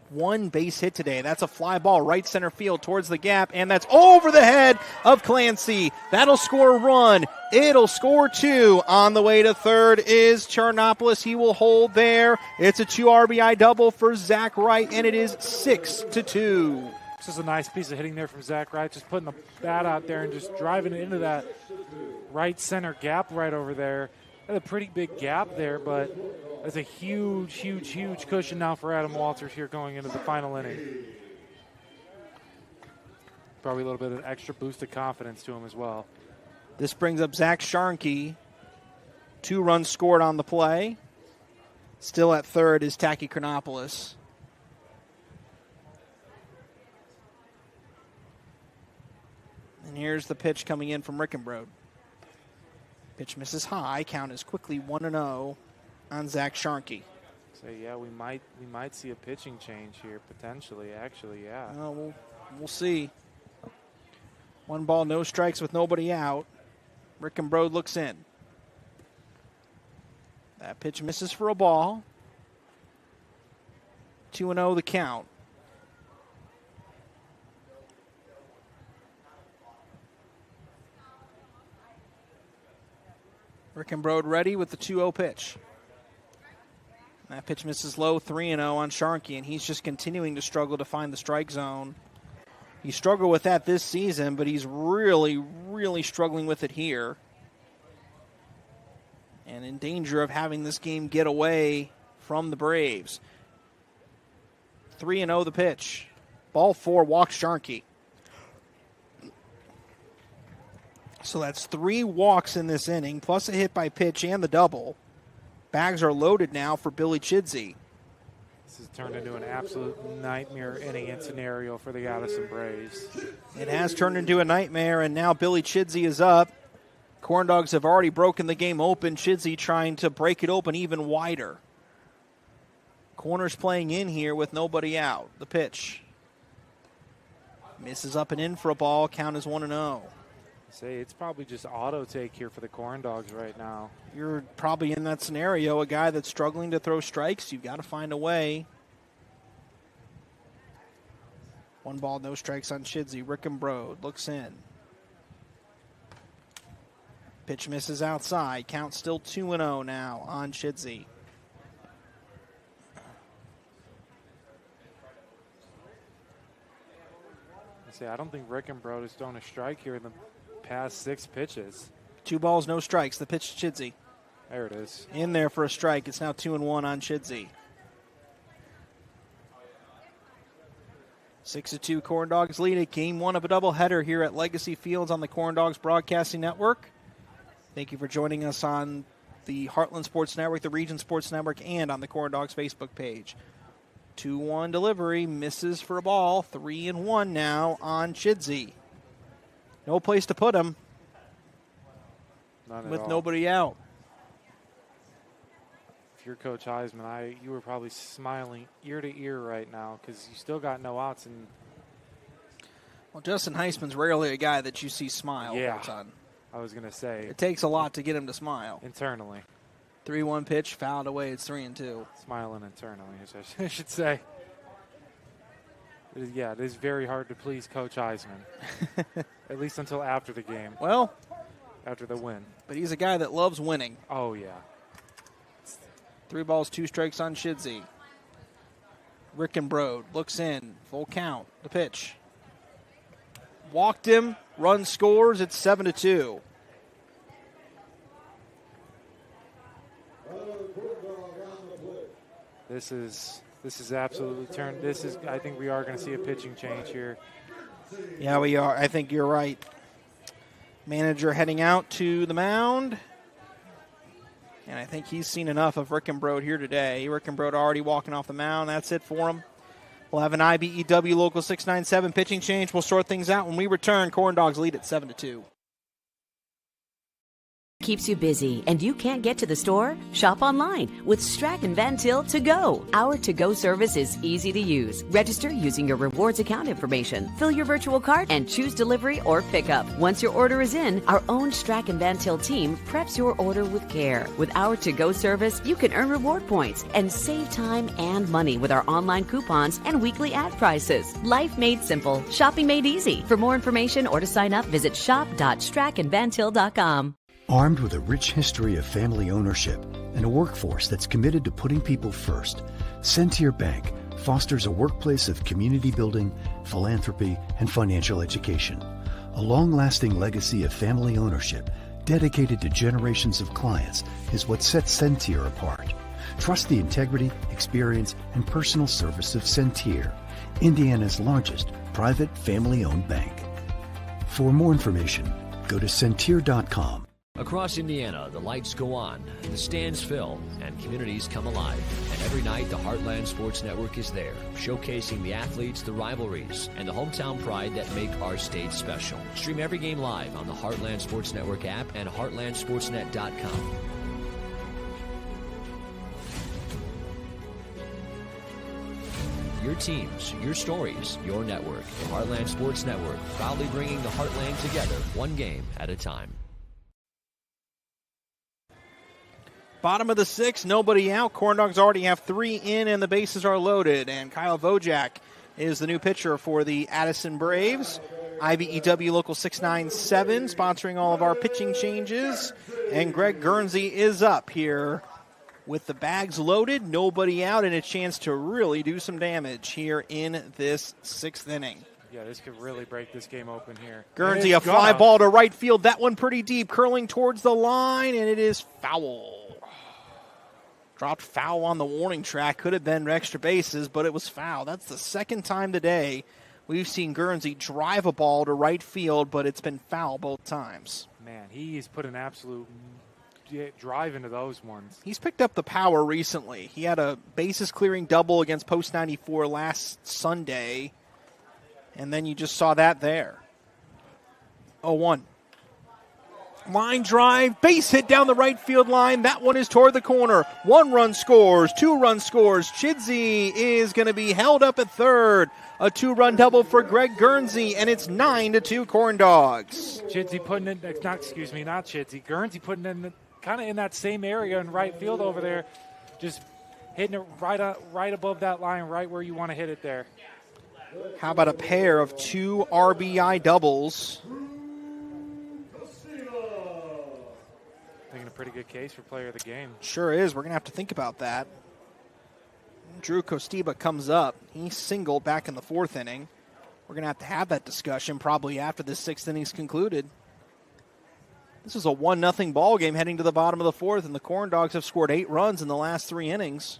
1 base hit today. That's a fly ball right center field towards the gap, and that's over the head of Clancy. That'll score a run. It'll score 2. On the way to third is Chernopoulos. He will hold there. It's a 2 RBI double for Zach Wright, and it is 6-2. This is a nice piece of hitting there from Zach Wright, just putting the bat out there and just driving it into that right center gap right over there. Had a pretty big gap there, but that's a huge, huge, huge cushion now for Adam Walters here going into the final inning. Probably a little bit of an extra boost of confidence to him as well. This brings up Zach Sharkey. 2 runs scored on the play. Still at third is Taki Chronopoulos. And here's the pitch coming in from Rickenbrode. Pitch misses high. Count is quickly 1-0 on Zach Sharkey. So yeah, we might see a pitching change here potentially. Actually, yeah. We'll see. 1 ball, no strikes with nobody out. Rickenbrode looks in. That pitch misses for a ball. 2-0 the count. Rickenbrode ready with the 2-0 pitch. That pitch misses low, 3-0 on Sharkey, and he's just continuing to struggle to find the strike zone. He struggled with that this season, but he's really, really struggling with it here. And in danger of having this game get away from the Braves. 3-0 the pitch. Ball 4, walks Sharkey. So that's 3 walks in this inning, plus a hit by pitch and the double. Bags are loaded now for Billy Chidsey. This has turned into an absolute nightmare inning and scenario for the Addison Braves. It has turned into a nightmare, and now Billy Chidsey is up. Corndogs have already broken the game open. Chidsey trying to break it open even wider. Corners playing in here with nobody out. The pitch. Misses up and in for a ball. Count is 1-0. Say it's probably just auto take here for the Corndogs right now. You're probably in that scenario. A guy that's struggling to throw strikes, you've got to find a way. 1 ball, no strikes on Chidsey. Rickenbrode looks in. Pitch misses outside. Count still 2-0 now on Chidsey. I don't think Rickenbrode has thrown a strike here in the past 6 pitches. 2 balls, no strikes. The pitch to Chidsey. There it is. In there for a strike. It's now 2-1 on Chidsey. 6-2 Corndogs lead it. Game 1 of a doubleheader here at Legacy Fields on the Corndogs Broadcasting Network. Thank you for joining us on the Heartland Sports Network, the Region Sports Network, and on the Corndogs Facebook page. 2-1 delivery, misses for a ball. 3-1 now on Chidsey. No place to put him with nobody out. If you're Coach Heisman, you were probably smiling ear to ear right now because you still got no outs. And well, Justin Heisman's rarely a guy that you see smile. Yeah, I was going to say. It takes a lot to get him to smile. Internally. 3-1 pitch, fouled away. It's 3-2. Smiling internally, I should say. It is very hard to please Coach Heisman, at least until after the game. Well, after the win. But he's a guy that loves winning. Oh, yeah. 3 balls, 2 strikes on Chidsey. Rickenbrode looks in. Full count. The pitch. Walked him. Run scores. It's 7-2. This is absolutely turned. I think we are going to see a pitching change here. Yeah, we are. I think you're right. Manager heading out to the mound. And I think he's seen enough of Rickenbrode here today. Rickenbrode already walking off the mound. That's it for him. We'll have an IBEW Local 697 pitching change. We'll sort things out when we return. Corndogs lead at 7-2. Keeps you busy and you can't get to the store? Shop online with Strachan Van Til To Go. Our to-go service is easy to use. Register using your rewards account information. Fill your virtual cart and choose delivery or pickup. Once your order is in, our own Strachan Van Til team preps your order with care. With our to-go service, you can earn reward points and save time and money with our online coupons and weekly ad prices. Life made simple. Shopping made easy. For more information or to sign up, visit shop.strachanvantil.com. Armed with a rich history of family ownership and a workforce that's committed to putting people first, Centier Bank fosters a workplace of community building, philanthropy, and financial education. A long-lasting legacy of family ownership dedicated to generations of clients is what sets Centier apart. Trust the integrity, experience, and personal service of Centier, Indiana's largest private family-owned bank. For more information, go to Centier.com. Across Indiana, the lights go on, the stands fill, and communities come alive. And every night, the Heartland Sports Network is there, showcasing the athletes, the rivalries, and the hometown pride that make our state special. Stream every game live on the Heartland Sports Network app and heartlandsportsnet.com. Your teams, your stories, your network. The Heartland Sports Network, proudly bringing the Heartland together, one game at a time. Bottom of the 6th, nobody out. Corndogs already have 3 in, and the bases are loaded. And Kyle Vojak is the new pitcher for the Addison Braves. IBEW Local 697 sponsoring all of our pitching changes. And Greg Guernsey is up here with the bags loaded, nobody out, and a chance to really do some damage here in this 6th inning. Yeah, this could really break this game open here. Guernsey, a fly ball to right field. That one pretty deep, curling towards the line, and it is foul. Dropped foul on the warning track. Could have been extra bases, but it was foul. That's the second time today we've seen Guernsey drive a ball to right field, but it's been foul both times. Man, he's put an absolute drive into those ones. He's picked up the power recently. He had a bases-clearing double against Post 94 last Sunday, and then you just saw that there. 0-1. Line drive, base hit down the right field line. That one is toward the corner. 1 run scores, 2 run scores. Chidsey is going to be held up at third. A 2-run double for Greg Guernsey, and it's 9-2 Corndogs. Chidsey putting in, not Chidsey. Guernsey putting in kind of in that same area in right field over there, just hitting it right above that line, right where you want to hit it there. How about a pair of 2 RBI doubles? Making a pretty good case for player of the game. Sure is. We're going to have to think about that. Drew Costiba comes up. He singled back in the 4th inning. We're going to have that discussion probably after the 6th inning's concluded. This is a 1-0 ball game heading to the bottom of the 4th, and the Corndogs have scored 8 runs in the last 3 innings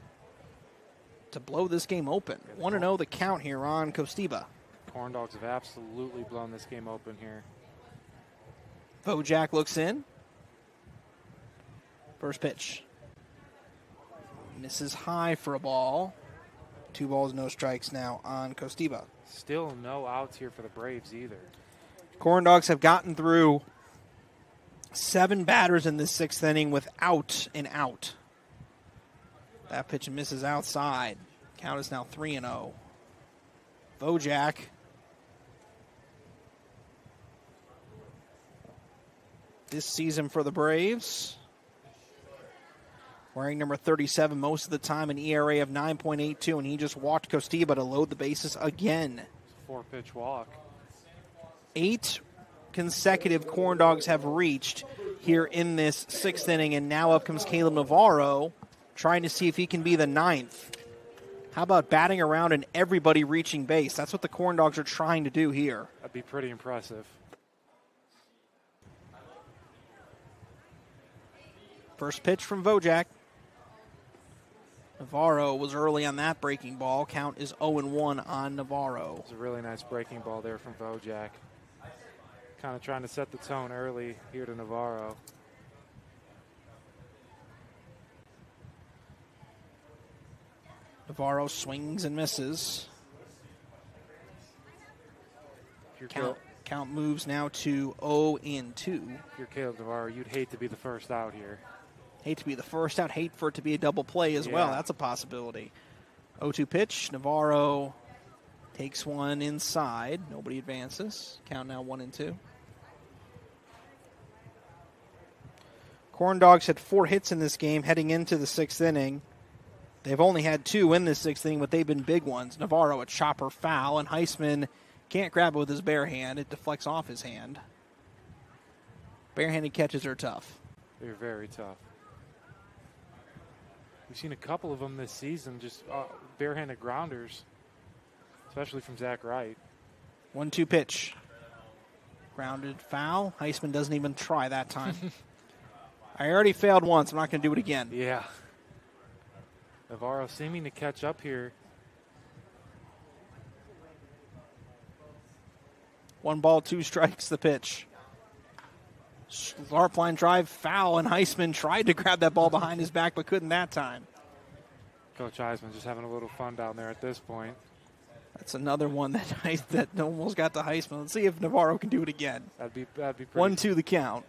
to blow this game open. 1-0 the count here on Costiba. Corndogs have absolutely blown this game open here. Vojak looks in. First pitch. Misses high for a ball. 2 balls, no strikes now on Costiba. Still no outs here for the Braves either. Corndogs have gotten through 7 batters in this 6th inning without an out. That pitch misses outside. Count is now 3-0. Vojak. This season for the Braves, wearing number 37 most of the time, an ERA of 9.82, and he just walked Costiba to load the bases again. 4-pitch walk. 8 consecutive Corndogs have reached here in this 6th inning, and now up comes Caleb Navarro, trying to see if he can be the 9th. How about batting around and everybody reaching base? That's what the Corndogs are trying to do here. That'd be pretty impressive. First pitch from Vojak. Navarro was early on that breaking ball. Count is 0-1 on Navarro. It's a really nice breaking ball there from Vojak. Kind of trying to set the tone early here to Navarro. Navarro swings and misses. Count moves now to 0-2. If you're Caleb Navarro, you'd hate to be the first out here. Hate to be the first out. Hate for it to be a double play as well. That's a possibility. 0-2 pitch. Navarro takes one inside. Nobody advances. Count now 1-2. Corndogs had 4 hits in this game heading into the 6th inning. They've only had 2 in this 6th inning, but they've been big ones. Navarro a chopper foul, and Heisman can't grab it with his bare hand. It deflects off his hand. Barehanded catches are tough. They're very tough. We've seen a couple of them this season, just barehanded grounders, especially from Zach Wright. 1-2 pitch. Grounded foul. Heisman doesn't even try that time. I already failed once. I'm not going to do it again. Yeah. Navarro seeming to catch up here. 1 ball, 2 strikes, the pitch. Sharp line drive, foul, and Heisman tried to grab that ball behind his back, but couldn't that time. Coach Heisman just having a little fun down there at this point. That's another one that almost got to Heisman. Let's see if Navarro can do it again. That'd be pretty. 1-2 the count.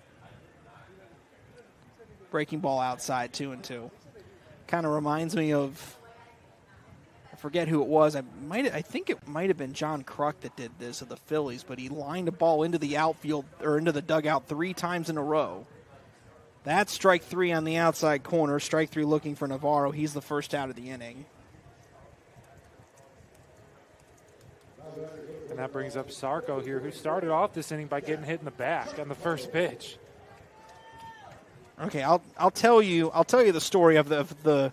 Breaking ball outside, 2-2. Kind of reminds me of, I forget who it was. I think it might have been John Kruk that did this of the Phillies, but he lined a ball into the outfield or into the dugout 3 times in a row. That's strike 3 on the outside corner. Strike 3 looking for Navarro. He's the first out of the inning. And that brings up Sarko here, who started off this inning by getting hit in the back on the first pitch. Okay, I'll tell you the story of the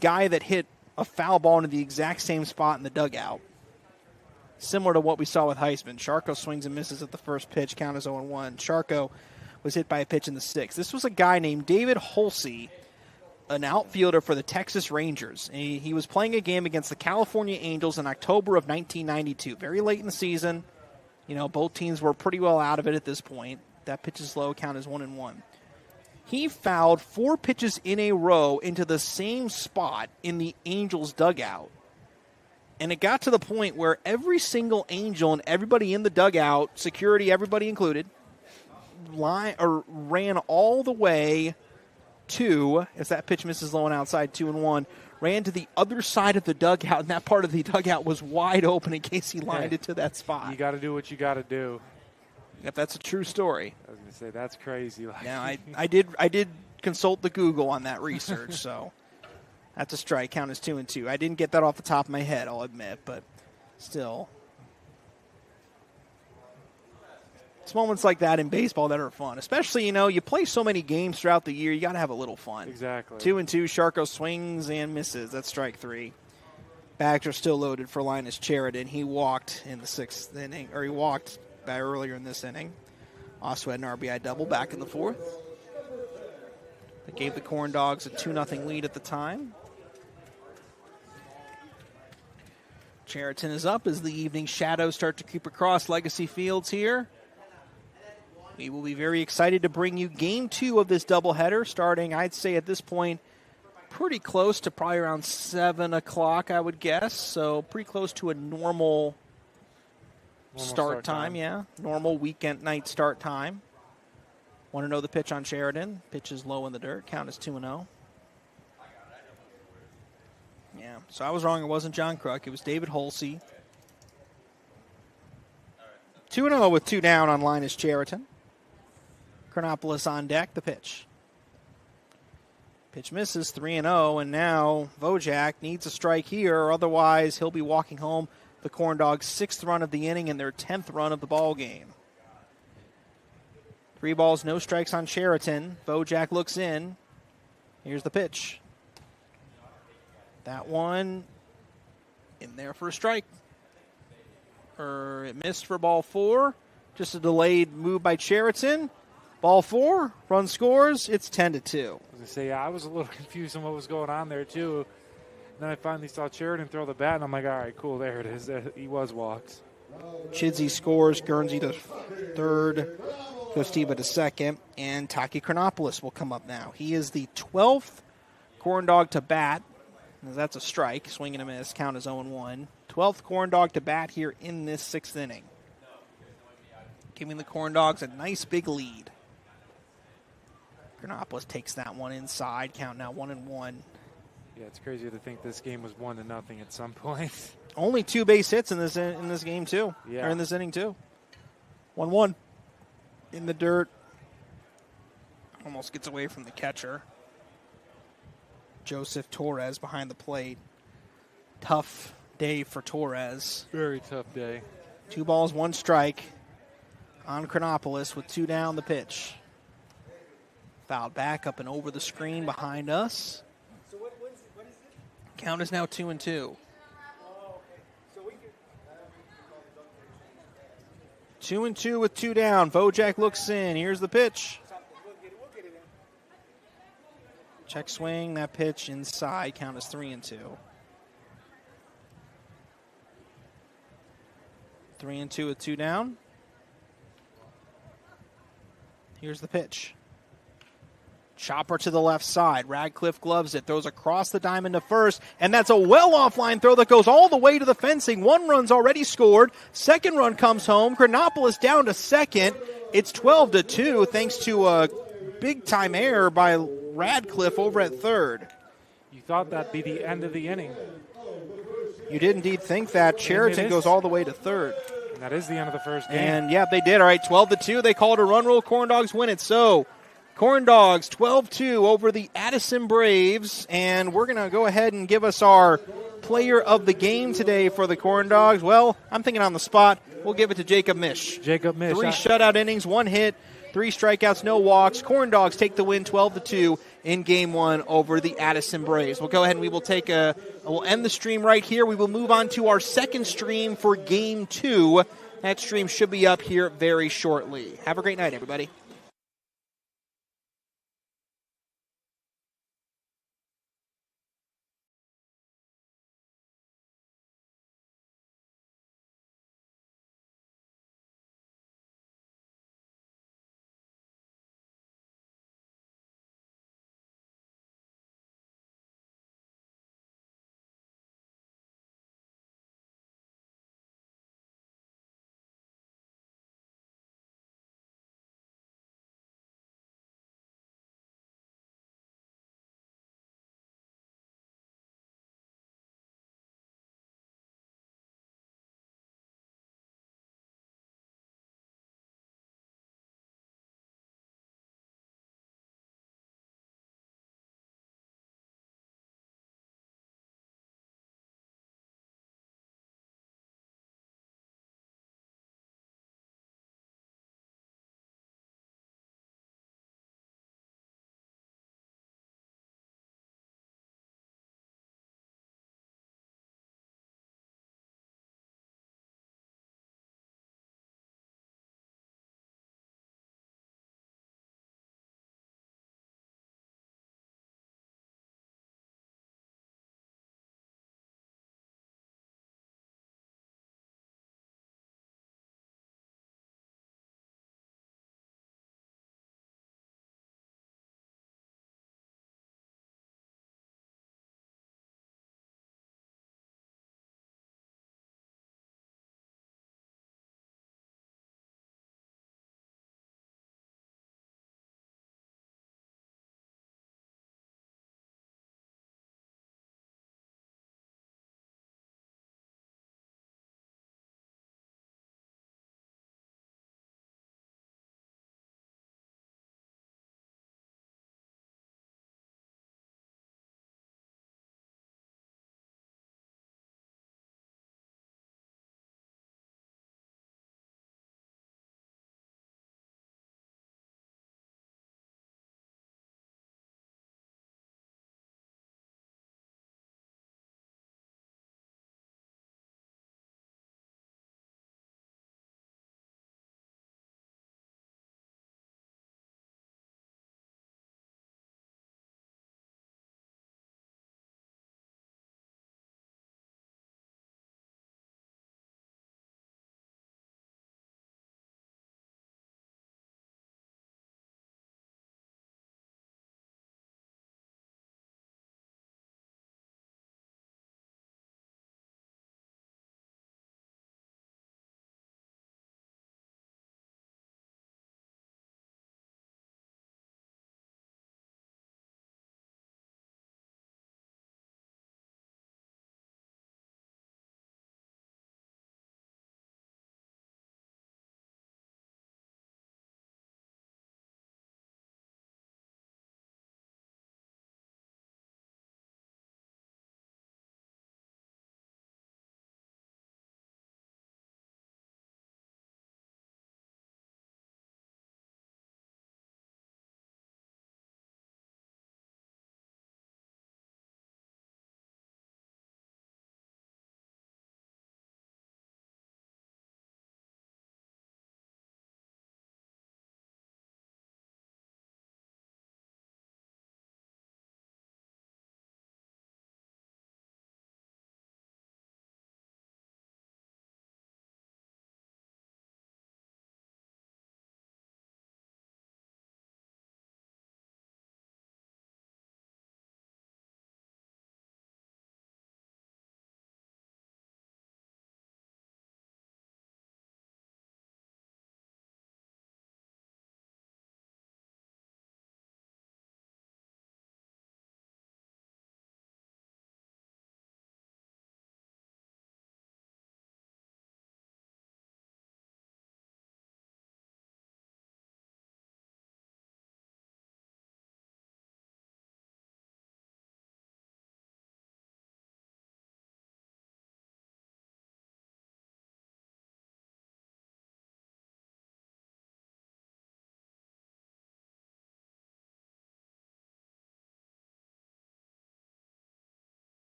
guy that hit a foul ball into the exact same spot in the dugout. Similar to what we saw with Heisman. Sarko swings and misses at the first pitch. Count is 0-1. Sarko was hit by a pitch in the 6th. This was a guy named David Holsey an outfielder for the Texas Rangers. He was playing a game against the California Angels in October of 1992. Very late in the season. Both teams were pretty well out of it at this point. That pitch is low, count is 1-1. He fouled 4 pitches in a row into the same spot in the Angels dugout. And it got to the point where every single Angel and everybody in the dugout, security, everybody included, ran all the way to, as that pitch misses low and outside, 2-1, ran to the other side of the dugout, and that part of the dugout was wide open in case he lined it to that spot. You got to do what you got to do. If that's a true story. I was going to say, that's crazy. Yeah, I did consult the Google on that research, so that's a strike. Count is 2-2. I didn't get that off the top of my head, I'll admit, but still. It's moments like that in baseball that are fun. Especially, you play so many games throughout the year, you got to have a little fun. Exactly. 2-2, Sharko swings and misses. That's strike 3. Bags are still loaded for Linus Sheridan. He walked in the 6th inning, or he walked earlier in this inning. Also had an RBI double back in the 4th. They gave the Corndogs a 2-0 lead at the time. Cheriton is up as the evening shadows start to creep across Legacy Fields here. We will be very excited to bring you Game 2 of this doubleheader, starting, I'd say at this point, pretty close to probably around 7 o'clock, I would guess. So pretty close to a normal start time, yeah. Normal weekend night start time. Want to know the pitch on Sheridan? Pitch is low in the dirt. Count is 2-0. Yeah, so I was wrong. It wasn't John Crook. It was David Holsey. 2-0 with 2 down on Linus Sheridan. Chronopoulos on deck, the pitch. Pitch misses, 3-0, and now Vojak needs a strike here, or otherwise he'll be walking home the Corndogs' 6th run of the inning and their 10th run of the ball game. 3 balls, no strikes on Sheraton. Vojak looks in. Here's the pitch. That one in there for a strike. It missed for ball 4. Just a delayed move by Sheraton. Ball 4, run scores. It's 10-2. I was going to say, I was a little confused on what was going on there, too. Then I finally saw Sheridan throw the bat, and I'm like, all right, cool, there it is. He was walked. Chidsey scores, Guernsey to 3rd, Kostiba to 2nd, and Taki Chronopoulos will come up now. He is the 12th Corndog to bat. That's a strike. Swing and a miss. Count is 0-1. 12th Corndog to bat here in this 6th inning. Giving the Corndogs a nice big lead. Chronopoulos takes that one inside. Count now 1-1. Yeah, it's crazy to think this game was 1-0 at some point. Only 2 base hits in this game too. Yeah. Or in this inning too. 1-1 in the dirt. Almost gets away from the catcher. Joseph Torres behind the plate. Tough day for Torres. Very tough day. 2 balls, 1 strike on Chronopoulos with 2 down the pitch. Fouled back up and over the screen behind us. Count is now 2-2. 2-2 with 2 down. Vojak looks in. Here's the pitch. Check swing. That pitch inside. Count is 3-2. 3-2 with 2 down. Here's the pitch. Chopper to the left side. Radcliffe gloves it. Throws across the diamond to first. And that's a well offline throw that goes all the way to the fencing. 1 run's already scored. 2nd run comes home. Chronopoulos down to 2nd. It's 12-2 thanks to a big-time error by Radcliffe over at 3rd. You thought that'd be the end of the inning. You did indeed think that. Sheraton goes all the way to 3rd. And that is the end of the first game. And, yeah, they did. All right, 12-2. They called a run rule. Corndogs win it. So, Corndogs 12-2 over the Addison Braves. And we're going to go ahead and give us our player of the game today for the Corndogs. Well, I'm thinking on the spot. We'll give it to Jacob Misch. Jacob Misch. 3 shutout innings, 1 hit, 3 strikeouts, no walks. Corndogs take the win 12-2 in Game 1 over the Addison Braves. We'll go ahead and we'll end the stream right here. We will move on to our second stream for Game 2. That stream should be up here very shortly. Have a great night, everybody.